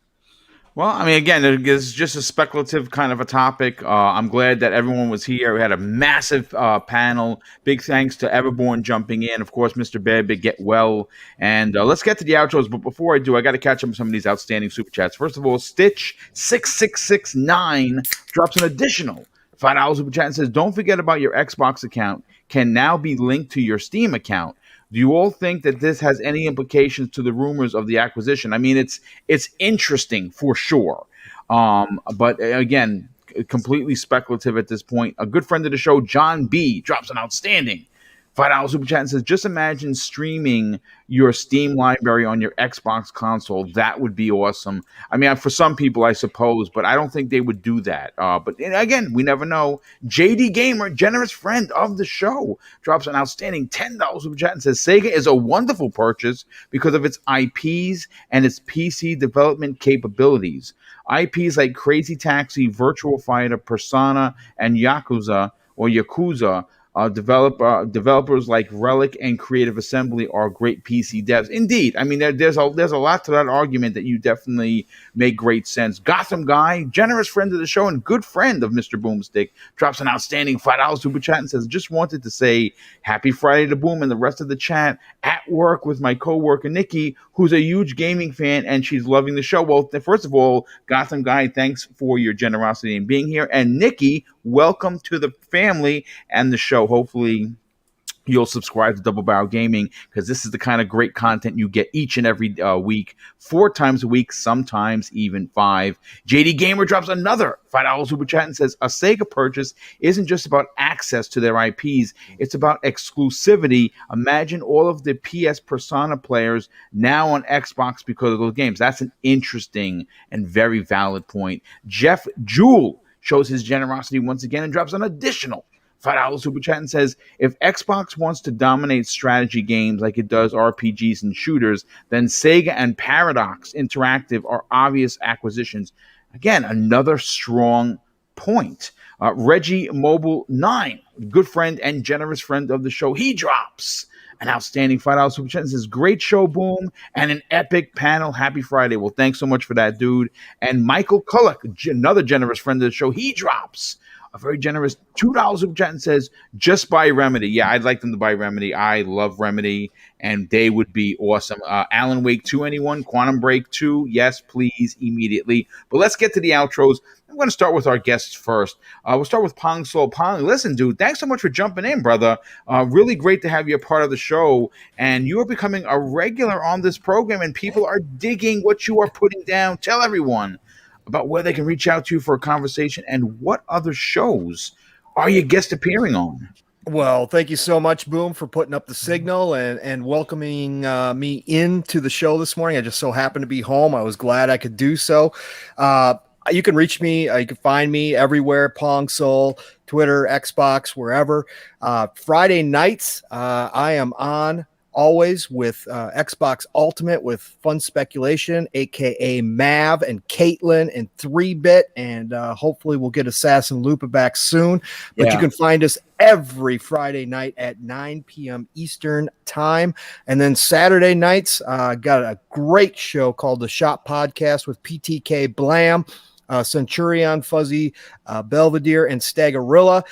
Well, I mean, again, it is just a speculative kind of a topic. I'm glad that everyone was here. We had a massive panel. Big thanks to Everborn jumping in. Of course, Mr. Babbit, get well. And let's get to the outros. But before I do, I got to catch up with some of these outstanding super chats. First of all, Stitch6669 drops an additional $5 super chat and says, don't forget about your Xbox account can now be linked to your Steam account. Do you all think that this has any implications to the rumors of the acquisition? I mean, it's interesting for sure. But again, completely speculative at this point. A good friend of the show, John B., drops an outstanding $5 super chat and says, just imagine streaming your Steam library on your Xbox console. That would be awesome. I mean, for some people, I suppose, but I don't think they would do that. But again, we never know. JD Gamer, generous friend of the show, drops an outstanding $10 super chat and says, Sega is a wonderful purchase because of its IPs and its PC development capabilities. IPs like Crazy Taxi, Virtual Fighter, Persona, and Yakuza developers like Relic and Creative Assembly are great PC devs. Indeed. I mean, there's a lot to that argument that you definitely make great sense. Gotham Guy, generous friend of the show and good friend of Mr. Boomstick, drops an outstanding $5 super chat and says, just wanted to say happy Friday to Boom and the rest of the chat at work with my coworker Nikki, who's a huge gaming fan and she's loving the show. Well, first of all, Gotham Guy, thanks for your generosity in being here. And Nikki, welcome to the family and the show. Hopefully you'll subscribe to Double Barrel Gaming because this is the kind of great content you get each and every week, 4 times a week, sometimes even 5. JD Gamer drops another $5 super chat and says, a Sega purchase isn't just about access to their IPs, it's about exclusivity. Imagine all of the PS Persona players now on Xbox because of those games. That's an interesting and very valid point. Jeff Jewell shows his generosity once again and drops an additional $5 super chat and says, if Xbox wants to dominate strategy games like it does RPGs and shooters, then Sega and Paradox Interactive are obvious acquisitions. Again, another strong point. Reggie Mobile 9, good friend and generous friend of the show, he drops an outstanding $5 super chat and says, great show, Boom, and an epic panel. Happy Friday. Well, thanks so much for that, dude. And Michael Kullock, another generous friend of the show, he drops a very generous $2 super chat and says, just buy Remedy. Yeah, I'd like them to buy Remedy. I love Remedy, and they would be awesome. Alan Wake 2, anyone? Quantum Break 2? Yes, please, immediately. But let's get to the outros. I'm going to start with our guests first. We'll start with Pong Soul. Pong, listen, dude, thanks so much for jumping in, brother. Really great to have you a part of the show, and you are becoming a regular on this program, and people are digging what you are putting down. Tell everyone about where they can reach out to you for a conversation and what other shows are you guest appearing on. Well, thank you so much, Boom, for putting up the signal and welcoming me into the show this morning. I just so happened to be home. I was glad I could do so. You can reach me. You can find me everywhere, Pong Soul, Twitter, Xbox, wherever. Friday nights, I am on always with Xbox Ultimate with Fun Speculation, aka Mav and Caitlin and 3-Bit, and hopefully we'll get Assassin Lupa back soon. But you can find us every Friday night at 9 p.m. Eastern time. And then Saturday nights, got a great show called The Shop Podcast with PTK Blam, Centurion, Fuzzy, Belvedere, and Stagorilla.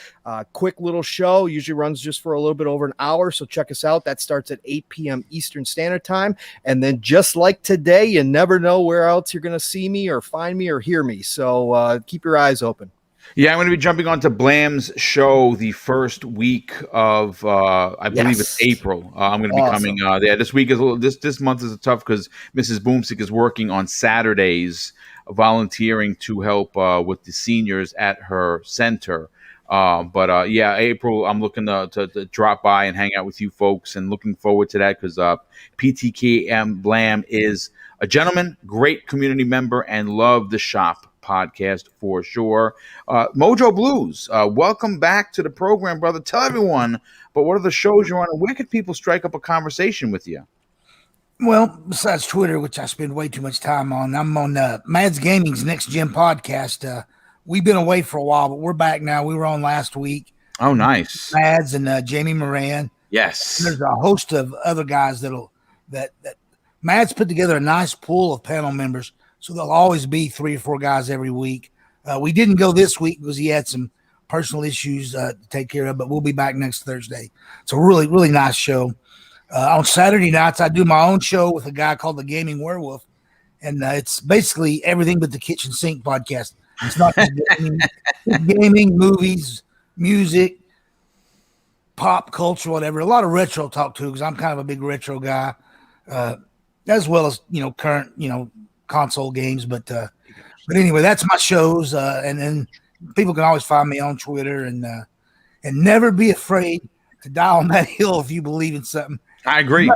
Quick little show, usually runs just for a little bit over an hour, so check us out. That starts at 8 p.m. Eastern Standard Time. And then just like today, you never know where else you're going to see me or find me or hear me, so keep your eyes open. Yeah, I'm going to be jumping onto Blam's show the first week of, I believe it's April. I'm going to be coming there. This week is a little, this month is tough because Mrs. Boomstick is working on Saturdays, volunteering to help with the seniors at her center. But April, I'm looking to drop by and hang out with you folks, and looking forward to that because PTKM Blam is a gentleman, great community member, and love the Shop Podcast for sure. Mojo Blues, welcome back to the program, brother. Tell everyone, but what are the shows you're on, and where could people strike up a conversation with you? Well, besides Twitter, which I spend way too much time on, I'm on Mads Gaming's Next Gen podcast. We've been away for a while, but we're back now. We were on last week. Oh, nice. Mads and Jamie Moran. Yes. And there's a host of other guys that Mads put together a nice pool of panel members, so there'll always be 3 or 4 guys every week. We didn't go this week because he had some personal issues to take care of, but we'll be back next Thursday. It's a really, really nice show. On Saturday nights, I do my own show with a guy called the Gaming Werewolf, and it's basically everything but the Kitchen Sink podcast. It's not just gaming, it's gaming, movies, music, pop culture, whatever. A lot of retro talk too, because I'm kind of a big retro guy, as well as current console games. But anyway, that's my shows, and then people can always find me on Twitter, and never be afraid to die on that hill if you believe in something. I agree.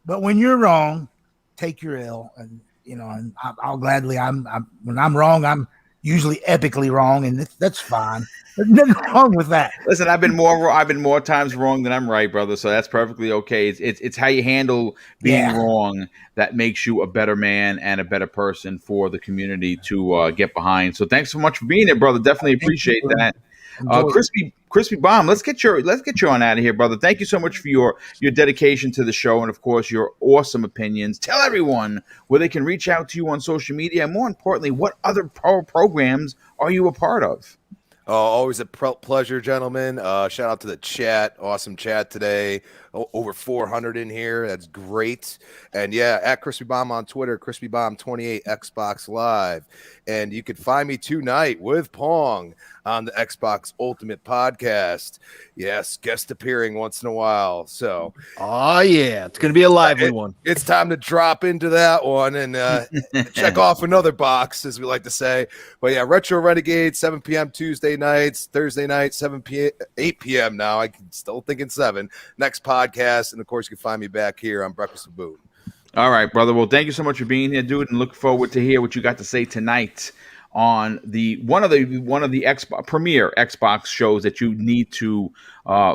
But when you're wrong, take your L, and and I'll gladly. When I'm wrong, I'm usually epically wrong, and that's fine. There's nothing wrong with that. Listen, I've been more times wrong than I'm right, brother. So that's perfectly okay. It's how you handle being wrong that makes you a better man and a better person for the community to get behind. So thanks so much for being here, brother. Definitely appreciate that. Crispy Bomb, let's get you on out of here, brother. Thank you so much for your dedication to the show, and of course your awesome opinions. Tell everyone where they can reach out to you on social media, and more importantly, what other programs are you a part of? Always a pleasure, gentlemen. Shout out to the chat. Awesome chat today. Over 400 in here. That's great. And at Crispy Bomb on Twitter, Crispy Bomb 28 Xbox Live. And you can find me tonight with Pong on the Xbox Ultimate Podcast. Yes, guest appearing once in a while. So, it's going to be a lively one. It's time to drop into that one and check off another box, as we like to say. But Retro Renegade, 7 p.m. Tuesday nights, Thursday night, 8 p.m. now. I'm still thinking 7. Next podcast, and of course, you can find me back here on Breakfast with Boom. All right, brother. Well, thank you so much for being here, dude, and look forward to hear what you got to say tonight on one of the premier Xbox shows that you need to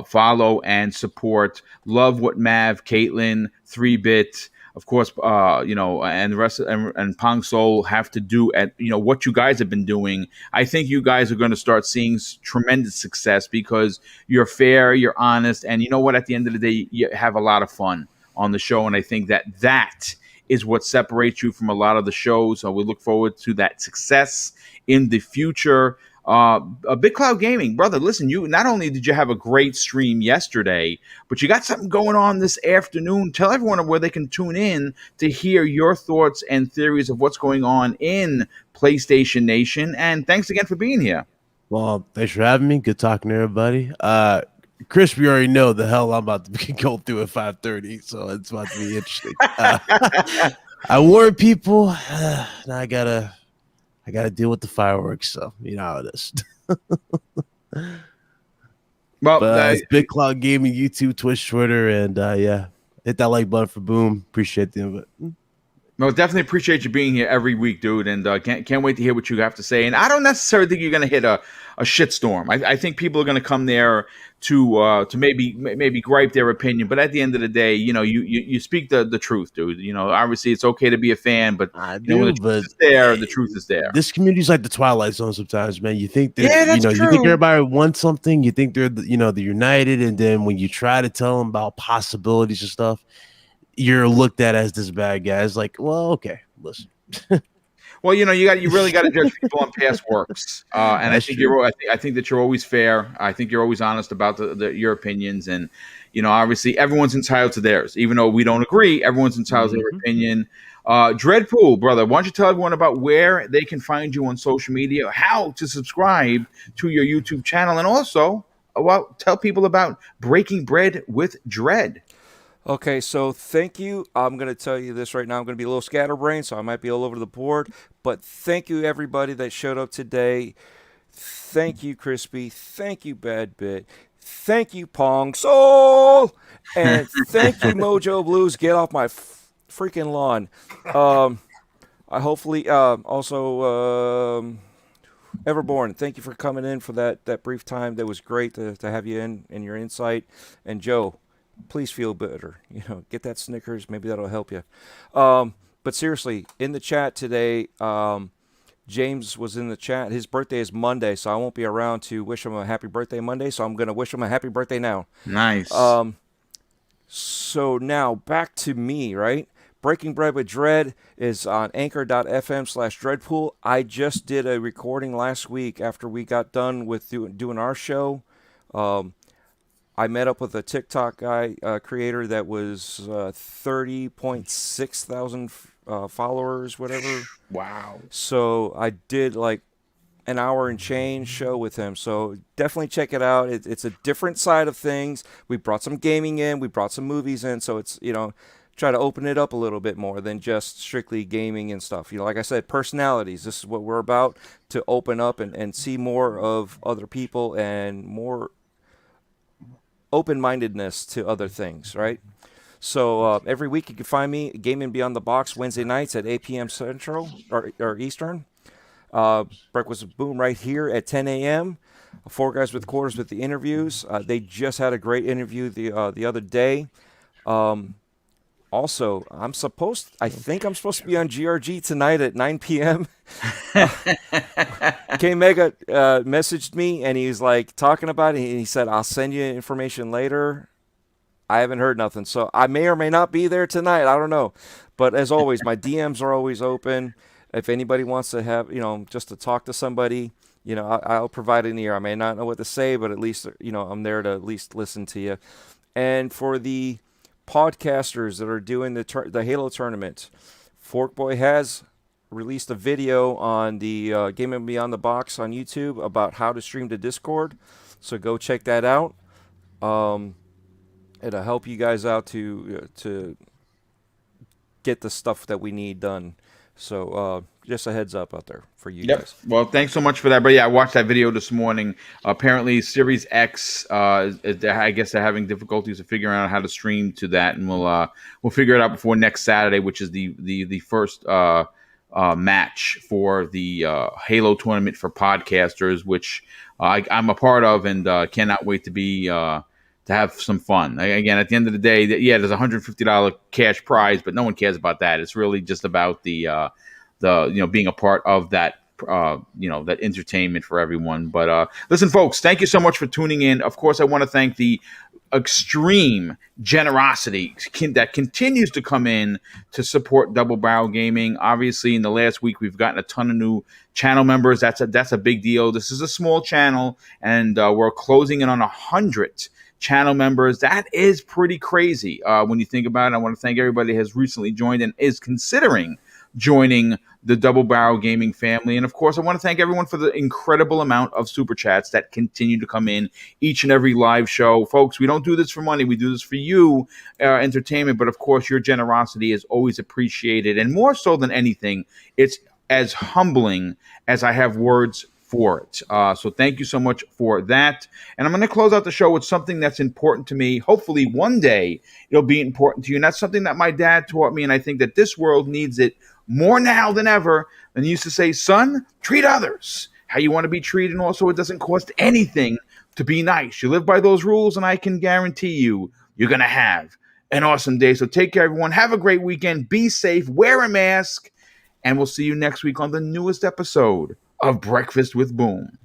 follow and support. Love what Mav, Caitlin, 3-Bit, of course, and the rest and Pong Soul have to do at what you guys have been doing. I think you guys are going to start seeing tremendous success because you're fair, you're honest, and you know what? At the end of the day, you have a lot of fun on the show, and I think that is what separates you from a lot of the shows. So we look forward to that success in the future. Big Cloud Gaming, brother. Listen, you not only did you have a great stream yesterday, but you got something going on this afternoon. Tell everyone where they can tune in to hear your thoughts and theories of what's going on in PlayStation Nation. And thanks again for being here. Well, thanks for having me. Good talking to everybody. Chris, we already know the hell I'm about to go through at 5:30, so it's about to be interesting. I warn people. Now I gotta deal with the fireworks. So you know how it is. Well, it's Big Cloud Gaming, YouTube, Twitch, Twitter, and yeah, hit that like button for Boom. Appreciate the invite. Well, definitely appreciate you being here every week, dude, and can't wait to hear what you have to say. And I don't necessarily think you're going to hit a shitstorm. I think people are going to come there to maybe gripe their opinion, but at the end of the day, you know, you speak the truth, dude. You know, obviously it's okay to be a fan, but when the truth is there, the truth is there. This community's like the Twilight Zone sometimes, man. You think that's you true. think everybody wants something, you think they're they're united, and then when you try to tell them about possibilities and stuff, you're looked at as this bad guy. It's like, well, okay, listen. Well, you know, you really got to judge people on past works, and I think I think that you're always fair. I think you're always honest about your opinions, and you know, obviously, everyone's entitled to theirs, even though we don't agree. Everyone's entitled to their opinion. Dreadpool, brother, why don't you tell everyone about where they can find you on social media, how to subscribe to your YouTube channel, and also, tell people about Breaking Bread with Dread. Okay, so thank you. I'm going to tell you this right now. I'm going to be a little scatterbrained, so I might be all over the board. But thank you, everybody that showed up today. Thank you, Crispy. Thank you, Bad Bit. Thank you, Pong Soul. And thank you, Mojo Blues. Get off my freaking lawn. I hopefully also Everborn, thank you for coming in for that brief time. That was great to have you in and your insight. And Joe, please feel better. You know, get that Snickers. Maybe that'll help you. But seriously, in the chat today, James was in the chat. His birthday is Monday, so I won't be around to wish him a happy birthday Monday. So I'm going to wish him a happy birthday now. Nice. So now back to me, right? Breaking Bread with Dread is on anchor.fm/Dreadpool. I just did a recording last week after we got done with doing our show. I met up with a TikTok creator that was 30.6 thousand followers, whatever. Wow. So I did like an hour and change show with him. So definitely check it out. It's a different side of things. We brought some gaming in. We brought some movies in. So it's, you know, try to open it up a little bit more than just strictly gaming and stuff. You know, like I said, personalities. This is what we're about, to open up and see more of other people and more open-mindedness to other things, right? So every week you can find me Gaming Beyond the Box Wednesday nights at 8 p.m. Central or Eastern. Breakfast with Boom right here at 10 a.m. Four Guys with Quarters with the interviews. They just had a great interview the other day. Also, I think I'm supposed to be on GRG tonight at 9 p.m. K Mega messaged me and he's like talking about it. And he said, I'll send you information later. I haven't heard nothing. So I may or may not be there tonight. I don't know. But as always, my DMs are always open. If anybody wants to have, you know, just to talk to somebody, you know, I'll provide an ear. I may not know what to say, but at least, you know, I'm there to at least listen to you. And for the podcasters that are doing the Halo tournament, Forkboy has released a video on the Gaming Beyond the Box on YouTube about how to stream to Discord. So go check that out. It'll help you guys out to get the stuff that we need done. So just a heads up out there for you guys. Well, thanks so much for that. But yeah, I watched that video this morning. Apparently, Series X, I guess they're having difficulties of figuring out how to stream to that, and we'll figure it out before next Saturday, which is the first match for the Halo tournament for podcasters, which I'm a part of, and cannot wait to be. To have some fun. Again, at the end of the day, yeah, there's a $150 cash prize, but no one cares about that. It's really just about the being a part of that that entertainment for everyone. But listen, folks, thank you so much for tuning in. Of course, I want to thank the extreme generosity that continues to come in to support Double Barrel Gaming. Obviously, in the last week, we've gotten a ton of new channel members. That's a big deal. This is a small channel, and we're closing in on 100 channel members. That is pretty crazy when you think about it. I want to thank everybody that has recently joined and is considering joining the Double Barrel Gaming family. And of course, I want to thank everyone for the incredible amount of super chats that continue to come in each and every live show. Folks, we don't do this for money. We do this for you, entertainment. But of course, your generosity is always appreciated. And more so than anything, it's as humbling as I have words for it. So thank you so much for that. And I'm going to close out the show with something that's important to me. Hopefully one day it'll be important to you. And that's something that my dad taught me. And I think that this world needs it more now than ever. And he used to say, son, treat others how you want to be treated. And also, it doesn't cost anything to be nice. You live by those rules, and I can guarantee you, you're going to have an awesome day. So take care, everyone. Have a great weekend. Be safe. Wear a mask. And we'll see you next week on the newest episode of Breakfast with Boom.